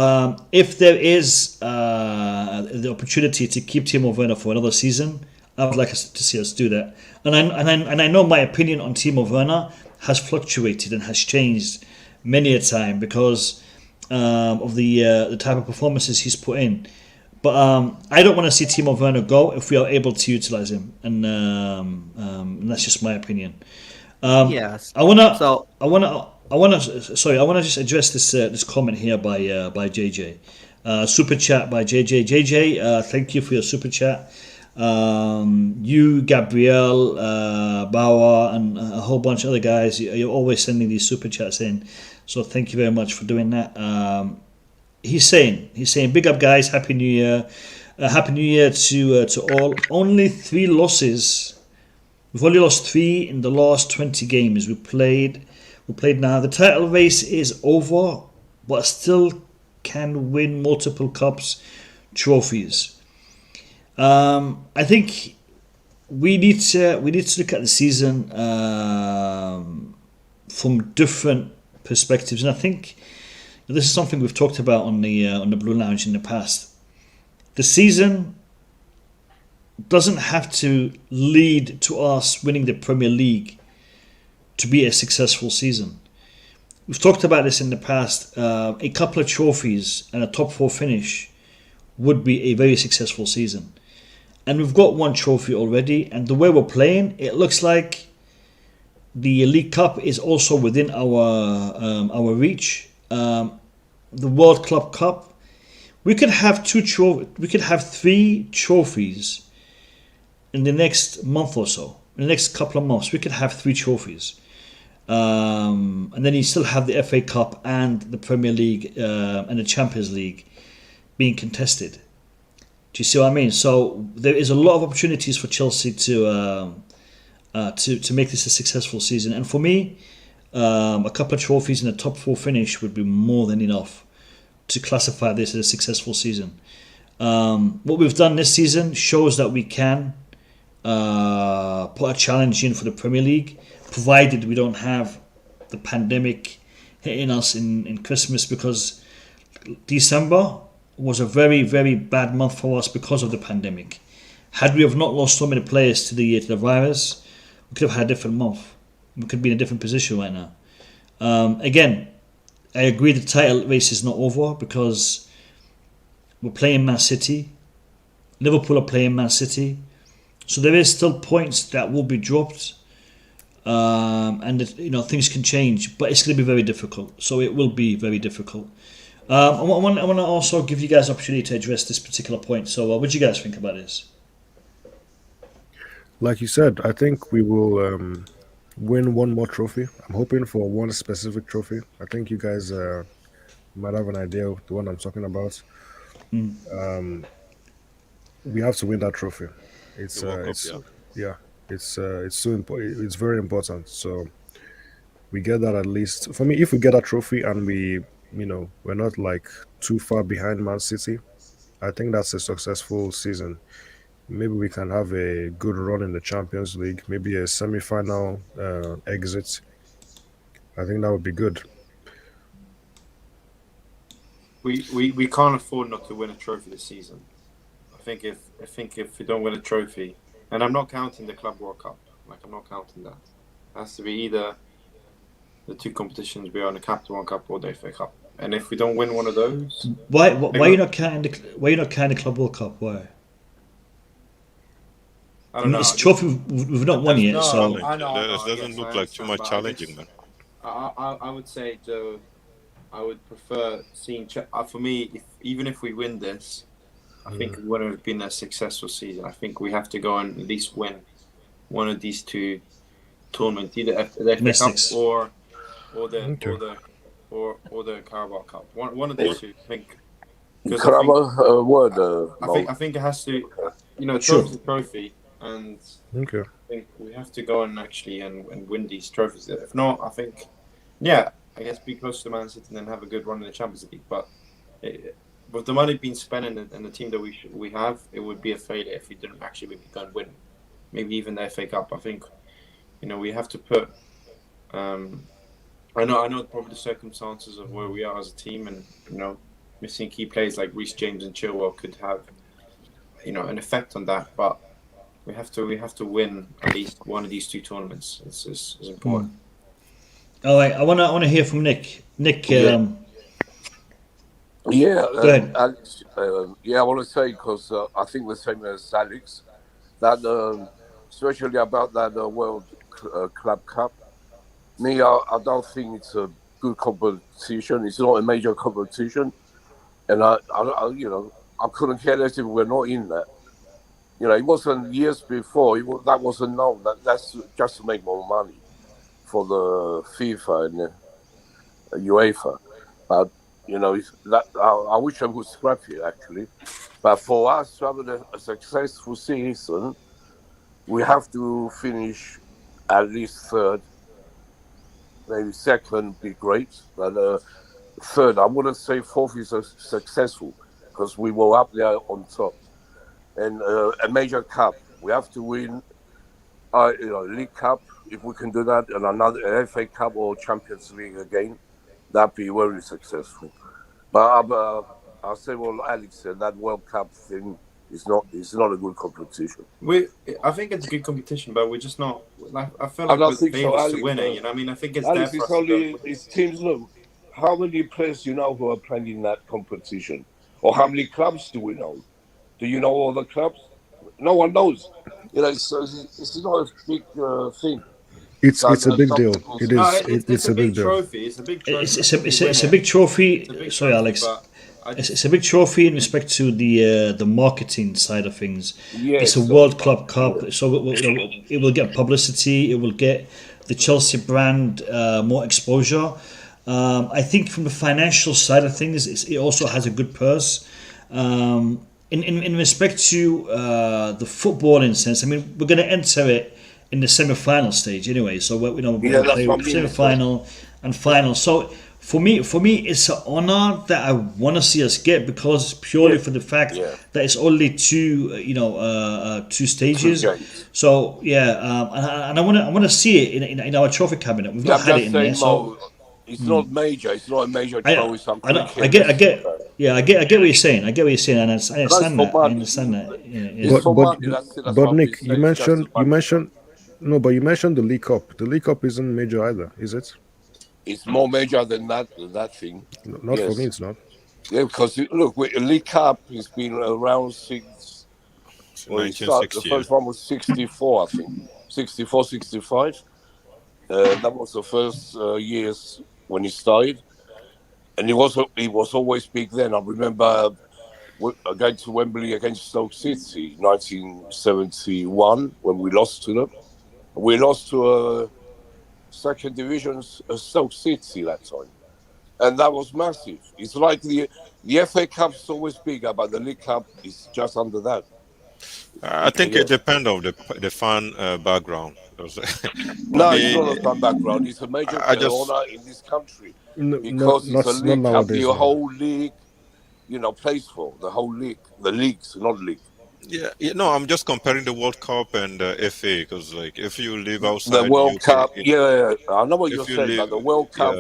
if there is the opportunity to keep Timo Werner for another season, I would like to see us do that. And I know my opinion on Timo Werner has fluctuated and has changed many a time because of the type of performances he's put in. But I don't want to see Timo Werner go if we are able to utilize him, and that's just my opinion. Yes. I wanna just address this comment here by JJ. Super chat by JJ. JJ, thank you for your super chat. You, Gabriel, Bauer, and a whole bunch of other guys, you're always sending these super chats in. So thank you very much for doing that. He's saying, big up guys, happy new year. Happy new year to all. Only 3 losses. We've only lost 3 in the last 20 games we played now. The title race is over, but still can win multiple cups, trophies. I think we need to look at the season from different perspectives, and I think this is something we've talked about on the Blue Lounge in the past. The season doesn't have to lead to us winning the Premier League to be a successful season. We've talked about this in the past. A couple of trophies and a top 4 finish would be a very successful season. And we've got 1 trophy already, and the way we're playing, it looks like the League Cup is also within our reach. The World Club Cup, we could have 3 trophies in the next month or so. In the next couple of months, we could have 3 trophies. And then you still have the FA Cup and the Premier League and the Champions League being contested. Do you see what I mean? So there is a lot of opportunities for Chelsea to make this a successful season. And for me, a couple of trophies in the top 4 finish would be more than enough to classify this as a successful season. What we've done this season shows that we can put a challenge in for the Premier League, provided we don't have the pandemic hitting us in Christmas, because December was a very, very bad month for us because of the pandemic. Had we have not lost so many players to the virus, we could have had a different month. We could be in a different position right now. Again, I agree the title race is not over because we're playing Man City. Liverpool are playing Man City. So there is still points that will be dropped. And things can change, but it's going to be very difficult. So it will be very difficult. I want to also give you guys an opportunity to address this particular point. So what do you guys think about this? Like you said, I think we will win 1 more trophy. I'm hoping for 1 specific trophy. I think you guys might have an idea of the one I'm talking about. We have to win that trophy. It's so important. It's very important. So we get that at least. For me, if we get a trophy and we're not like too far behind Man City, I think that's a successful season. Maybe we can have a good run in the Champions League, maybe a semi-final exit. I think that would be good. We can't afford not to win a trophy this season. I think if we don't win a trophy, and I'm not counting the Club World Cup, I'm not counting that. It has to be either the 2 competitions we are in, the Capital One Cup or the FA Cup. And if we don't win one of those, why are you not counting the Club World Cup? Why? I don't know. It's a trophy we've not won yet, so I know. It doesn't look like too much challenging, man. I would say, Joe, I would prefer seeing. For me, even if we win this, I think it wouldn't have been a successful season. I think we have to go and at least win one of these 2 tournaments, either the FA Cup or the Carabao Cup. One of these 2, I think. I think it has to. Trophy's a trophy, and I think we have to go and actually and win these trophies. If not, I think, I guess be close to Man City and then have a good run in the Champions League. But with the money being spent and the team that we have, it would be a failure if we didn't actually maybe go and win, maybe even the FA Cup. I think, we have to put. I know probably the circumstances of where we are as a team, and missing key players like Reece James and Chilwell could have, an effect on that. But we have to win at least one of these 2 tournaments. It's important. All right, I want to hear from Nick. Nick, Yeah, Go ahead. Alex. Yeah, I want to say because I think the same as Alex that especially about that World Club Cup. Me, I don't think it's a good competition. It's not a major competition, and I I couldn't care less if we're not in that. It wasn't years before. That wasn't known. That's just to make more money for the FIFA and UEFA. But I wish I would scrap it actually. But for us to have a successful season, we have to finish at least third. Maybe second be great, but third, I wouldn't say fourth is successful because we were up there on top. And a major cup, we have to win. League Cup if we can do that, and another FA Cup or Champions League again, that'd be very successful. But I'll say what Alex said. That World Cup thing is not a good competition. I think it's a good competition, but we're just not. I feel I like don't we're think so, favourites Alex. to win it. I mean, I think it's Alex, there it's for us to only go. it's teams. Look, how many players do you know who are playing in that competition, or how many clubs do we know? Do you know all the clubs? No one knows. It's not a big thing. It's a big deal. It No, is. it's It's a a big big deal. trophy. It's a big trophy. It's a big trophy. Sorry, Alex. It's a big trophy in respect to the marketing side of things. It's a World Club Cup, so it will get publicity. It will get the Chelsea brand more exposure. I think from the financial side of things, it also has a good purse. In respect to the footballing sense, I mean, we're going to enter it in the semi-final stage anyway. So we're going to play semi-final and final. So for me, it's an honor that I want to see us get because purely for the fact that it's only two stages. So and I want to see it in our trophy cabinet. We've not had it in there. So it's not major. It's not a major trophy. I get what you're saying. I understand that. Yeah. But Nick, you mentioned you mentioned the League Cup. The League Cup isn't major either, is it? It's more major than that thing. Not for me, it's not. Yeah, because look, League Cup has been around since. Well, the first one was 64, I think. 64, 65. That was the first years when he started, and he was always big then. I remember going to Wembley against Stoke City, 1971, when we lost to them. We lost to a second division Stoke City that time, and that was massive. It's like the FA Cup's always bigger, but the League Cup is just under that. I think it depends on the fan background. No, it's not a fan background. It's a major honor in this country because it's a League Cup. The whole league, plays for the whole league. The leagues, not league. Yeah, no, I'm just comparing the World Cup and FA because, like, if you live outside the World Cup, I know what you're saying, live, but the World Cup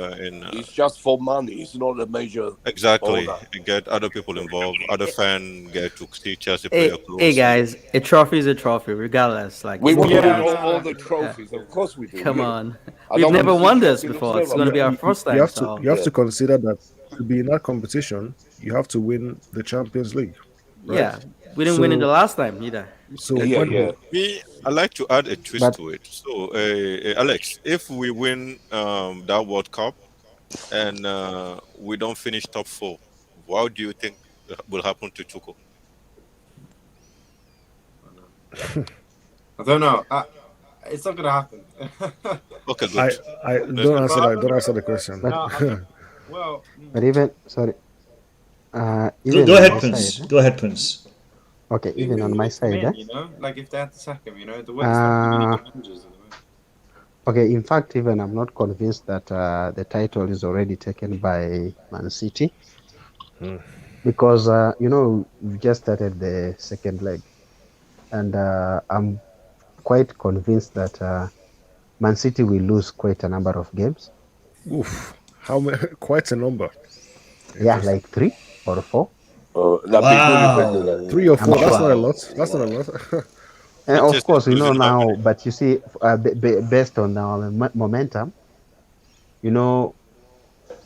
is just for money. It's not a major. Exactly, honor. you get other people involved. Other fans get to see Chelsea play close. Hey guys, a trophy is a trophy, regardless. Like we want to win all the trophies, of course we do. Come on, we've never won this before. It's going to be our first time. You have to consider that to be in that competition, you have to win the Champions League. Right? Yeah. We didn't win it the last time either. So I'd like to add a twist to it. So, Alex, if we win that World Cup and we don't finish top 4, what do you think will happen to Tuchel? I don't know. It's not going to happen. Okay, good. I don't answer that. Don't answer the question. But even go ahead, Prince. Go ahead, Prince. Okay, even on my side, like if they had to sack him, the way it's not managers. Okay, in fact, even I'm not convinced that the title is already taken by Man City because we've just started the second leg, and I'm quite convinced that Man City will lose quite a number of games. Oof, how many? Quite a number. Yeah, like 3 or 4. Wow. 3 or 4, that's not a lot. That's not a lot. And of course, now, but you see, based on our momentum,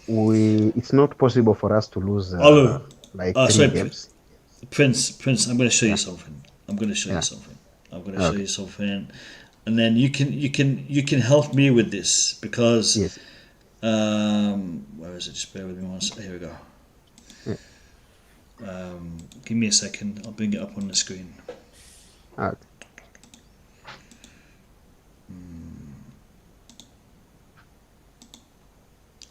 it's not possible for us to lose like 3 sorry, games. Prince, I'm going to show you something. I'm going to show you something, and then you can help me with this because where is it? Just bear with me one second. Here we go. Give me a second. I'll bring it up on the screen.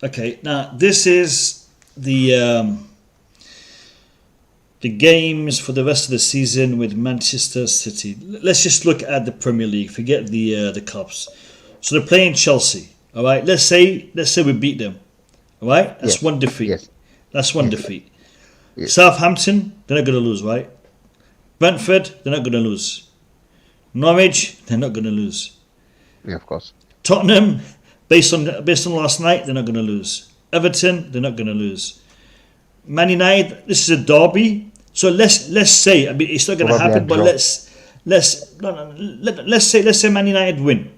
Okay, now this is the games for the rest of the season with Manchester City. Let's just look at the Premier League. Forget the cups. So they're playing Chelsea. All right. Let's say we beat them. All right. That's one defeat. That's one defeat. Southampton, they're not going to lose, right? Brentford, they're not going to lose. Norwich, they're not going to lose. Yeah, of course. Tottenham, based on last night, they're not going to lose. Everton, they're not going to lose. Man United, this is a derby, so let's say, I mean, it's not going to happen, but let's say Man United win.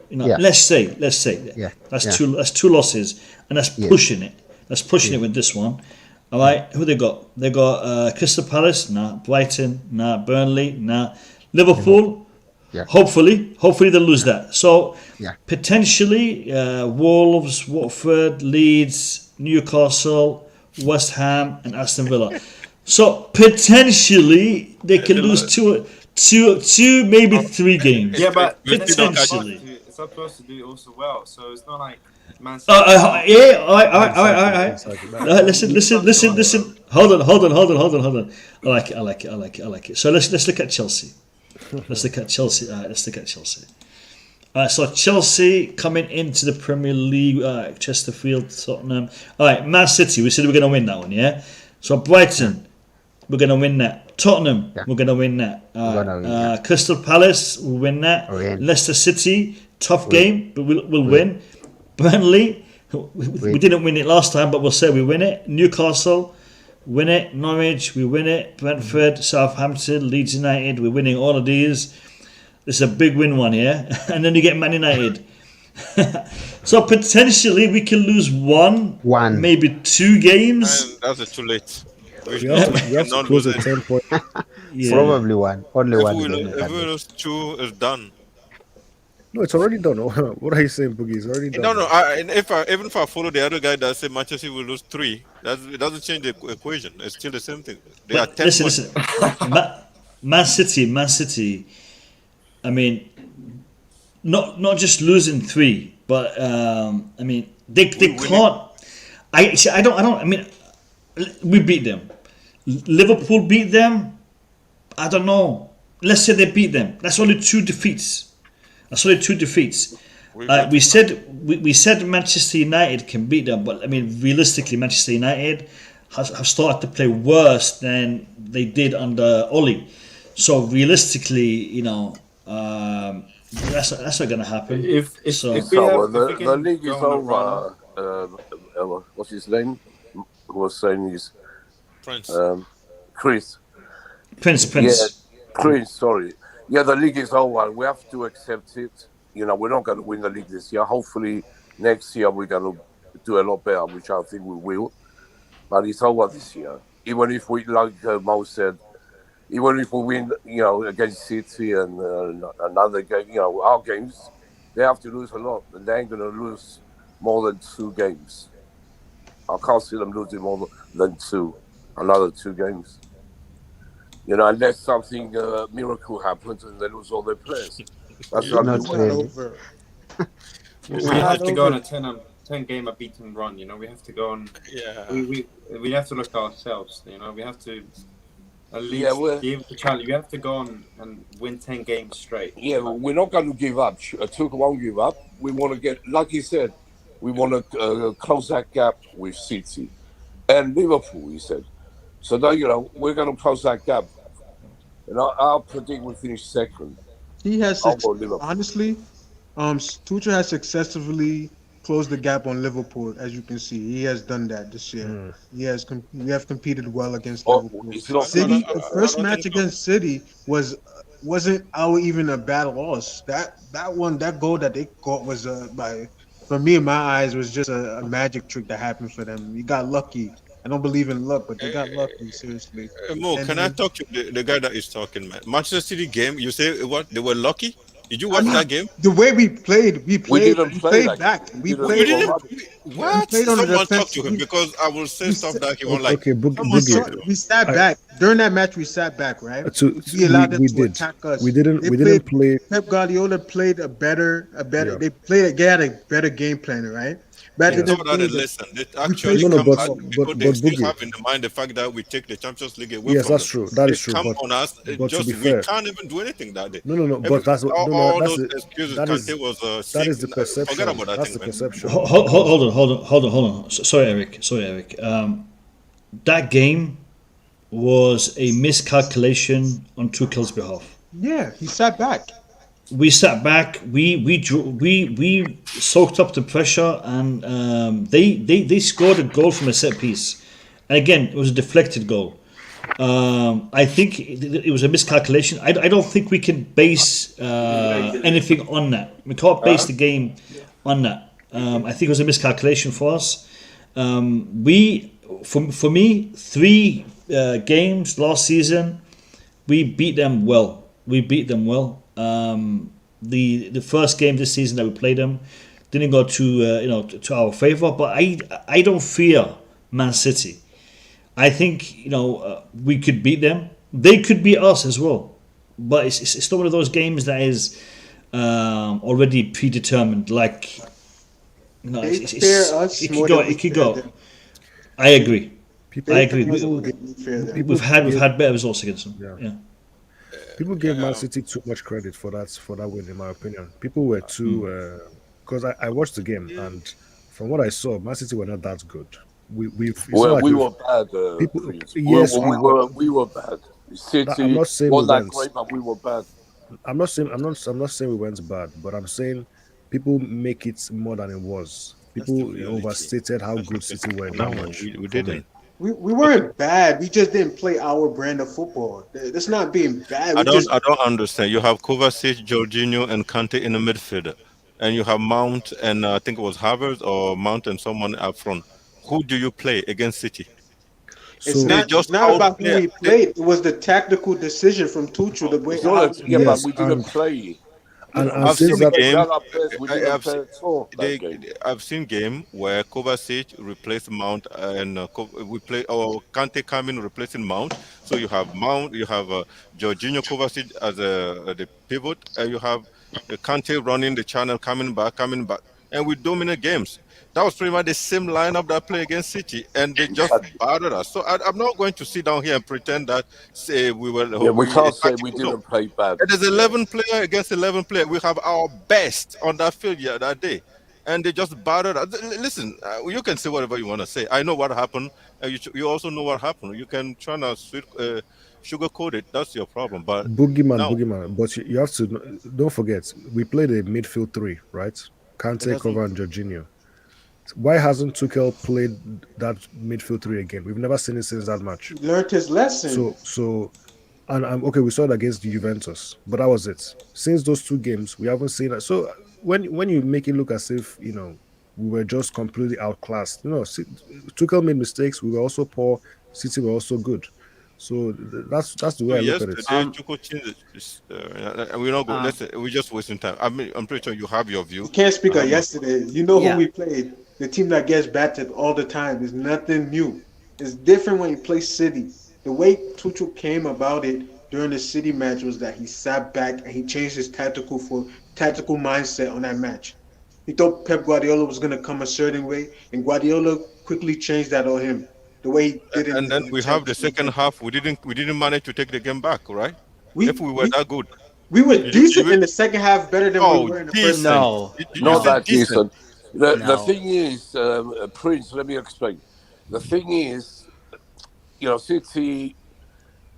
You know, let's say, that's two losses, and that's pushing it. That's pushing it with this one. All right, who they got? They got Crystal Palace, Brighton, Burnley, Liverpool. Hopefully they'll lose that. So potentially Wolves, Watford, Leeds, Newcastle, West Ham, and Aston Villa. So potentially they can lose two, maybe 3 games. Yeah, but potentially. It's supposed to do also well, so it's not like Man City. Listen. Hold on. I like it. So let's look at Chelsea. Let's look at Chelsea. All right, so Chelsea coming into the Premier League, Chesterfield, Tottenham. All right, Man City, we said we're going to win that one, yeah? So Brighton, we're going to win that. Tottenham, we're going to win that. Crystal Palace, we'll win that. Leicester City, tough game, but we'll win. Burnley, we didn't win it last time, but we'll say we win it. Newcastle, win it. Norwich, we win it. Brentford, Southampton, Leeds United, we're winning all of these. This is a big win one, yeah? And then you get Man United. So potentially we can lose one, maybe 2 games. And that's too late. You have to close at 10 points. Probably one. Only one. If we lose 2, it's done. No, it's already done. What are you saying, Boogie? It's already done. No. Even if I follow the other guy that said Manchester will lose 3, it doesn't change the equation. It's still the same thing. They are 10 listen. Man City. I mean, not just losing 3, but I mean they can't. I don't. I mean, we beat them. Liverpool beat them. I don't know. Let's say they beat them. That's only 2 defeats. We said Manchester United can beat them, but I mean realistically, Manchester United have started to play worse than they did under Oli. So realistically, you know, that's not going to happen. The league is over. What's his name? Who was saying he's Prince. Prince. Yeah, Prince. Sorry. Yeah, the league is over. We have to accept it. You know, we're not going to win the league this year. Hopefully, next year we're going to do a lot better, which I think we will. But it's over this year. Even if we, like Mo said, even if we win, you know, against City and another game, you know, our games, they have to lose a lot, and they ain't going to lose more than 2 games. I can't see them losing more than 2, another 2 games. You know, unless something miracle happens and they lose all their players. That's not really. We have to go on a 10-game unbeaten run. You know, we have to go on. Yeah. We have to look at ourselves. You know, we have to at least be able to challenge. We have to go on and win 10 games straight. Yeah, we're not going to give up. Tuchel won't give up. We want to get, like he said, we want to close that gap with City and Liverpool. He said, so that, you know, we're going to close that gap. And I'll predict we finish 2nd. He has honestly, Tuchel has successfully closed the gap on Liverpool. As you can see, he has done that this year. We have competed well against Liverpool. City, the first match against City wasn't even a bad loss. That goal that they got was by for me, in my eyes, was just a magic trick that happened for them. You got lucky. I don't believe in luck, but they got lucky. Seriously. Mo, And can I talk to the guy that is talking, man? Manchester City game, you say what? They were lucky? Did you watch that game? The way we played didn't play like back. that. We We played. didn't- What? played on the Someone talk defense. to him because I will say stuff that he won't like. Okay, Someone talk to him. We sat back during that match. We sat back, right? We We allowed them we to did. attack us. We didn't They play. Pep Guardiola played a better. Yeah. They had a better game plan, right? Better It's than not that they playing listen. They actually No, no, come but- back but- because they but still Boogie. have in the mind the fact that we take the Champions League away Yes, from that's them. true. That They is true. come But, on us. but to Just be we fair, can't even do anything that day. no. But that's what. all, No, all that's those it. excuses. That is Kante was that sick. is the perception. Forget about that That's thing, the man. perception. Hold on. Sorry, Eric. That game was a miscalculation on Tuchel's behalf. Yeah, he sat back. We sat back. We soaked up the pressure, and they scored a goal from a set piece. And again, it was a deflected goal. I think it was a miscalculation. I don't think we can base anything on that. We can't base the game on that. I think it was a miscalculation for us. For me, 3 games last season, we beat them well. The first game this season that we played them didn't go to our favor, but I don't fear Man City. I think we could beat them. They could beat us as well, but it's not one of those games that is already predetermined. Like They fear us it more could go. than we It could fear go. them. I agree. I agree. They fear us more than we fear them. We've had better results against them. Yeah. People gave Man City too much credit for that win, in my opinion. People were too because I watched the game, and from what I saw, Man City were not that good. We were bad. People, Prince. yes, we were bad. City I'm not saying wasn't we that went. great, but we were bad. I'm not saying we went bad, but I'm saying people make it more than it was. People overstated how good City were in that match. We didn't. We weren't bad. We just didn't play our brand of football. That's not being bad. I don't understand. You have Kovacic, Jorginho, and Kante in the midfield, and you have Mount and I think it was Havertz or Mount and someone up front. Who do you play against City? It's not about who we played. It was the tactical decision from Tuchel. The way but we didn't play. I've seen that game. we didn't play at all that game. I've seen game where Kovacic replaced Mount and we play or Kante come in replacing Mount. So you have Mount, you have Jorginho Kovacic as the pivot, and you have Kante running the channel, coming back, and we dominate games. That was pretty much the same lineup that played against City, and they just battered us. So I'm not going to sit down here and pretend that we were. Yeah, we can't say we didn't play bad. There's 11 player against 11 player. We have our best on that field that day, and they just battered us. Listen, you can say whatever you want to say. I know what happened. You also know what happened. You can try to sugarcoat it. That's your problem. But Boogeyman. But you have to don't forget we played a midfield 3, right? Kante, Kova, and Jorginho. Why hasn't Tuchel played that midfield 3 again? We've never seen it since that match. He learned his lesson. And okay, we saw it against Juventus, but that was it. Since those 2 games, we haven't seen it. So when you make it look as if we were just completely outclassed, Tuchel made mistakes. We were also poor. City were also good. So that's the way I look at it. Tuchel changed we're not going. We're just wasting time. I mean, I'm pretty sure you have your view. You can't speak on yesterday. You know who we played. The team that gets battered all the time is nothing new. It's different when you play City. The way Tuchel came about it during the City match was that he sat back and he changed his tactical mindset on that match. He thought Pep Guardiola was going to come a certain way, and Guardiola quickly changed that on him. The way he did it. And then we have the second half. We didn't manage to take the game back, right? If we were that good, we were decent in the second half, better than we were in the first. No, not that decent. The thing is, Prince. Let me explain. The thing is, City,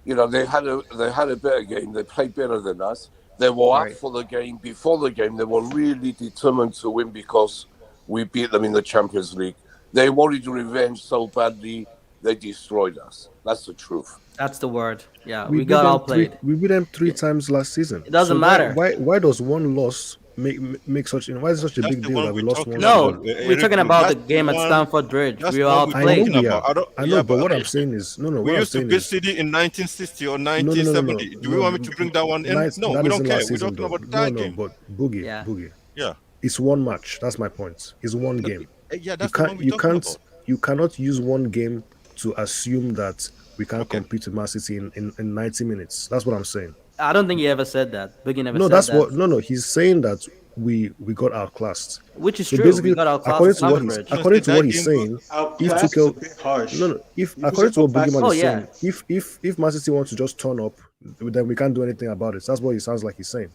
they had a better game. They played better than us. They were up for the game. Before the game, they were really determined to win because we beat them in the Champions League. They wanted revenge so badly, they destroyed us. That's the truth. That's the word. Yeah, We we got outplayed. We beat them 3 times last season. It doesn't matter. Why does one loss make such? Why is it such a That's big the deal one that we we're lost talking one? No, about. we're talking about the That's game at one- Stamford Bridge. That's We were what we're I outplayed. talking know we about. are. I know, but what I'm saying is no. We What I'm used to saying beat is City in 1960 or no. 1970. Do we want me to bring that one in? No, That we isn't don't care. last We're season, talking though. about that game. But Boogie. Yeah. It's one match. That's my point. It's one game. Yeah, that's the one we're talking about. You cannot use one game to assume that we can't compete with Man City in 90 minutes. That's what I'm saying. I don't think he ever said that. Boogie never No, said that's that. what. No. He's saying that we got outclassed. Which is So true. basically, We got outclassed according at to what Stamford he's Bridge. according to what he's saying, if Outclassed is a Tuchel, bit harsh. no, if You according to what said Boogeyman Oh, is yeah. saying, if Man City wants to just turn up, then we can't do anything about it. That's what he sounds like he's saying,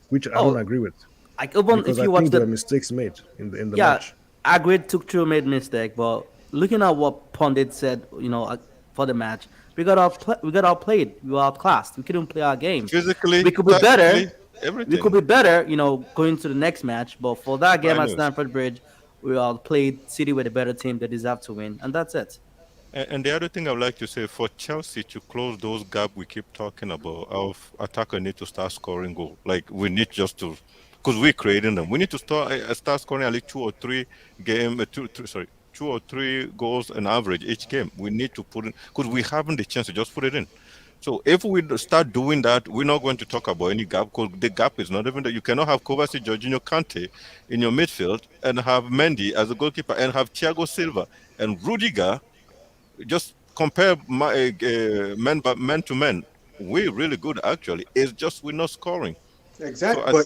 which I Oh, don't agree with. Like, even Because if you I watch think there the were mistakes made in the yeah, match. I agree. Tuchel made mistake, but looking at what Pundit said, for the match, we got outplayed. We were outclassed. We couldn't play our game. Physically, we could be better. tactically, everything. We could be better, going to the next match. But for that game I at know. Stamford Bridge, we outplayed City with a better team that deserve to win, and that's it. And the other thing I would like to say, for Chelsea to close those gaps we keep talking about, our attacker need to start scoring goals. Like, we need just to, because we're creating them. We need to start scoring at least 2 or 3 goals on average each game. We need to put in, because we haven't the chance to just put it in. So if we start doing that, we're not going to talk about any gap, because the gap is not even that. You cannot have Kovacic, Jorginho, Kante in your midfield and have Mendy as a goalkeeper and have Thiago Silva and Rudiger. Just compare men to men. We're really good, actually. It's just we're not scoring. Exactly.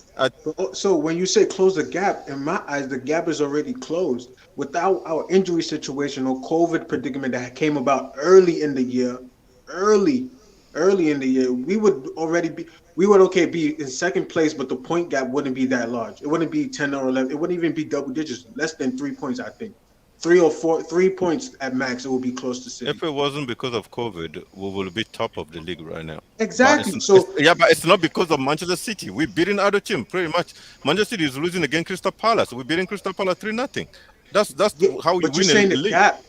So So when you say close the gap, in my eyes, the gap is already closed. Without our injury situation or COVID predicament that came about early in the year, we would already be in second place, but the point gap wouldn't be that large. It wouldn't be 10 or 11. It wouldn't even be double digits, less than 3 points, I think. 3 or 4, 3 points at max, it would be close to City. If it wasn't because of COVID, we will be top of the league right now. Exactly. But it's not because of Manchester City. We're beating other teams pretty much. Manchester City is losing against Crystal Palace. We're beating Crystal Palace 3-0. That's how you But you're win saying in the the league. gap.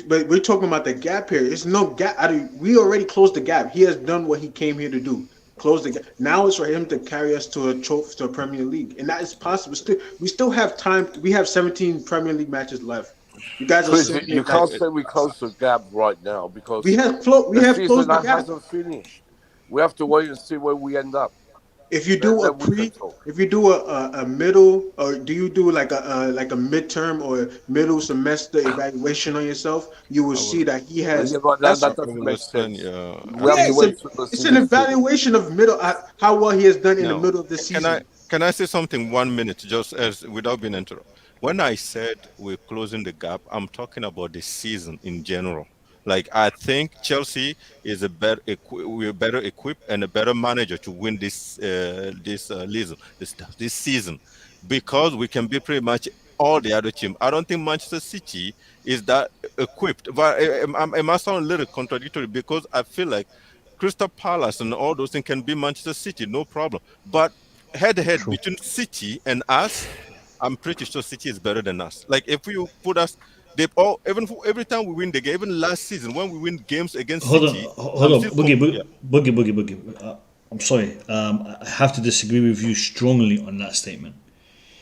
But we're talking about the gap here. It's no gap. We already closed the gap. He has done what he came here to do. Close the gap. Now it's for him to carry us to a Premier League, and that is possible. We still have time. We have 17 Premier League matches left. You guys are Chris, saying you can't say we close the gap right now because we have closed the gap. Hasn't finished. We have to wait and see where we end up. If you do a middle, or do you do like a midterm or middle semester evaluation on yourself, you will see that he has. Yeah, but that doesn't make sense. It's an evaluation of how well he has done in the middle of the season. Can I say something 1 minute, just as without being interrupted? When I said we're closing the gap, I'm talking about the season in general. Like, I think Chelsea is we're better equipped and a better manager to win this season, because we can beat pretty much all the other teams. I don't think Manchester City is that equipped. But it must sound a little contradictory, because I feel like Crystal Palace and all those things can be Manchester City, no problem. But head-to-head between City and us, I'm pretty sure City is better than us. Like, if you put us, every time we win the game, even last season when we win games against City. Hold on, Boogie. I'm sorry. I have to disagree with you strongly on that statement.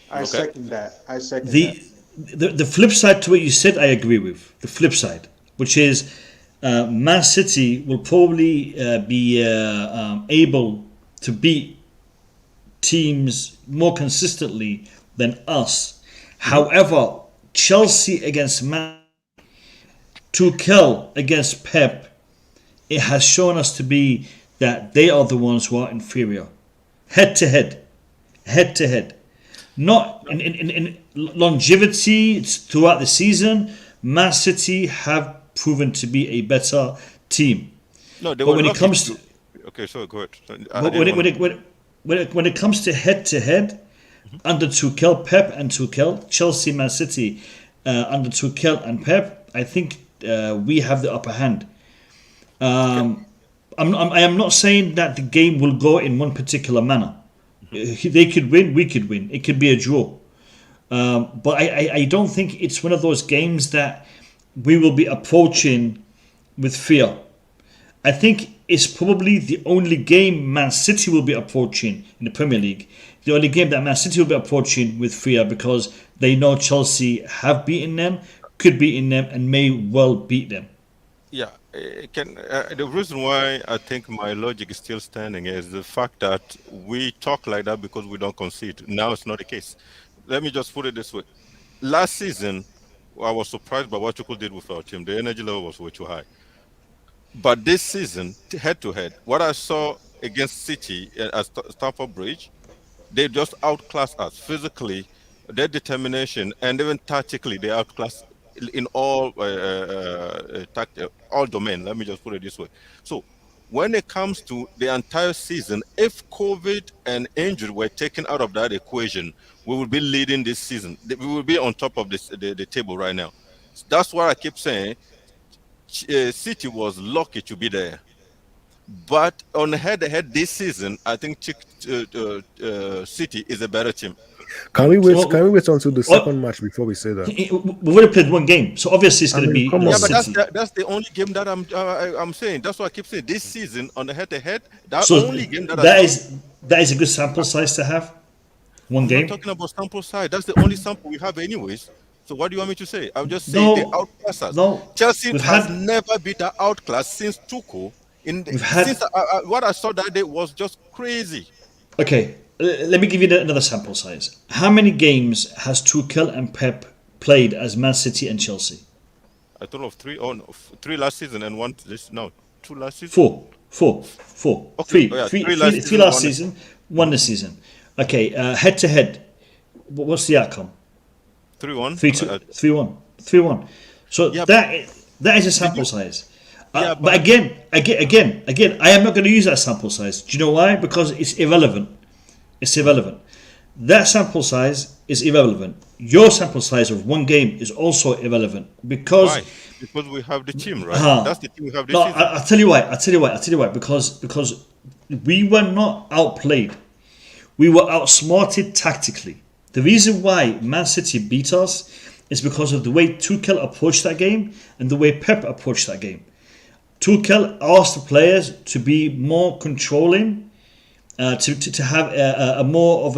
I second that. The flip side to what you said, I agree with. The flip side, which is Man City will probably be able to beat teams more consistently than us. However, Chelsea against Man, Tuchel against Pep, it has shown us to be that they are the ones who are inferior. Head to head. Not in longevity throughout the season, Man City have proven to be a better team. No, but when it comes to okay, so go ahead. When it comes to head to head, under Tuchel, Pep and Tuchel, Chelsea, Man City, under Tuchel and Pep, I think we have the upper hand. I am not saying that the game will go in one particular manner. They could win, we could win. It could be a draw. But I don't think it's one of those games that we will be approaching with fear. I think is probably the only game Man City will be approaching in the Premier League. The only game that Man City will be approaching with fear, because they know Chelsea have beaten them, could beat them, and may well beat them. Yeah, the reason why I think my logic is still standing is the fact that we talk like that because we don't concede. Now it's not the case. Let me just put it this way. Last season, I was surprised by what Tuchel did with our team. The energy level was way too high. But this season, head-to-head, what I saw against City at Stamford Bridge, they just outclassed us physically, their determination, and even tactically, they outclassed in all all domain. Let me just put it this way. So when it comes to the entire season, if COVID and injury were taken out of that equation, we will be leading this season. We will be on top of the table right now. That's why I keep saying City was lucky to be there. But on head-to-head this season, I think City is a better team. Can we wait until the second match before we say that? We've already played one game, so obviously it's going to be. Yeah, but that's the only game that I'm saying. That's why I keep saying this season on the head-to-head. Only game that is a good sample size to have. One game. I'm not talking about sample size. That's the only sample we have, anyways. So what do you want me to say? I'm just saying they outclass us. No, Chelsea has never been that outclass since Tuchel. Since what I saw that day was just crazy. Okay, let me give you another sample size. How many games has Tuchel and Pep played as Man City and Chelsea? A total of three. Oh, no, 3 last season and 1 this. No, 2 last season. Four. Okay. Three last season, 1 this season. Okay, head to head. What's the outcome? 3-1. 3-1. 3-1. So that is a sample size. But again, I am not going to use that sample size. Do you know why? Because it's irrelevant. It's irrelevant. That sample size is irrelevant. Your sample size of one game is also irrelevant because. Why? Because we have the team, right? That's the team we have this season. I'll tell you why. Because we were not outplayed. We were outsmarted tactically. The reason why Man City beat us is because of the way Tuchel approached that game and the way Pep approached that game. Tuchel asked the players to be more controlling, to have a more of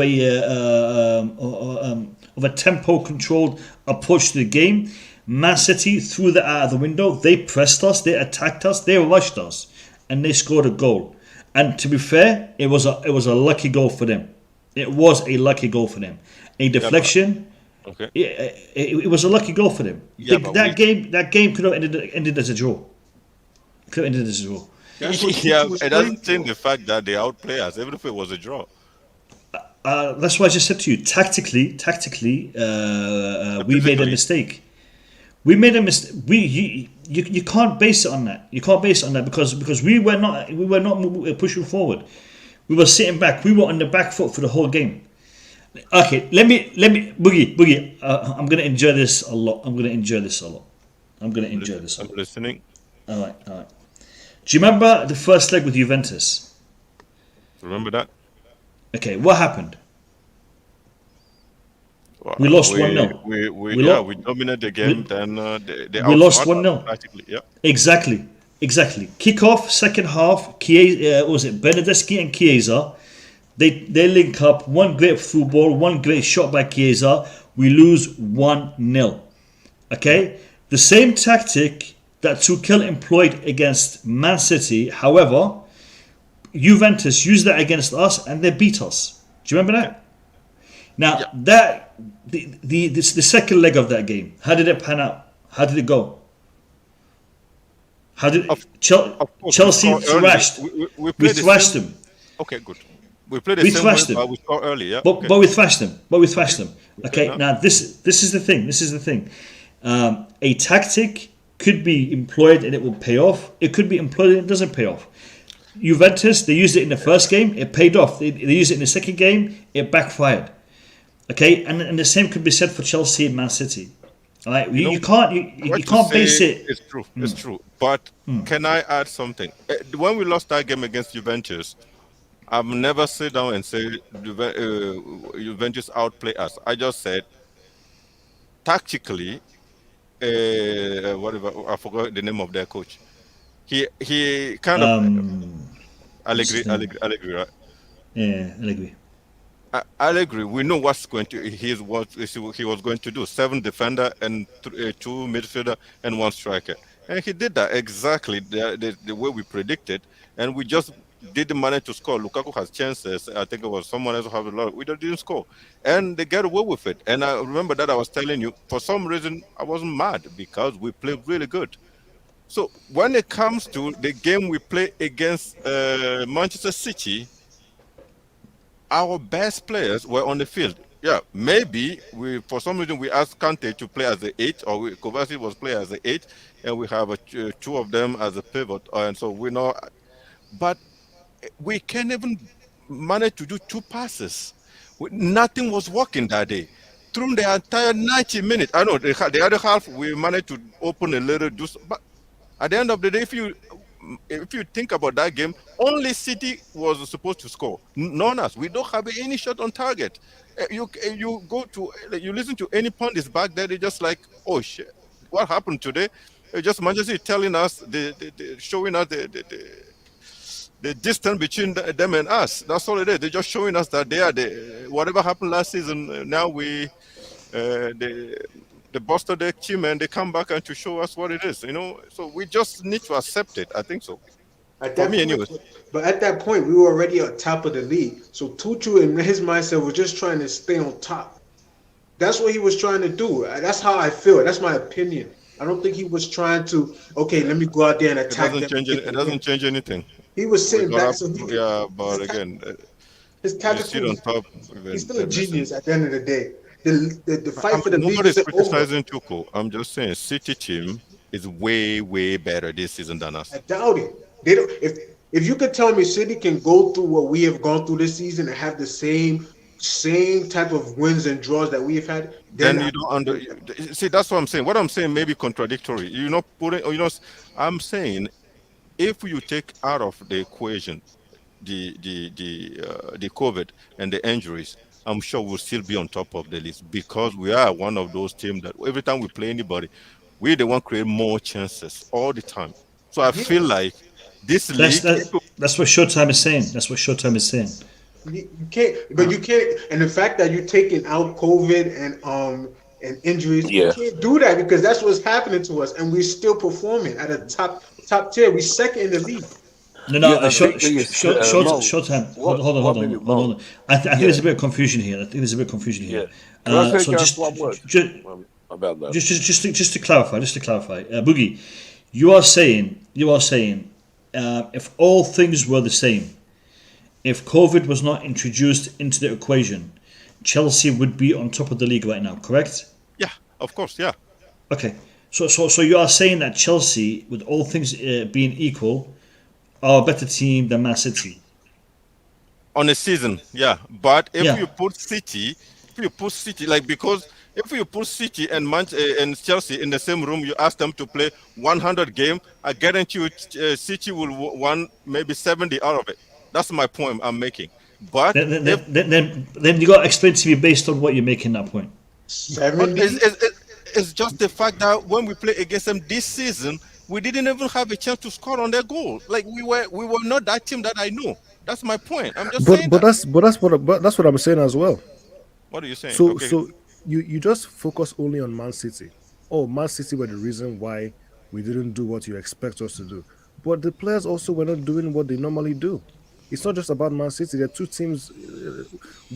a tempo-controlled approach to the game. Man City threw that out of the window. They pressed us, they attacked us, they rushed us, and they scored a goal. And to be fair, it was a lucky goal for them. It was a lucky goal for them. A deflection. Okay. It was a lucky goal for them. That game could have ended as a draw. Could have ended as a draw. It doesn't change the fact that they outplay us, even if it was a draw. That's why I just said to you, tactically, we made a mistake. We made a mistake. You can't base it on that. You can't base it on that because we were not pushing forward. We were sitting back. We were on the back foot for the whole game. Okay, let me Boogie. I'm gonna enjoy this a lot. I'm listening. All right. Do you remember the first leg with Juventus? Remember that? Okay, what happened? Well, we lost 1-0. We dominated the game. We lost 1-0. Yeah. Exactly. Kick-off, second half. Bernardeschi and Chiesa. They link up. One great through ball, one great shot by Chiesa. We lose 1-0. Okay? The same tactic that Tuchel employed against Man City. However, Juventus used that against us and they beat us. Do you remember that? Now, the second leg of that game, how did it pan out? How did it go? How did Chelsea thrashed? We thrashed them. Okay, good. We played the same way, but we scored early. Yeah. But we thrashed them. Okay. Now this is the thing. A tactic could be employed and it will pay off. It could be employed and it doesn't pay off. Juventus, they used it in the first game, it paid off. They used it in the second game, it backfired. Okay, and the same could be said for Chelsea and Man City. All right, you can't base it. It's true. It's true. But can I add something? When we lost that game against Juventus, I've never sit down and say Juventus outplay us. I just said tactically, whatever. I forgot the name of their coach. he kind of Allegri, right? Yeah, Allegri. Allegri, we know what's going to he was going to do: 7 defender and 2 midfielder and 1 striker, and he did that exactly the way we predicted, and we just didn't manage to score. Lukaku has chances. I think it was someone else who had a lot. We didn't score, and they get away with it. And I remember that I was telling you, for some reason, I wasn't mad because we played really good. So when it comes to the game we play against Manchester City, our best players were on the field. Yeah, maybe for some reason we asked Kante to play as an 8, or Kovacic was play as an 8, and we have 2 of them as a pivot, and so we know. But we can't even manage to do 2 passes. Nothing was working that day. Through the entire 90 minutes, I know the other half we managed to open a little, but at the end of the day, if you think about that game, only City was supposed to score, not us. We don't have any shot on target. You listen to any pundits back there, they're just like, oh shit, what happened today? Just Manchester telling us, showing us the distance between them and us. That's all it is. They're just showing us that they are whatever happened last season. Now the Boston their team, and they come back and to show us what it is, So we just need to accept it. I think so. For me, anyway. But at that point, we were already at top of the league. So Tuchel, in his mindset, was just trying to stay on top. That's what he was trying to do. That's how I feel. That's my opinion. I don't think he was trying to, okay, let me go out there and attack them. It doesn't change anything. He was sitting back. But again, his tactical, on top. He's still a genius at the end of the day. The fight for the league nobody's is criticizing Tuchel. I'm just saying, City team is way, way better this season than us. I doubt it. They don't. If you could tell me City can go through what we have gone through this season and have the same type of wins and draws that we have had, then you don't see. That's what I'm saying. What I'm saying may be contradictory. You're not putting. I'm saying, if you take out of the equation the COVID and the injuries, I'm sure we'll still be on top of the list, because we are one of those teams that every time we play anybody, we're the one create more chances all the time. So I feel like this league. That's what Showtime is saying. That's what Showtime is saying. You can't, but you can't, and the fact that you're taking out COVID and injuries, you can't do that, because that's what's happening to us, and we're still performing at a top tier. We're second in the league. No, Showtime. Hold on. I think there's a bit of confusion here. Can I say just one word about that? Just to clarify, Boogie, you are saying, if all things were the same, if COVID was not introduced into the equation, Chelsea would be on top of the league right now, correct? Yeah, of course, yeah. Okay, so you are saying that Chelsea, with all things being equal, are a better team than Man City? On a season, yeah. But if you put City, because if you put City and Chelsea in the same room, you ask them to play 100 games, I guarantee you City will win maybe 70 out of it. That's my point I'm making. But then you got to explain to me based on what you're making that point. 70? It's just the fact that when we play against them this season, we didn't even have a chance to score on their goal. Like we were not that team that I know. That's my point. I'm just saying. But that's what I'm saying as well. What are you saying? So you just focus only on Man City. Oh, Man City were the reason why we didn't do what you expect us to do. But the players also were not doing what they normally do. It's not just about Man City. There are two teams.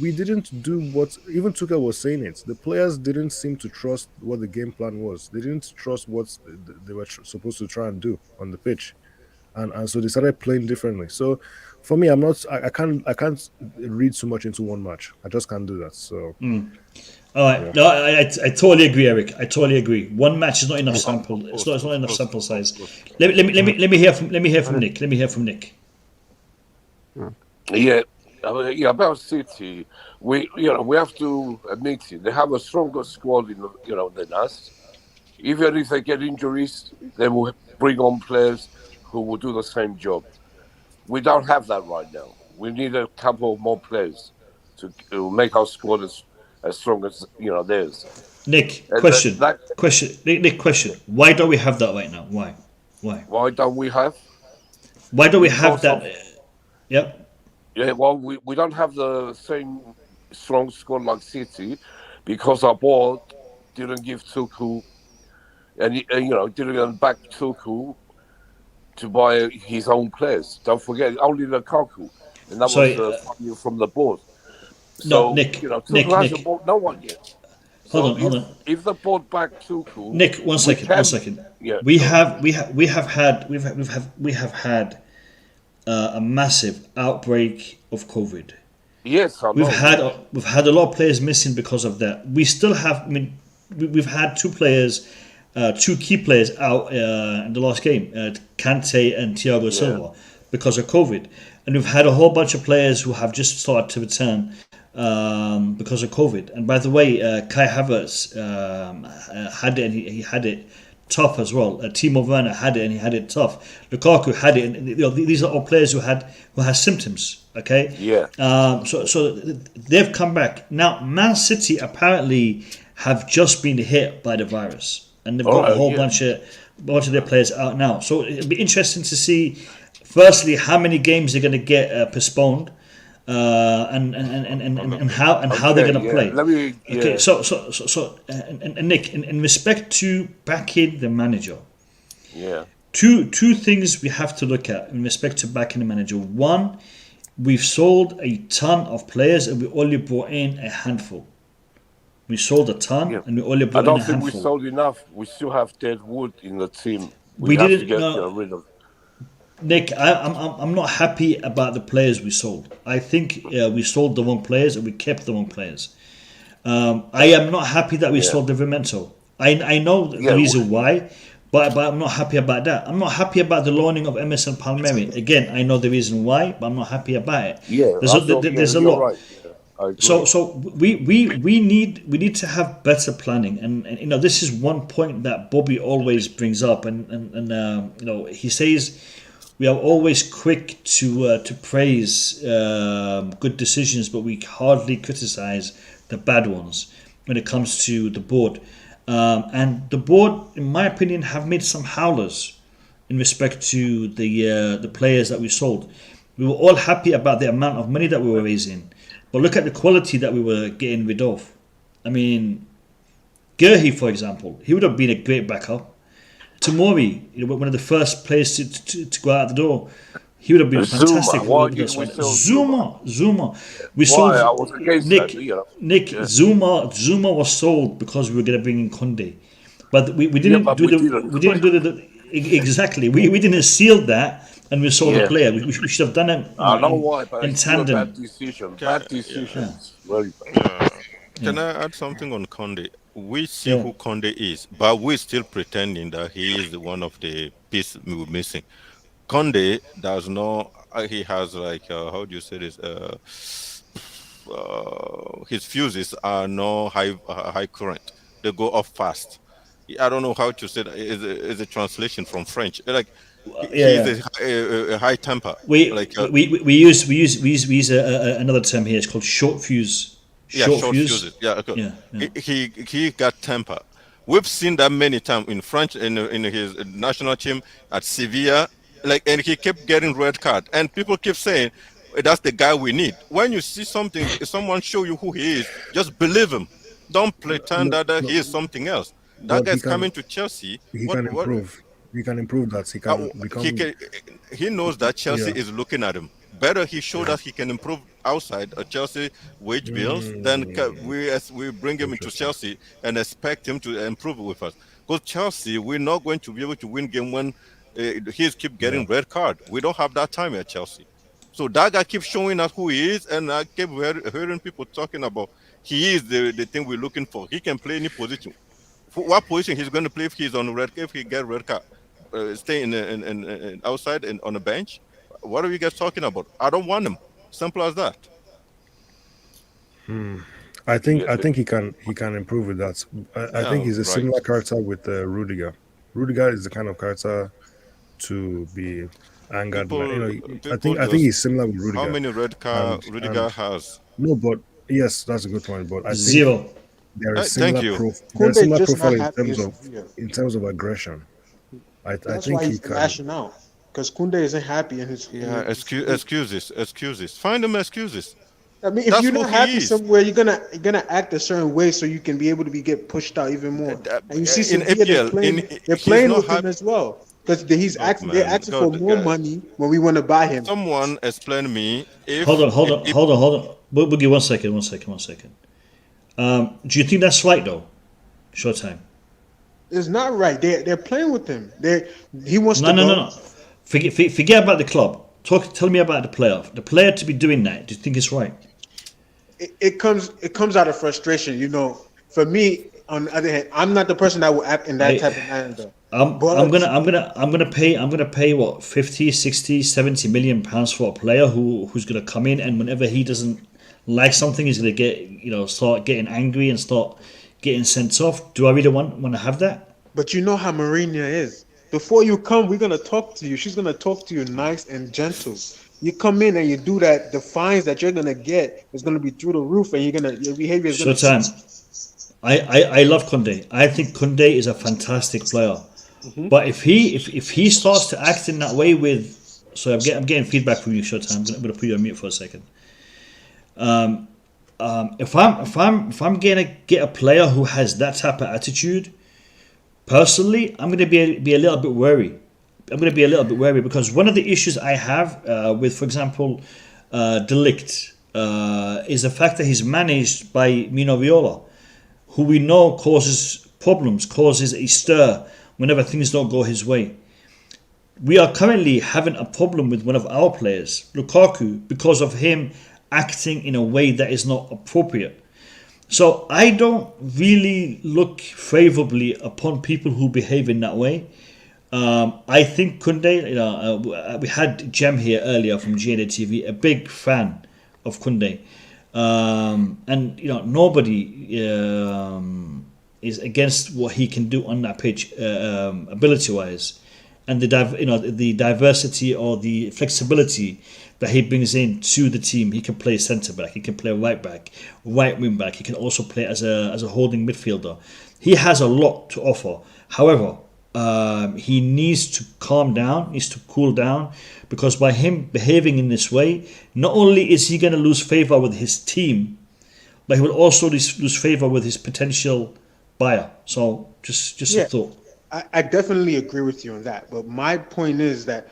We didn't do what even Tuchel was saying. The players didn't seem to trust what the game plan was. They didn't trust what they were supposed to try and do on the pitch, and so they started playing differently. So, for me, I can't read too much into one match. I just can't do that. So. All right. Yeah. No, I totally agree, Eric. I totally agree. One match is not enough sample. It's not enough sample size. Let me hear from Nick. Let me hear from Nick. Yeah, about City, we have to admit it. They have a stronger squad, than us. Even if they get injuries, they will bring on players who will do the same job. We don't have that right now. We need a couple more players to make our squad as strong as theirs. Nick, question. Nick, question. Why don't we have that right now? Why? Why? Why don't we have? Why do we have Because that? Yep. Yeah, well, we don't have the same strong squad like City because our board didn't give Tuchel didn't back Tuchel to buy his own players. Don't forget, only Lukaku, and that Sorry, was funding from the board. No, So Nick. Tuchel hasn't bought no one yet. Hold on. If the board backed Tuchel, Nick, one second. Yeah, we have had a massive outbreak of COVID. Yes, I know. We've had a lot of players missing because of that. We still have. I mean, we've had two key players out in the last game, Kante and Thiago Silva, because of COVID, and we've had a whole bunch of players who have just started to return because of COVID. And by the way, Kai Havertz had it, and he had it tough as well. Timo Werner had it, and he had it tough. Lukaku had it, and these are all players who had symptoms. Okay. Yeah. So they've come back now. Man City apparently have just been hit by the virus, and they've got a whole bunch of their players out now. So it'll be interesting to see, firstly, how many games they're going to get postponed, and how they're going to play. Okay. So Nick, in respect to backing the manager, two things we have to look at in respect to backing the manager. One, we've sold a ton of players, and we only brought in a handful. We sold a ton, and we only brought in a handful. I don't think we sold enough. We still have dead wood in the team. We have didn't to get rid of. Nick, I'm not happy about the players we sold. I think we sold the wrong players, and we kept the wrong players. I am not happy that we sold Livramento. I know the reason why, but I'm not happy about that. I'm not happy about the loaning of Emerson Palmieri. Again, I know the reason why, but I'm not happy about it. Yeah, there's a lot. Right. So we need to have better planning, and this is one point that Bobby always brings up, and he says we are always quick to praise good decisions, but we hardly criticize the bad ones when it comes to the board. And the board, in my opinion, have made some howlers in respect to the players that we sold. We were all happy about the amount of money that we were raising, but look at the quality that we were getting rid of. I mean, Gerhi, for example, he would have been a great backup. Tomori, one of the first players to go out the door, he would have been fantastic. Zuma. We sold Nick. Zuma was sold because we were going to bring in Conde, but we didn't do the exactly. We didn't seal that, and we sold the player. We should have done it. I know why, but in it's tandem. a bad decision. Very bad. Can I add something on Conde? We see who Conde is, but we're still pretending that he is one of the pieces we were missing. Conde does not. He has like how do you say this? His fuses are no high current. They go off fast. I don't know how to say that. It's a translation from French. Like he's a high temper. We use another term here. It's called short fuse. Short fuses. He got temper. We've seen that many times in French in his national team at Sevilla. And he kept getting red card, and people keep saying that's the guy we need. When you see something, if someone show you who he is, just believe him. Don't pretend that he is something else. That guy's coming to Chelsea. He can improve. He can improve that. He can become. He knows that Chelsea is looking at him. Better he showed us he can improve outside of Chelsea wage bills than we bring him into Chelsea and expect him to improve with us. Because Chelsea, we're not going to be able to win game when he's keep getting red card. We don't have that time at Chelsea. So that guy keeps showing us who he is, and I keep hearing people talking about he is the thing we're looking for. He can play any position. For what position he's going to play if he's on red? If he get red card, stay in outside and on a bench. What are you guys talking about? I don't want him. Simple as that. I think he can improve with that. I think he's a similar character with Rudiger. Rudiger is the kind of character to be angered by. I think he's similar with Rudiger. How many red cards Rudiger has? No, but yes, that's a good point. But I think zero. There is similar profile in terms of aggression. I That's think why he he's can. lashing out. Because Kunde isn't happy in his. Yeah, in his excuses. Find them excuses. I mean, if That's you're who not he happy is. somewhere, you're gonna act a certain way so you can be able to get pushed out even more. And you see In Sevilla, EPL, they're he's playing not with him happy. as well because they're Look, asking man, for God, more money when we want to buy him. someone explain me if Hold on. Boogie, one second. Do you think that's right though? Short time. It's not right. They're playing with him. He wants to go. No. Forget about the club. Tell me about the player. The player to be doing that. Do you think it's right? It comes out of frustration. You know, for me, on the other hand, I'm not the person that will act in that type of manner. I'm gonna pay what 50, 60, 70 million pounds for a player who's gonna come in, and whenever he doesn't like something, he's gonna start getting angry and start getting sent off. Do I really want to have that? But you know how Marina is. Before you come, we're gonna talk to you. She's gonna talk to you nice and gentle. You come in and you do that, the fines that you're gonna get is gonna be through the roof, and your behavior is gonna. Short time. I love Kunde. I think Kunde is a fantastic player. Mm-hmm. But if he starts to act in that way with, so I'm getting feedback from you, Short time. I'm gonna put you on mute for a second. If I'm gonna get a player who has that type of attitude, personally, I'm gonna be a little bit worried. Because one of the issues I have with, for example, Delict is the fact that he's managed by Mino Viola, who we know causes problems, causes a stir whenever things don't go his way. We are currently having a problem with one of our players, Lukaku, because of him acting in a way that is not appropriate. So I don't really look favorably upon people who behave in that way. I think Kunde, we had Jem here earlier from GNA TV, a big fan of Kunde. And nobody is against what he can do on that pitch, ability-wise, and the diversity or the flexibility that he brings in to the team. He can play centre back, he can play right back, right wing back. He can also play as a holding midfielder. He has a lot to offer. However, he needs to calm down, needs to cool down, because by him behaving in this way, not only is he going to lose favour with his team, but he will also lose favour with his potential buyer. So just a thought. I definitely agree with you on that. But my point is that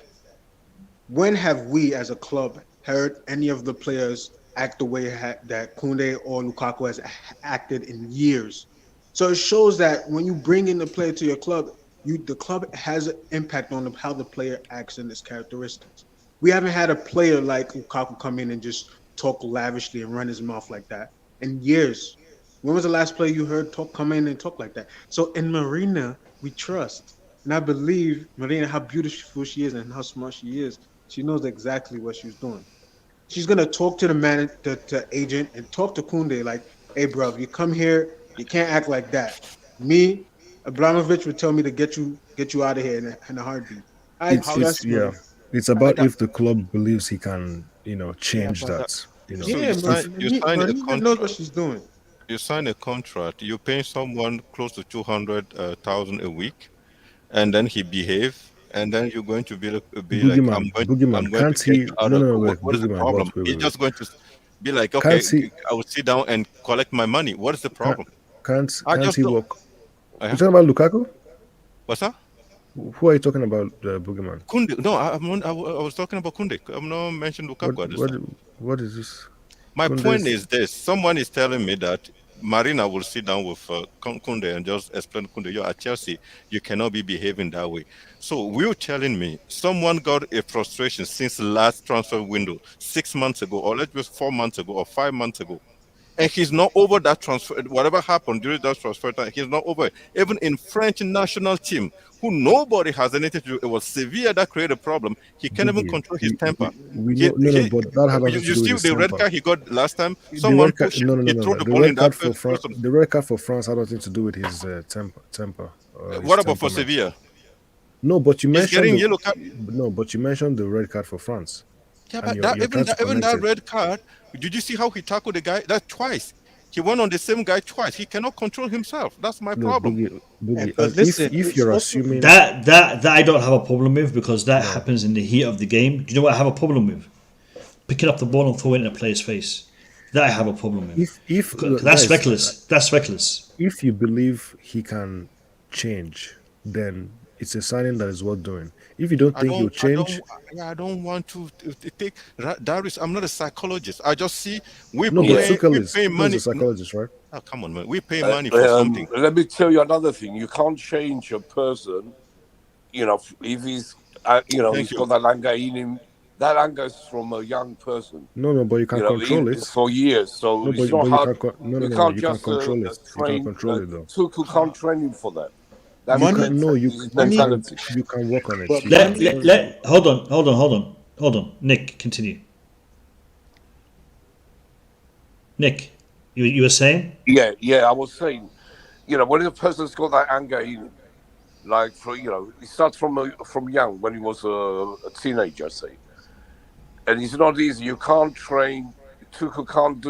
when have we as a club heard any of the players act the way that Kunde or Lukaku has acted in years? So it shows that when you bring in the player to your club, the club has an impact on how the player acts and his characteristics. We haven't had a player like Lukaku come in and just talk lavishly and run his mouth like that in years. When was the last player you heard come in and talk like that? So in Marina, we trust. And I believe Marina, how beautiful she is and how smart she is. She knows exactly what she's doing. She's going to talk to the agent and talk to Kunde like, hey, bro, you come here, you can't act like that. Me, Abramovic would tell me to get you out of here in a heartbeat. It's about if the club believes he can, change that. You sign a contract. Knows what she's doing. You sign a contract. You're paying someone close to 200,000 a week, and then he behave, and then you're going to be like, Boogeyman, can't he? What is the problem? He's just going to be like, okay, I will sit down and collect my money. What is the problem? Can't he walk? You talking about Lukaku? What's that? Who are you talking about, Boogeyman? Kunde. No, I was talking about Kunde. I'm not mentioning Lukaku. What is this? My point is this. Someone is telling me that Marina will sit down with Kunde and just explain, Kunde, you're at Chelsea. You cannot be behaving that way. So you're telling me someone got a frustration since the last transfer window, 6 months ago, or let's just 4 months ago, or 5 months ago. And he's not over that transfer. Whatever happened during that transfer time, he's not over it. Even in French national team, who nobody has anything to do, it was Sevilla that created a problem. He can't even control his temper. But that had nothing to do with You see the red temper. card he got last time? Someone pushed him. He threw the ball in that first person. The red card for France had nothing to do with his temper. What about for Sevilla? No, but you mentioned yellow card. No, but you mentioned the red card for France. Yeah, but even that red card, did you see how he tackled the guy? That twice. He went on the same guy twice. He cannot control himself. That's my problem. Boogie, but listen, if you're assuming That I don't have a problem with, because that happens in the heat of the game. Do you know what I have a problem with? Picking up the ball and throwing it in a player's face. That I have a problem with. That's reckless. That's reckless. If you believe he can change, then it's a signing that is worth doing. If you don't think he'll change, I don't want to take Darius. I'm not a psychologist. I just see we but Tuchel pay money. a psychologist, right? Oh, come on, man. We pay money for something. Let me tell you another thing. You can't change a person, if he's, he's got that anger in him. That anger is from a young person. No, but you can control it for years. So it's not hard. You can't just control it. train. You can control it, though. Tuchel can't train him for that. You can work on it. Hold on. Nick, continue. Nick, you were saying? Yeah. I was saying, when a person's got that anger in him, like it starts from young, when he was a teenager, say, and it's not easy. You can't train. Tuchel can't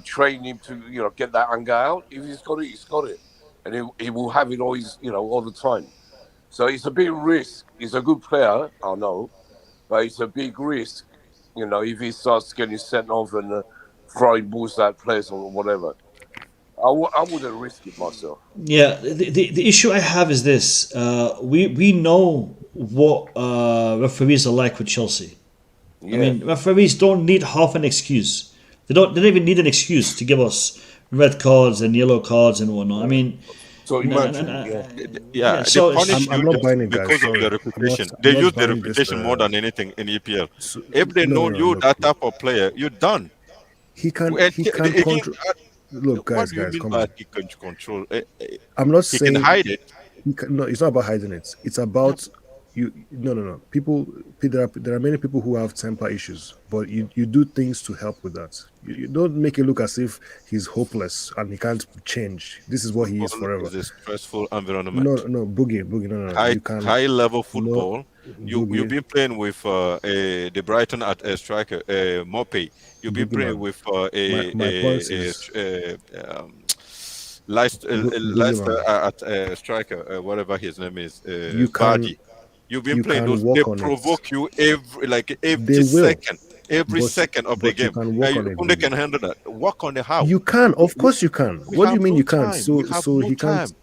train him to get that anger out. If he's got it, he's got it. And he will have it always, all the time. So it's a big risk. He's a good player, I know, but it's a big risk, if he starts getting sent off and throwing balls at players or whatever. I wouldn't risk it myself. Yeah, the issue I have is this. We know what referees are like with Chelsea. Yeah. I mean, referees don't need half an excuse. They don't even need an excuse to give us red cards and yellow cards and whatnot. I mean, so I'm not buying it, guys. Because of the reputation. They use the reputation more than anything in EPL. If they know you that type of player, you're done. He can control. Look, guys, come on. He can control. I'm not he saying can hide it. No, it's not about hiding it. It's about you. No. People. There are many people who have temper issues, but you do things to help with that. You don't make it look as if he's hopeless and he can't change. This is what he is forever. It's a stressful environment. No, Boogie, no. High level football. You've been playing with the Brighton at a striker, Mopey. You've been playing with Leicester at striker, whatever his name is, Vardy. You've been playing those. They provoke you every second. Every second of the game. Kunde can handle that. Work on the how. You can, of course you can. What do you mean you can't? So he can't.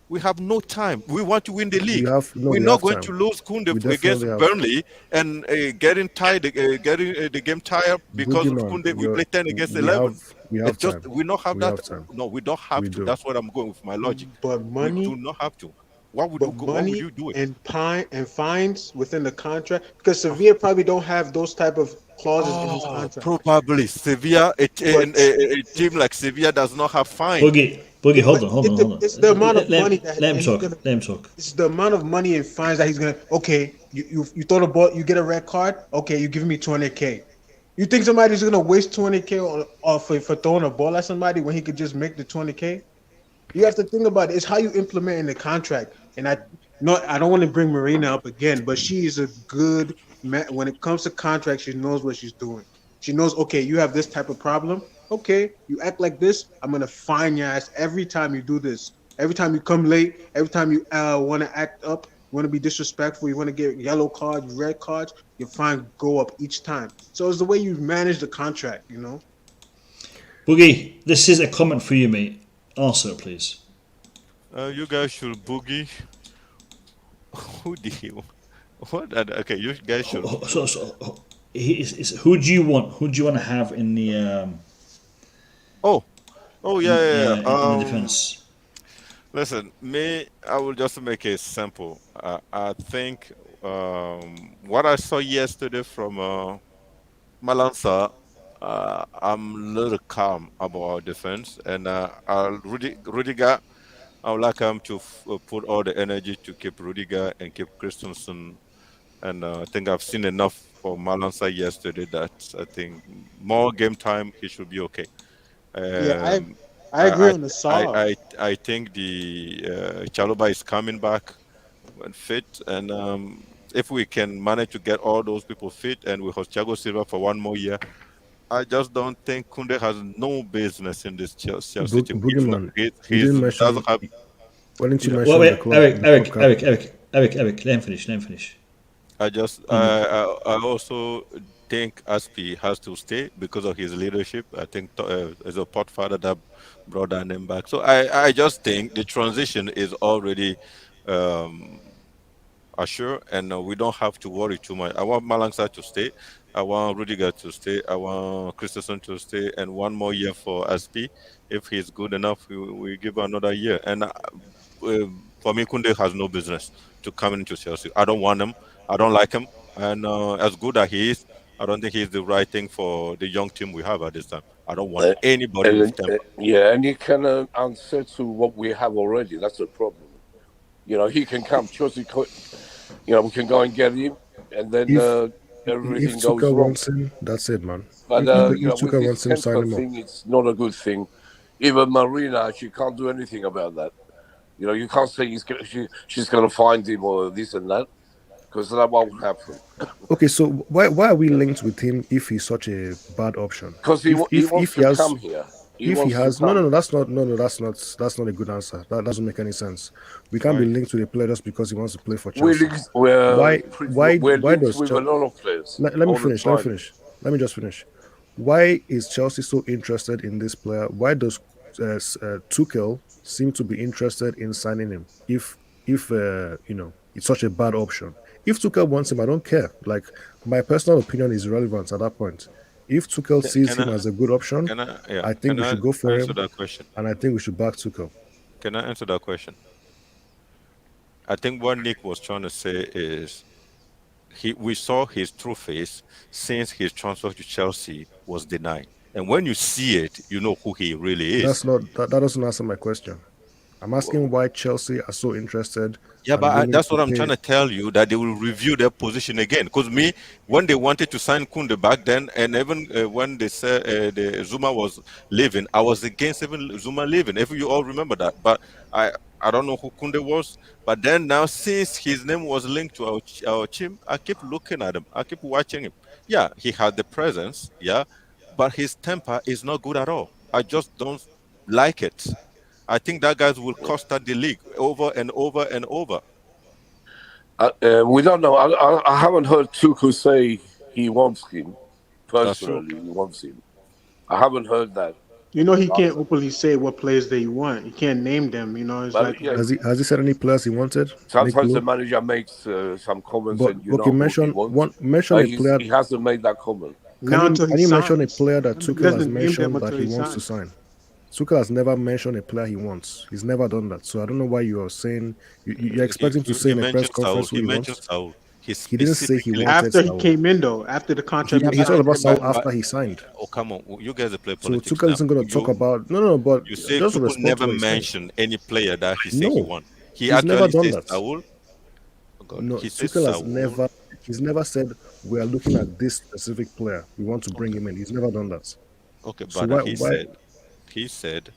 We have no time. We want to win the league. We're not going to lose Kunde against Burnley and getting tired, getting the game tired because of Kunde. We play 10 against 11. We don't have that. No, we don't have to. That's what I'm going with my logic. But money, we do not have to. What would you do it? And fines within the contract, because Sevilla probably don't have those type of clauses in his contract. Probably Sevilla, a team like Sevilla does not have fines. Boogie, hold on. It's the amount of money that let him talk. It's the amount of money and fines that he's gonna. Okay, you throw the ball, you get a red card. Okay, you give me 200K. You think somebody's gonna waste 200K for throwing a ball at somebody when he could just make the 200K? You have to think about it. It's how you implement in the contract. And I don't want to bring Marina up again, but she is a good man. When it comes to contracts, she knows what she's doing. She knows, okay, you have this type of problem. Okay, you act like this, I'm going to fine your ass every time you do this. Every time you come late, every time you want to act up, you want to be disrespectful, you want to get yellow cards, red cards, your fine go up each time. So it's the way you manage the contract, Boogie, this is a comment for you, mate. Answer, please. You guys should boogie. Who do you? What? Okay, you guys should. Who do you want? Who do you want to have in the? Yeah. In the defense. Listen, I will just make it simple. I think what I saw yesterday from Malansa, I'm a little calm about our defense, and Rudiger. I would like him to put all the energy to keep Rudiger and keep Christensen. And I think I've seen enough for Malansa yesterday that I think more game time, he should be okay. I agree on the side. I think the Chalobah is coming back when fit. And if we can manage to get all those people fit and we host Thiago Silva for one more year, I just don't think Kunde has no business in this Chelsea team. Boogeyman, He you didn't mention. doesn't have. Why didn't you Wait, mention the club? Eric, the club Eric. Let him finish. I just I also think Aspi has to stay because of his leadership. I think as a pot father that brought that name back. So I just think the transition is already assured, and we don't have to worry too much. I want Malangsa to stay. I want Rudiger to stay. I want Christensen to stay, and one more year for Aspi. If he's good enough, we give another year. And for me, Kunde has no business to come into Chelsea. I don't want him. I don't like him. And as good as he is, I don't think he's the right thing for the young team we have at this time. I don't want anybody with temper. Yeah, and you can answer to what we have already. That's the problem. You know, he can come. Chelsea could, you know, we can go and get him, and then everything if goes Tuchel wrong. wants him, that's it, man. But if you know, Tuchel with wants this him, sign temper him thing, it's not a good thing. Even Marina, she can't do anything about that. You know, you can't say she's going to find him or this and that, because that won't happen. Okay, so why are we linked with him if he's such a bad option? Because he wants to come here. That's not a good answer. That doesn't make any sense. We can't be linked to the player just because he wants to play for Chelsea. Why does with a lot of players? Let me finish. Let me just finish. Why is Chelsea so interested in this player? Why does Tuchel seem to be interested in signing him? If you know, it's such a bad option. If Tuchel wants him, I don't care. Like, my personal opinion is irrelevant at that point. If Tuchel sees him as a good option, I think we should go for him. And I think we should back Tuchel. Can I answer that question? I think what Nick was trying to say is we saw his true face since his transfer to Chelsea was denied. And when you see it, you know who he really is. That doesn't answer my question. I'm asking why Chelsea are so interested. Yeah, but that's what I'm trying to tell you, that they will review their position again. Because when they wanted to sign Kunde back then, and even when they said Zuma was leaving, I was against even Zuma leaving. If you all remember that. But I don't know who Kunde was. But then now, since his name was linked to our team, I keep looking at him. I keep watching him. Yeah, he had the presence. Yeah, but his temper is not good at all. I just don't like it. I think that guys will cost us the league over and over and over. We don't know. I haven't heard Tuchel say he wants him. Personally, he wants him. I haven't heard that. You know, he can't openly say what players they want. He can't name them. You know, it's But, like yeah. Has he said any players he wanted? Sometimes the manager makes some comments, But and you okay, know mention a player. He hasn't made that comment. Can you mention a player that Tuchel has doesn't name them mentioned that until he he wants to signs. sign? Tuchel has never mentioned a player he wants. He's never done that. So I don't know why you are saying you're expecting to say in a press conference who he wants. Saul. He didn't say he wanted after he Saul. came in, though, after the contract. He talked about Saul after he signed. Oh, come on. You guys play So politics Tuchel isn't going to talk about but you say just Tuchel respond never to what he's saying. mentioned any player that he said he wants. He He's never actually done says that. Saul. Oh God. No, He says Tuchel has Saul. he's never said we are looking at this specific player. We want to bring him in. He's never done that. Okay, So but why he said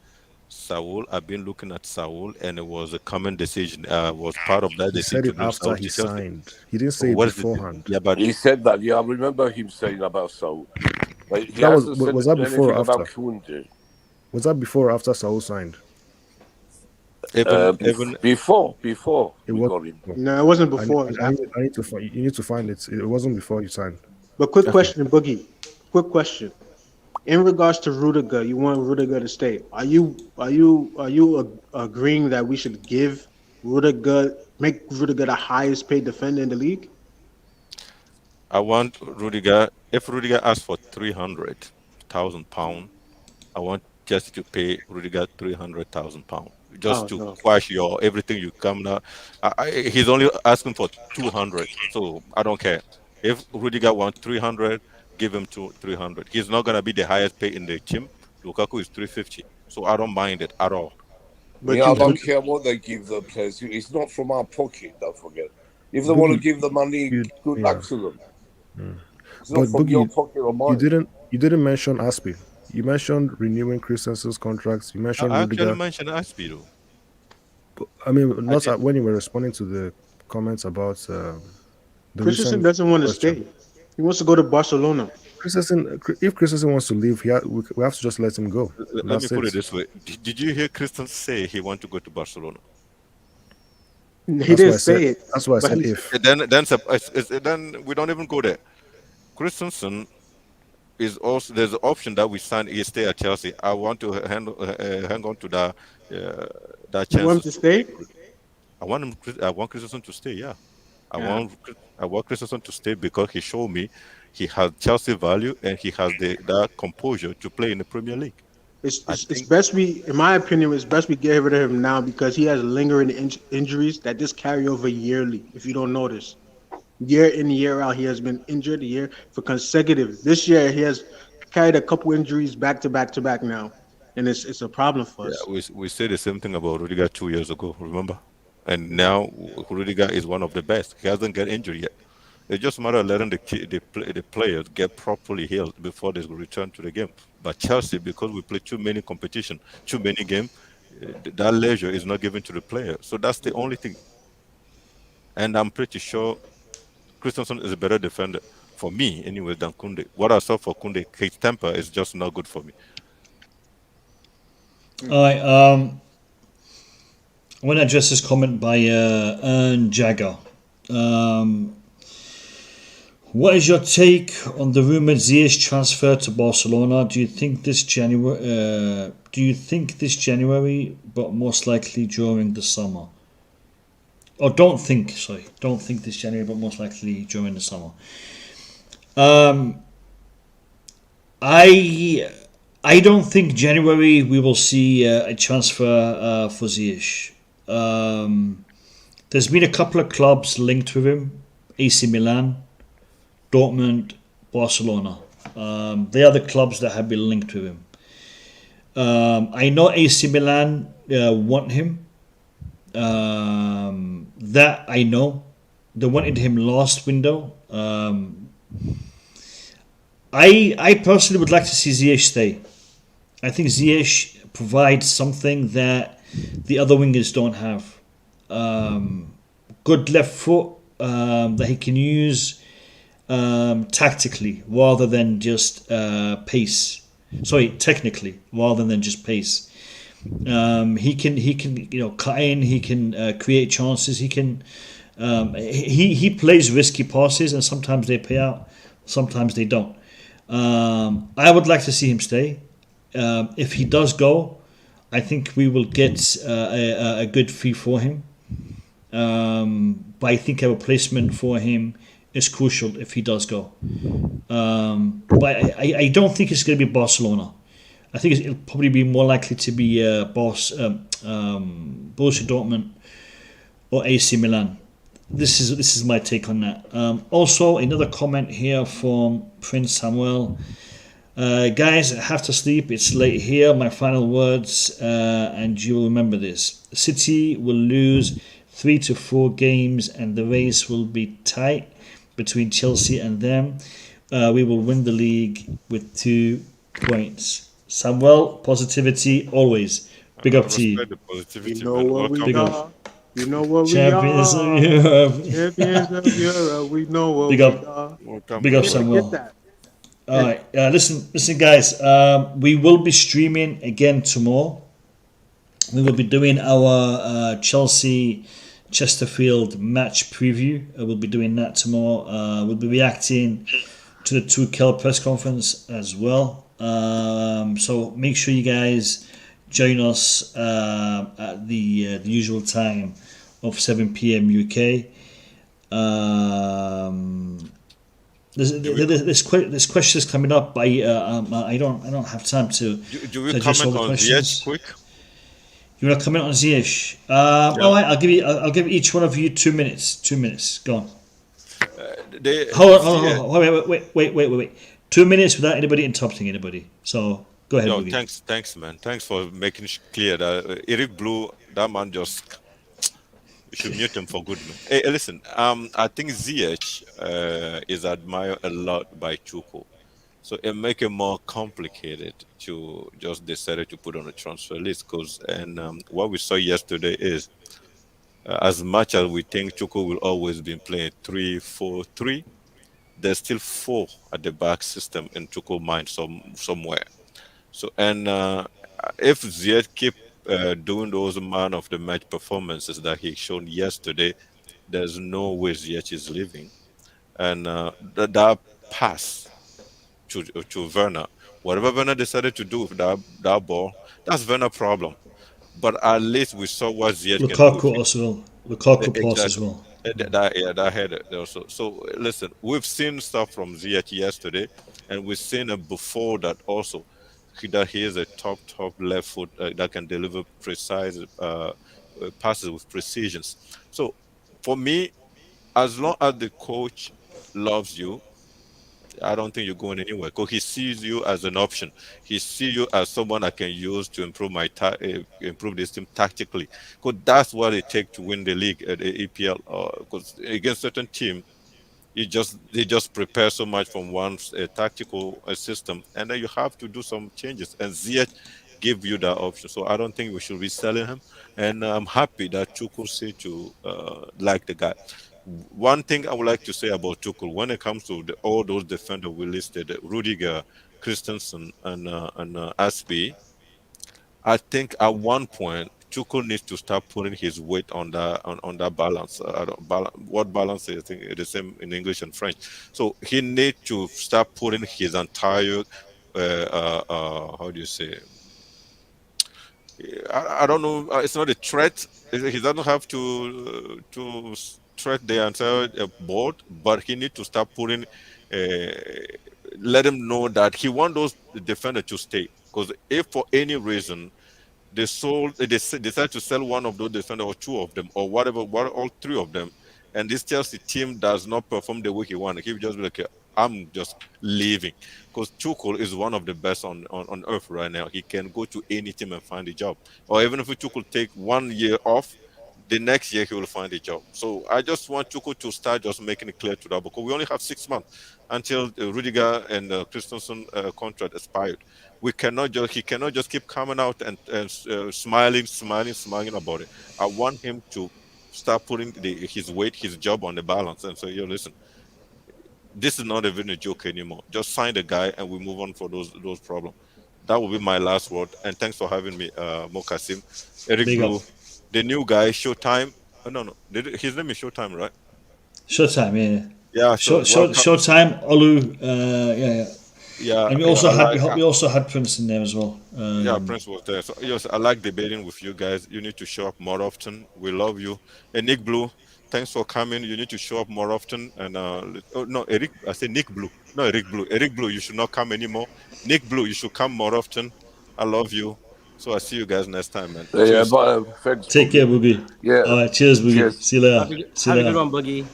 Saul, I've been looking at Saul, and it was a common decision. Was part of that he decision said to it bring after Saul he to Chelsea. signed? He didn't say it What is it? beforehand. Yeah, but He said that. Yeah, I remember him saying about Saul. But he That hasn't said was that before or anything about after? Kunde. Was that before or after Saul signed? even Before It we was. got him. No, it wasn't before. It was after. I need to find. You need to find it. It wasn't before you signed. But quick question, Boogie. Quick question. In regards to Rudiger, you want Rudiger to stay. Are you agreeing that we should give Rudiger, make Rudiger the highest paid defender in the league? I want Rudiger. If Rudiger asks for £300,000, I want Chelsea to pay Rudiger £300,000 just to quash your everything you come now. He's only asking for 200, so I don't care. If Rudiger wants 300, give him 300. He's not gonna be the highest paid in the team. Lukaku is 350, so I don't mind it at all. But I don't care what they give the players. It's not from our pocket. Don't forget. If they want to give the money, good luck to them. It's not from your pocket or mine. You didn't mention Aspi. You mentioned renewing Christensen's contracts. You mentioned I Rudiger. actually mentioned Aspi though. I mean, not when you were responding to the comments about the Christensen recent doesn't want to question. stay. He wants to go to Barcelona. If Christensen wants to leave, we have to just let him go. Let me put it this way: Did you hear Christensen say he want to go to Barcelona? He didn't say it. That's why I said if. Then we don't even go there. Christensen is also there's an option that we sign. He stay at Chelsea. I want to hang on to that chance. You want him to stay? I want Christensen to stay. Yeah, I want Christensen to stay because he showed me he has Chelsea value and he has that composure to play in the Premier League. It's best in my opinion, it's best we get rid of him now because he has lingering injuries that just carry over yearly. If you don't notice, year in year out, he has been injured for consecutive. This year, he has carried a couple injuries back to back now, and it's a problem for us. Yeah, we said the same thing about Rudiger 2 years ago. Remember, and now Rudiger is one of the best. He hasn't got injured yet. It's just a matter of letting the players get properly healed before they return to the game. But Chelsea, because we play too many competition, too many games, that leisure is not given to the player. So that's the only thing. And I'm pretty sure Christensen is a better defender for me, anyway, than Koundé. What I saw for Koundé, his temper is just not good for me. All right. I want to address this comment by Ern Jagger. What is your take on the rumored Ziyech transfer to Barcelona? Do you think this January, but most likely during the summer? Or don't think this January, but most likely during the summer. I don't think January we will see a transfer for Ziyech. There's been a couple of clubs linked with him, AC Milan, Dortmund, Barcelona. They are the clubs that have been linked with him. I know AC Milan want him. That I know. They wanted him last window. I personally would like to see Ziyech stay. I think Ziyech provides something that the other wingers don't have. Good left foot that he can use tactically rather than just pace. Sorry, technically rather than just pace. He can cut in. He can create chances. He can. He plays risky passes, and sometimes they pay out, sometimes they don't. I would like to see him stay. If he does go, I think we will get a good fee for him. But I think a replacement for him is crucial if he does go. But I don't think it's going to be Barcelona. I think it'll probably be more likely to be Borussia Dortmund or AC Milan. This is my take on that. Also, another comment here from Prince Samuel. Guys, I have to sleep. It's late here. My final words, and you'll remember this. City will lose 3 to 4 games, and the race will be tight between Chelsea and them. We will win the league with 2 points. Samuel, positivity always. Big up to you. You know what we are. You know what we Champions are. of Europe. Champions of Europe. We know what Big we up. are. Big up, Samuel. All right. Listen, guys. We will be streaming again tomorrow. We will be doing our Chelsea Chesterfield match preview. We'll be doing that tomorrow. We'll be reacting to the Tuchel press conference as well. So make sure you guys join us at the usual time of 7 p.m. UK. There's questions coming up. I don't have time to. Do we address all comment the on questions. Ziyech quick? You want to comment on Ziyech? All right, I'll give each one of you 2 minutes. 2 minutes. Go on. Hold on. Wait. 2 minutes without anybody interrupting anybody. So go ahead. No, thanks, man. Thanks for making clear that Eric Blue, that man just. You should mute him for good. Man. Hey, listen. I think Ziyech is admired a lot by Tuchel, so it makes it more complicated to just decide to put on a transfer list. What we saw yesterday is, as much as we think Tuchel will always be playing 3-4-3, there's still 4 at the back system in Tuchel mind somewhere. So, and if Ziyech keep doing those man of the match performances that he shown yesterday, there's no way Ziyech is leaving. And that pass to Werner, whatever Werner decided to do with that ball, that's Werner's problem. But at least we saw what Ziyech can do. Lukaku as well. Lukaku plus as Exactly. well. That had it also. So listen, we've seen stuff from Ziyech yesterday, and we've seen it before that also. That he is a top left foot that can deliver precise passes with precision. So for me, as long as the coach loves you, I don't think you're going anywhere, because he sees you as an option. He sees you as someone I can use to improve improve this team tactically. Because that's what it takes to win the league at the EPL. Because against certain team, they just prepare so much from one tactical system, and then you have to do some changes. And Ziyech give you that option. So I don't think we should be selling him. And I'm happy that Tuchel said to like the guy. One thing I would like to say about Tuchel, when it comes to all those defenders we listed, Rudiger, Christensen, and Aspi, I think at one point Tuchel needs to start putting his weight on that balance. What balance is, I think the same in English and French. So he needs to start putting his entire how do you say? I don't know. It's not a threat. He doesn't have to threat the entire board, but he needs to start putting. Let him know that he wants those defenders to stay. Because if for any reason they decide to sell one of those defenders or 2 of them or whatever, all 3 of them, and this Chelsea team does not perform the way he wants, he will just be like, I'm just leaving. Because Tuchel is one of the best on earth right now. He can go to any team and find a job. Or even if Tuchel take 1 year off, the next year he will find a job. So I just want Tuchel to start just making it clear to that, because we only have 6 months until Rudiger and Christensen contract expired. He cannot just keep coming out and smiling about it. I want him to start putting his weight, his job on the balance, and say, listen, this is not even a joke anymore. Just sign the guy and we move on for those problems. That will be my last word. And thanks for having me, Mokasim. Eric Blue, the new guy, Showtime. No. His name is Showtime, right? Showtime, yeah. Yeah. Showtime, Olu, yeah. Yeah. And we also had Prince in there as well. Yeah, Prince was there. So yes, I like debating with you guys. You need to show up more often. We love you. And Nick Blue, thanks for coming. You need to show up more often. And Eric, I said Nick Blue. No, Eric Blue. Eric Blue, you should not come anymore. Nick Blue, you should come more often. I love you. So I'll see you guys next time, man. Yeah, but thanks. Take care, Boogie. Yeah. All right, cheers, Boogie. Cheers. See you later. Have a good one, Boogie.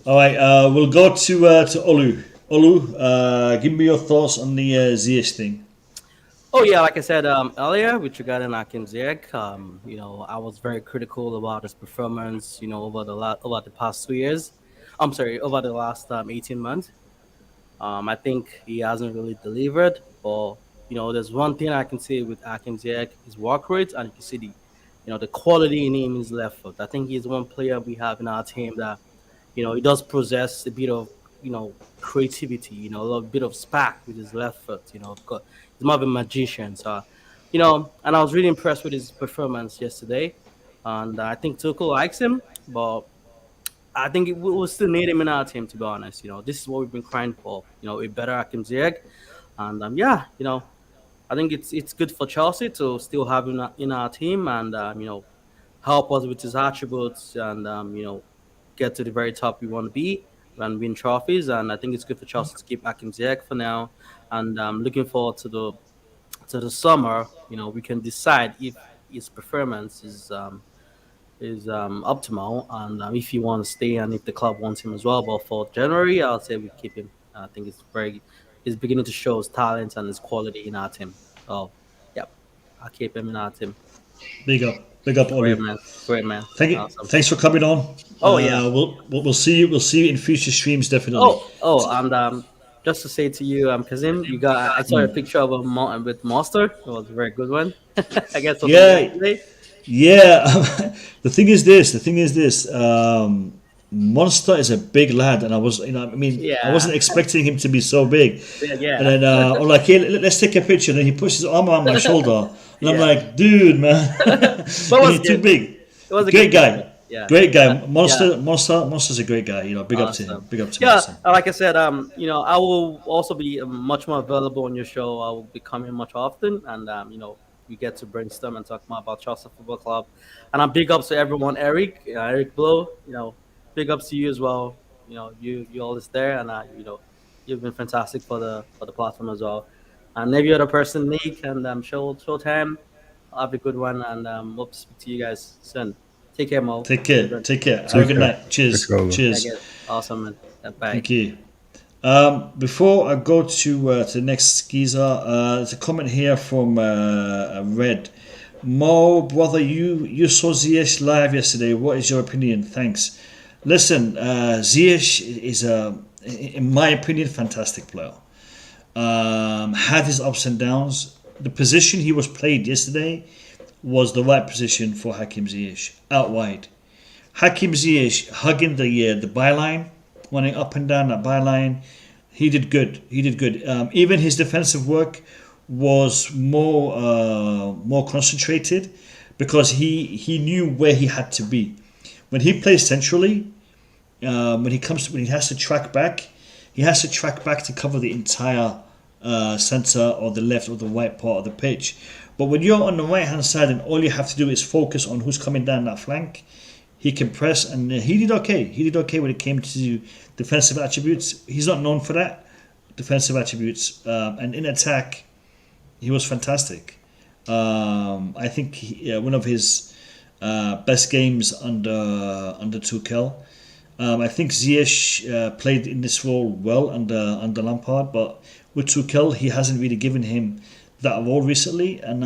All right, we'll go to Olu. Olu, give me your thoughts on the Ziyech thing. Oh yeah, like I said earlier, with regarding Hakim Ziyech, I was very critical about his performance, over the past 2 years. Over the last 18 months. I think he hasn't really delivered, but there's one thing I can say with Hakim Ziyech, his work rate, and you can see the quality in him is left foot. I think he's one player we have in our team that he does possess a bit of creativity, a little bit of spark with his left foot. He's more of a magician. So, and I was really impressed with his performance yesterday. And I think Tuchel likes him, but I think we will still need him in our team, to be honest. This is what we've been crying for, a better Hakim Ziyech. And I think it's good for Chelsea to still have him in our team and, help us with his attributes and, get to the very top we want to be and win trophies. And I think it's good for Chelsea to keep Hakim Ziyech for now. And I'm looking forward to the summer. We can decide if his performance is optimal and if he wants to stay and if the club wants him as well. But for January, I'll say we keep him. I think he's beginning to show his talent and his quality in our team. So, yeah, I'll keep him in our team. Big up, Ollie. Great man. Awesome. Thanks for coming on. Oh yeah, we'll see you. We'll see you in future streams, definitely. And just to say to you, Kazim, I saw a picture of him with Monster. It was a very good one. I guess. Yeah. The thing is this. Monster is a big lad, and I wasn't expecting him to be so big. Yeah. And then I'm like, "Hey, let's take a picture." And then he pushes his arm around my shoulder, and I'm like, "Dude, man, he's too big." It was a Great good guy. game. Yeah. Great guy. Yeah. Monster's a great guy. Big up to him. Big up to him. Yeah, like I said, I will also be much more available on your show. I will be coming much often, and we get to brainstorm and talk more about Chelsea Football Club. And I'm big ups to everyone, Eric Blow. Big ups to you as well. You always there, and you've been fantastic for the platform as well. And every other person, Nick and Showtime, have a good one, and hope to speak to you guys soon. Take care, Mo. Take care. Have a good night. Cheers. Cheers. Awesome, man. Bye. Thank you. Before I go to the next geezer, there's a comment here from Red. Mo, brother, you saw Ziyech live yesterday. What is your opinion? Thanks. Listen, Ziyech is in my opinion, fantastic player. Had his ups and downs. The position he was played yesterday was the right position for Hakim Ziyech, out wide. Hakim Ziyech hugging the byline, running up and down that byline. He did good. Even his defensive work was more concentrated because he knew where he had to be. When he plays centrally, when he has to track back, to cover the entire center or the left or the right part of the pitch. But when you're on the right hand side and all you have to do is focus on who's coming down that flank, he can press, and he did okay. He did okay when it came to defensive attributes. He's not known for that, defensive attributes. And in attack, he was fantastic. I think one of his best games under Tuchel. I think Ziyech played in this role well under Lampard, but with Tuchel, he hasn't really given him that role recently, and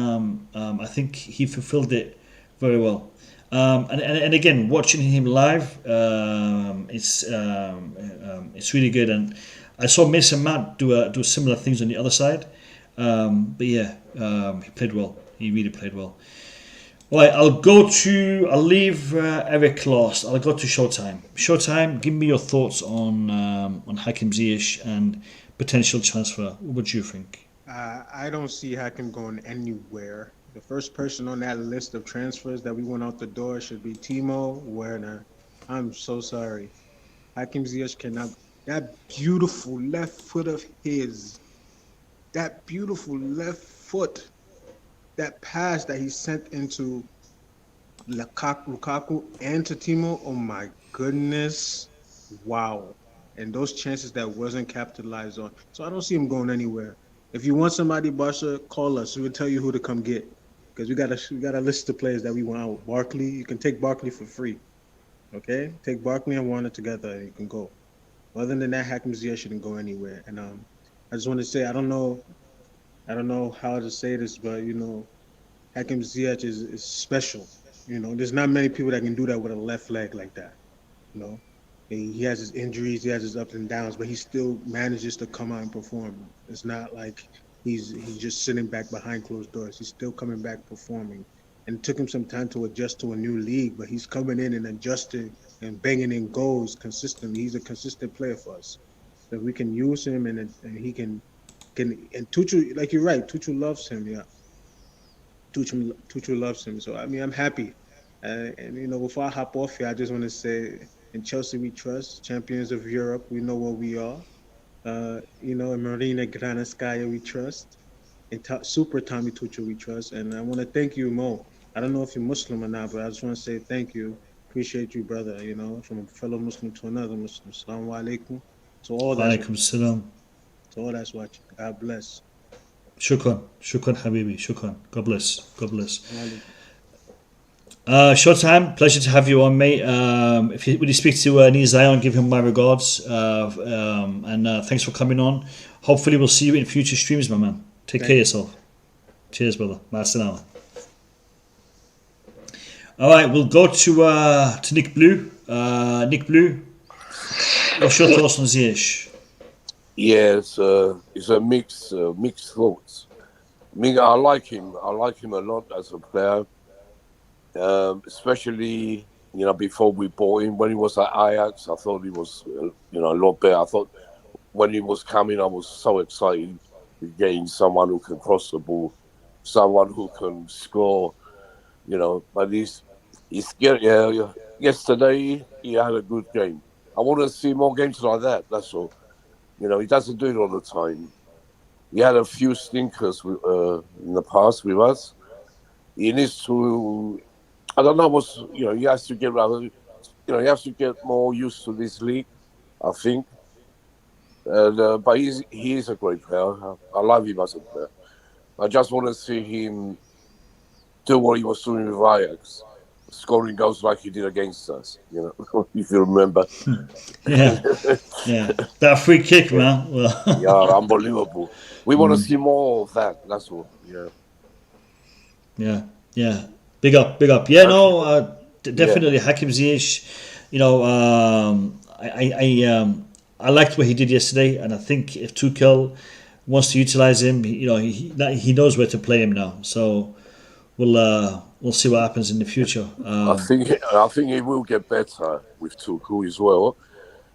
I think he fulfilled it very well. And again, watching him live, it's really good. And I saw Mason Mount do similar things on the other side. But yeah, he played well. He really played well. All right, I'll leave Eric last. I'll go to Showtime. Showtime, give me your thoughts on Hakim Ziyech and potential transfer. What do you think? I don't see Hakim going anywhere. The first person on that list of transfers that we want out the door should be Timo Werner. I'm so sorry. Hakim Ziyech cannot. That beautiful left foot of his. That beautiful left foot. That pass that he sent into Lukaku and to Timo. Oh my goodness. Wow. And those chances that wasn't capitalized on. So I don't see him going anywhere. If you want somebody, Barca, call us. We'll tell you who to come get. Because we got a list of players that we want out. Barkley, you can take Barkley for free. Okay? Take Barkley and Warner together and you can go. Other than that, Hakim Ziyech shouldn't go anywhere. And I just want to say, I don't know how to say this, but Hakim Ziyech is special. There's not many people that can do that with a left leg like that. He has his injuries, he has his ups and downs, but he still manages to come out and perform. It's not like he's just sitting back behind closed doors. He's still coming back performing. And it took him some time to adjust to a new league, but he's coming in and adjusting and banging in goals consistently. He's a consistent player for us. So if we can use him and he can and Tuchel, like you're right, Tuchel loves him, yeah. Tuchel loves him. So I'm happy. And before I hop off here, I just want to say, in Chelsea we trust, champions of Europe, we know what we are. In Marina Granovkaia we trust. In Super Tommy Tuchel we trust. And I want to thank you, Mo. I don't know if you're Muslim or not, but I just want to say thank you. Appreciate you, brother, from a fellow Muslim to another Muslim. Assalamu alaikum. To all that's watching. God bless. Shukran, Habibi, shukran. God bless. Showtime, pleasure to have you on, mate. Would you speak to Nia Zion, give him my regards, and thanks for coming on. Hopefully we'll see you in future streams, my man. Take care of yourself. Cheers, brother. Ma'as-salama. All right, we'll go to Nick Blue. Nick Blue, what's your thoughts on Ziyech? Yeah, it's a mixed thoughts. I like him a lot as a player. Especially before we bought him. When he was at Ajax, I thought he was, a lot better. I thought when he was coming, I was so excited getting someone who can cross the ball, someone who can score, but he's yesterday he had a good game. I want to see more games like that, that's all. He doesn't do it all the time. He had a few stinkers in the past with us. He needs to, I don't know he has to get he has to get more used to this league, I think. But he is a great player. I love him as a player. I just want to see him do what he was doing with Ajax, scoring goals like he did against us. If you remember. Yeah, that free kick, man. Well. Yeah, unbelievable. We want to see more of that. That's all. Yeah. Big up. Yeah, no, definitely Hakim Ziyech. I liked what he did yesterday, and I think if Tuchel wants to utilize him, he knows where to play him now. So we'll see what happens in the future. I think he will get better with Tuchel as well.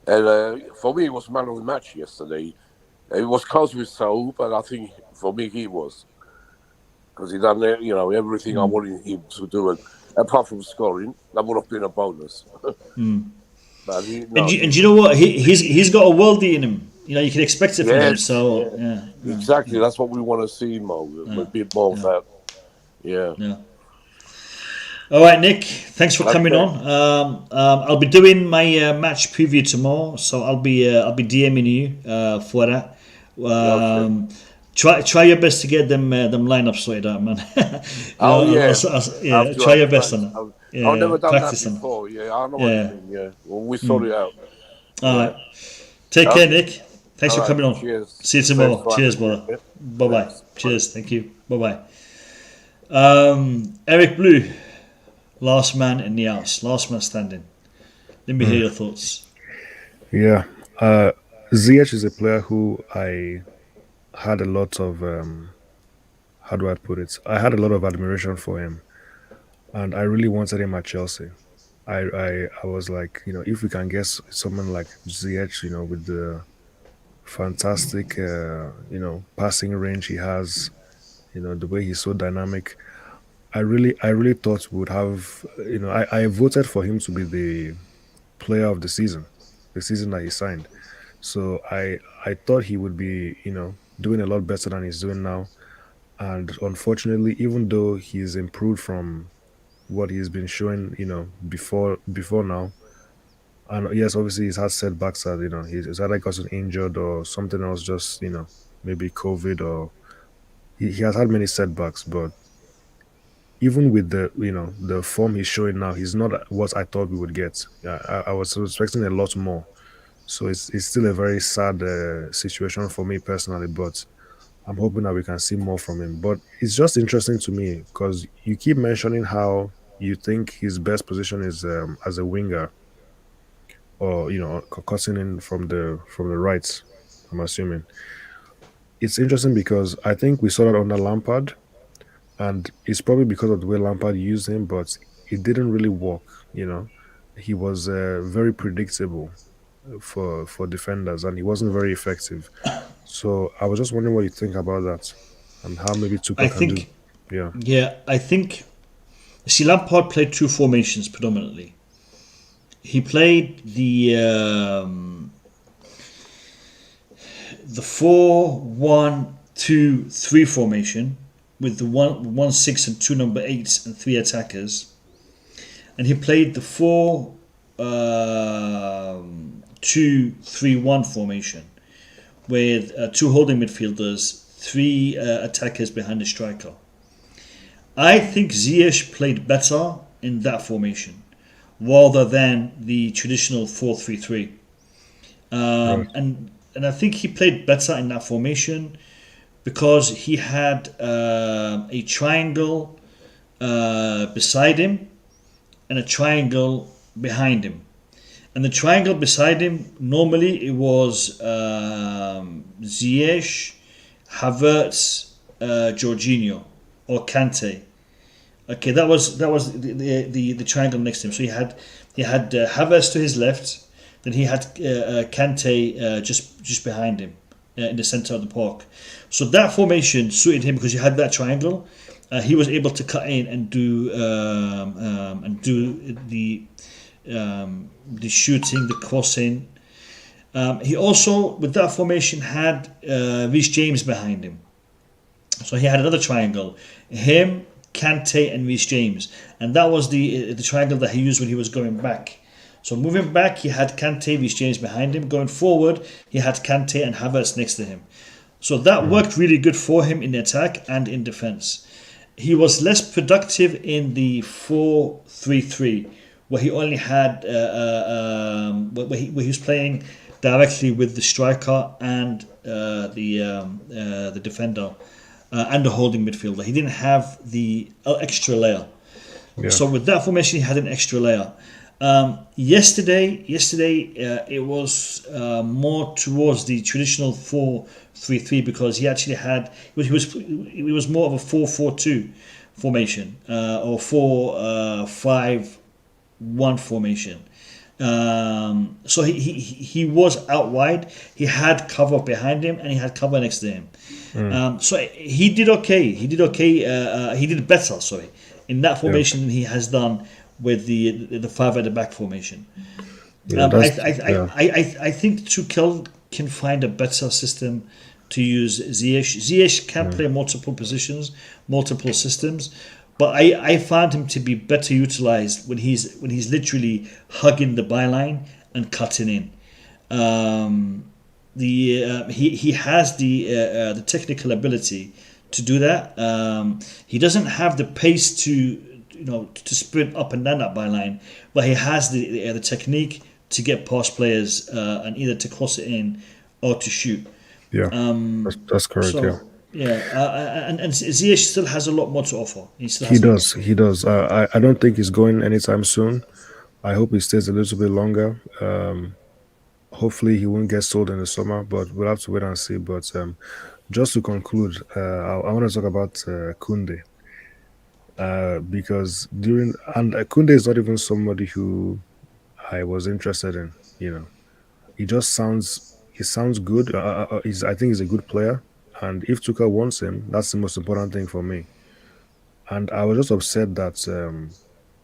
And for me, it was man of the match yesterday. It was close with Saul, but I think for me he was, because he done everything I wanted him to do, and apart from scoring, that would have been a bonus. But and you know what? He's got a worldie in him. You can expect it from him. So exactly, that's what we want to see more. A bit more of that. Yeah. All right, Nick. Thanks for coming on. I'll be doing my match preview tomorrow, so I'll be DMing you for that. Try your best to get them lineups sorted out, man. Try your best on that. I've never done that before. I know what you mean. We sort it out. All right. Take care, Nick. Thanks for coming on. Cheers. See you tomorrow. Cheers, brother. Bye-bye. Cheers. Thank you. Bye-bye. Eric Blue, last man in the house, last man standing. Let me hear your thoughts. Yeah. Ziyech is a player who I had a lot of, how do I put it? I had a lot of admiration for him. And I really wanted him at Chelsea. I was like, if we can get someone like Ziyech, with the fantastic, passing range he has, the way he's so dynamic, I really thought we would have, I voted for him to be the player of the season that he signed. So I thought he would be, doing a lot better than he's doing now. And unfortunately, even though he's improved from what he's been showing, before now, and yes, obviously he's had setbacks that he's either gotten injured or something else, just maybe COVID, or he has had many setbacks. But even with the form he's showing now, he's not what I thought we would get. I was expecting a lot more. So it's still a very sad situation for me personally, but I'm hoping that we can see more from him. But it's just interesting to me because you keep mentioning how you think his best position is as a winger, or cutting in from the right, I'm assuming. It's interesting because I think we saw that under Lampard, and it's probably because of the way Lampard used him, but it didn't really work. He was very predictable for defenders, and he wasn't very effective. So I was just wondering what you think about that, and how maybe Tuchel can do. Yeah, I think. See, Lampard played two formations predominantly. He played the 4-1-2-3 formation with the 1-6 and 2 number 8s and 3 attackers, and he played the 4-2-3-1 formation with 2 holding midfielders, 3 attackers behind the striker. I think Ziyech played better in that formation rather than the traditional 4-3-3. And I think he played better in that formation because he had a triangle beside him and a triangle behind him. And the triangle beside him, normally it was Ziyech, Havertz, Jorginho, or Kante. Okay, that was the triangle next to him. So he had Havertz to his left, then he had Kante just behind him in the center of the park. So that formation suited him because you had that triangle. He was able to cut in and do the shooting, the crossing. He also, with that formation, had Reece James behind him. So he had another triangle: him, Kante, and Reece James, and that was the triangle that he used when he was going back. So moving back, he had Kante, Reece James behind him. Going forward, he had Kante and Havertz next to him. So that worked really good for him in attack and in defense. He was less productive in the 4-3-3, where he only had where he was playing directly with the striker and the defender and the holding midfielder. He didn't have the extra layer. Yeah. So with that formation, he had an extra layer. Yesterday, it was more towards the traditional 4-3-3 because he actually had he was more of a 4-4-2 formation or 4-5-1 formation. So he was out wide. He had cover behind him and he had cover next to him. So he did okay. He did better. Sorry, in that formation than he has done with the five at the back formation. I think Tuchel can find a better system to use Ziyech. Ziyech can play multiple positions, multiple systems, but I found him to be better utilized when he's literally hugging the byline and cutting in. He has the technical ability to do that. He doesn't have the pace to sprint up and down that byline, but he has the technique to get past players and either to cross it in or to shoot. Yeah, that's correct. And Ziyech still has a lot more to offer. He does. I don't think he's going anytime soon. I hope he stays a little bit longer. Hopefully he won't get sold in the summer, but we'll have to wait and see. But just to conclude, I want to talk about Koundé. Because Koundé is not even somebody who I was interested in. He sounds good. I think he's a good player, and if Tuchel wants him, that's the most important thing for me. And I was just upset that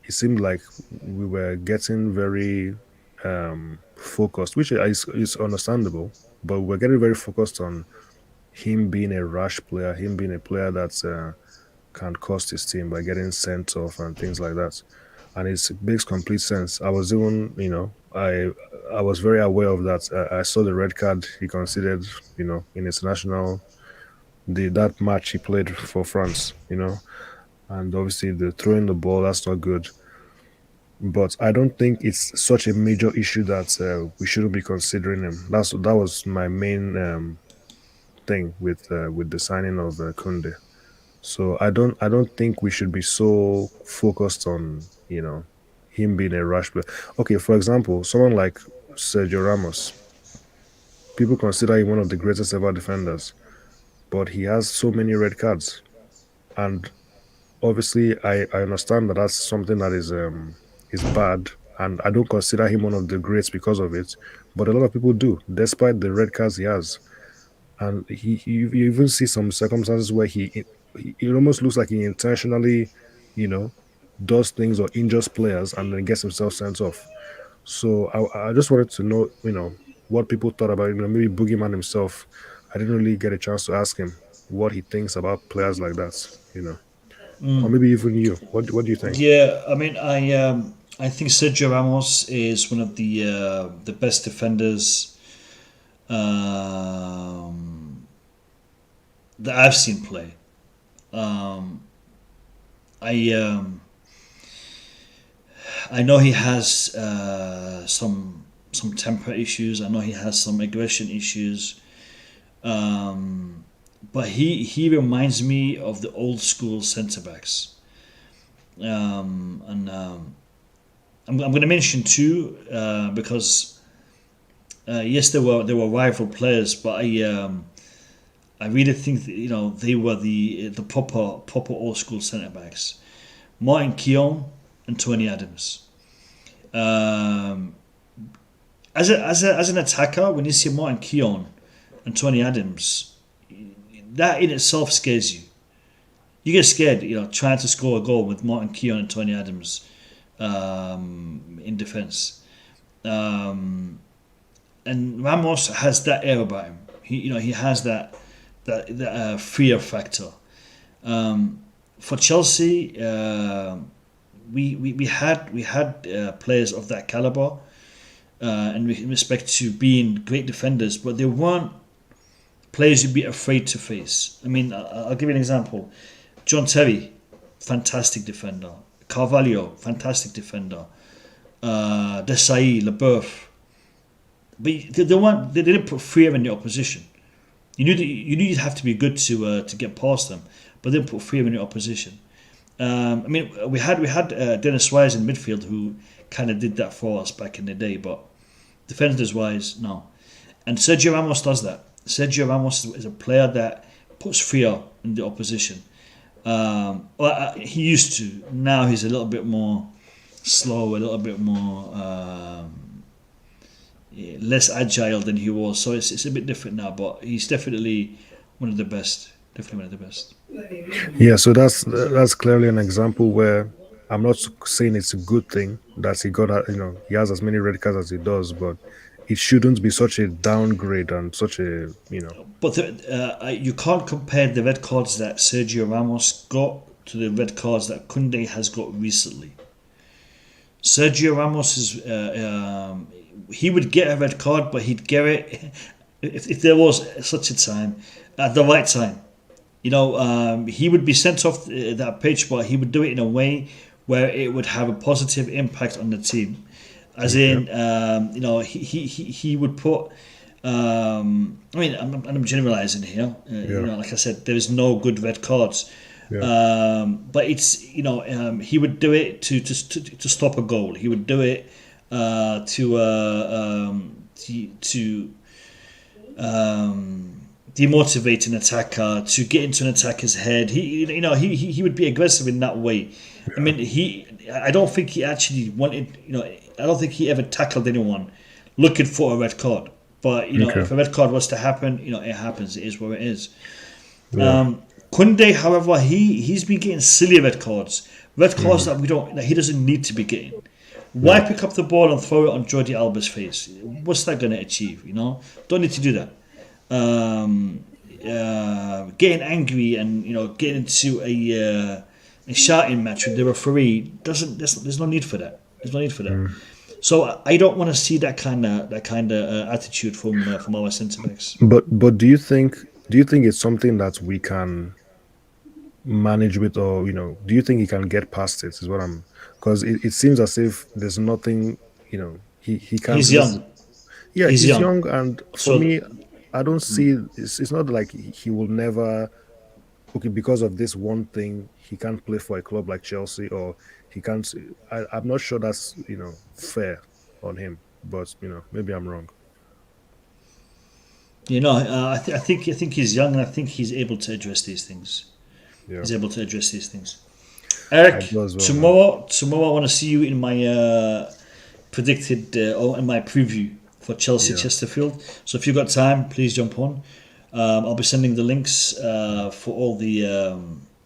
it seemed like we were getting very focused, which is understandable, but we're getting very focused on him being a rash player, him being a player that's can cost his team by getting sent off and things like that. And it makes complete sense. I was even, I was very aware of that. I saw the red card he considered, in his national, that match he played for France, and obviously the throwing the ball, that's not good. But I don't think it's such a major issue that we shouldn't be considering him. That was my main thing with the signing of Koundé. So I don't think we should be so focused on him being a rash player. Okay, for example, someone like Sergio Ramos, people consider him one of the greatest ever defenders, but he has so many red cards, and obviously I understand that that's something that is bad, and I don't consider him one of the greats because of it, but a lot of people do, despite the red cards he has. And you even see some circumstances where it almost looks like he intentionally, does things or injures players and then gets himself sent off. So I just wanted to know, what people thought about, maybe Boogeyman himself. I didn't really get a chance to ask him what he thinks about players like that, or maybe even you. What do you think? Yeah, I mean, I think Sergio Ramos is one of the best defenders that I've seen play. I know he has some temper issues. I know he has some aggression issues. But he reminds me of the old school centre backs. I'm going to mention two because yes, they were rival players, but I really think that, they were the proper old school centre backs. Martin Keown, and Tony Adams. As an attacker, when you see Martin Keown and Tony Adams, that in itself scares you. You get scared, trying to score a goal with Martin Keown and Tony Adams in defence. And Ramos has that air about him. He has that fear factor. For Chelsea, we had players of that caliber, and in respect to being great defenders, but they weren't players you'd be afraid to face. I mean, I'll give you an example. John Terry, fantastic defender. Carvalho, fantastic defender. Desai, Leboeuf. But they didn't put fear in the opposition. You knew you'd have to be good to get past them, but they didn't put fear in the opposition. I mean, we had Dennis Suarez in midfield who kind of did that for us back in the day, but defenders wise, no. And Sergio Ramos does that. Sergio Ramos is a player that puts fear in the opposition. He used to. Now he's a little bit more slow, a little bit more less agile than he was. So it's a bit different now, but he's definitely one of the best. Definitely one of the best. Yeah, so that's clearly an example where I'm not saying it's a good thing that he has as many red cards as he does, but it shouldn't be such a downgrade and such a But you can't compare the red cards that Sergio Ramos got to the red cards that Koundé has got recently. Sergio Ramos is he would get a red card, but he'd get it if there was such a time at the right time. He would be sent off that pitch, but he would do it in a way where it would have a positive impact on the team. As in, he would put. I mean, I'm generalizing here. Like I said, there is no good red cards, but it's he would do it to stop a goal. He would do it to demotivate an attacker, to get into an attacker's head. He would be aggressive in that way. I mean, I don't think he actually wanted. I don't think he ever tackled anyone looking for a red card. But if a red card was to happen, it happens. It is what it is. Koundé, however, he's been getting silly red cards that he doesn't need to be getting. Why pick up the ball and throw it on Jordi Alba's face? What's that going to achieve? Don't need to do that. Getting angry and getting into a shouting match with the referee there's no need for that. There's no need for that. So I don't want to see that kind of attitude from our centre backs. But do you think it's something that we can manage with, or do you think he can get past it? Is what I'm, because it seems as if there's nothing. He can't. He's young. Yeah, he's young, and for me, I don't see. It's not like he will never. Okay, because of this one thing, he can't play for a club like Chelsea, or he can't. I'm not sure that's fair on him, but maybe I'm wrong. I think he's young, and I think he's able to address these things. Yeah. He's able to address these things. Eric, tomorrow I want to see you in my predicted or in my preview for Chelsea Chesterfield. So if you've got time, please jump on. I'll be sending the links for all the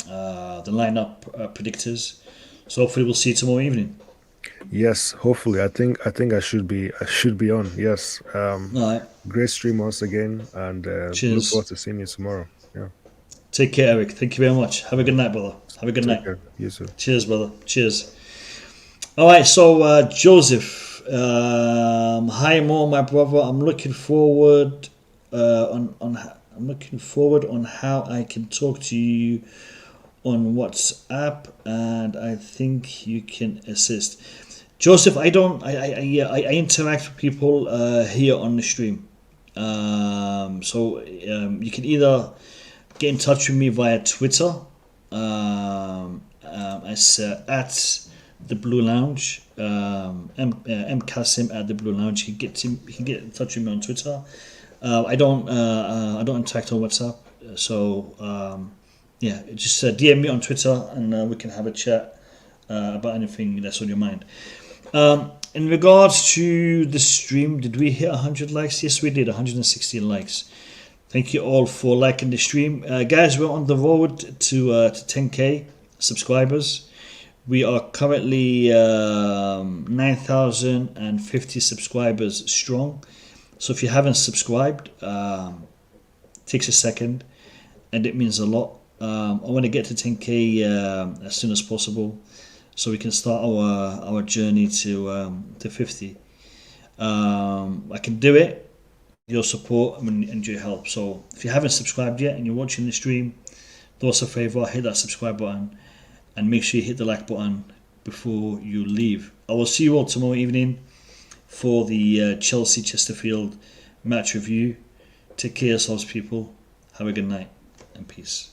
lineup predictors. So hopefully we'll see you tomorrow evening. Yes, hopefully. I think I should be on. Yes. All right. Great stream once again, and look forward to seeing you tomorrow. Yeah. Take care, Eric. Thank you very much. Have a good night, brother. Have a good night. Care. You too. Cheers, brother. Cheers. All right. So Joseph, hi Mo, my brother. I'm looking forward I'm looking forward on how I can talk to you on WhatsApp, and I think you can assist. Joseph, I interact with people here on the stream. So you can either get in touch with me via Twitter as at the Blue Lounge, M Kasim at the Blue Lounge. You can get in touch with me on Twitter. I don't interact on WhatsApp, so just DM me on Twitter and we can have a chat about anything that's on your mind. In regards to the stream, did we hit 100 likes? Yes, we did. 116 likes. Thank you all for liking the stream. Guys, we're on the road to 10k subscribers. We are currently 9,050 subscribers strong. So if you haven't subscribed, takes a second, and it means a lot. I want to get to 10k as soon as possible, so we can start our journey to 50. I can do it. Your support and your help. So if you haven't subscribed yet and you're watching the stream, do us a favor, hit that subscribe button, and make sure you hit the like button before you leave. I will see you all tomorrow evening for the Chelsea Chesterfield match review. Take care of yourselves, people. Have a good night and peace.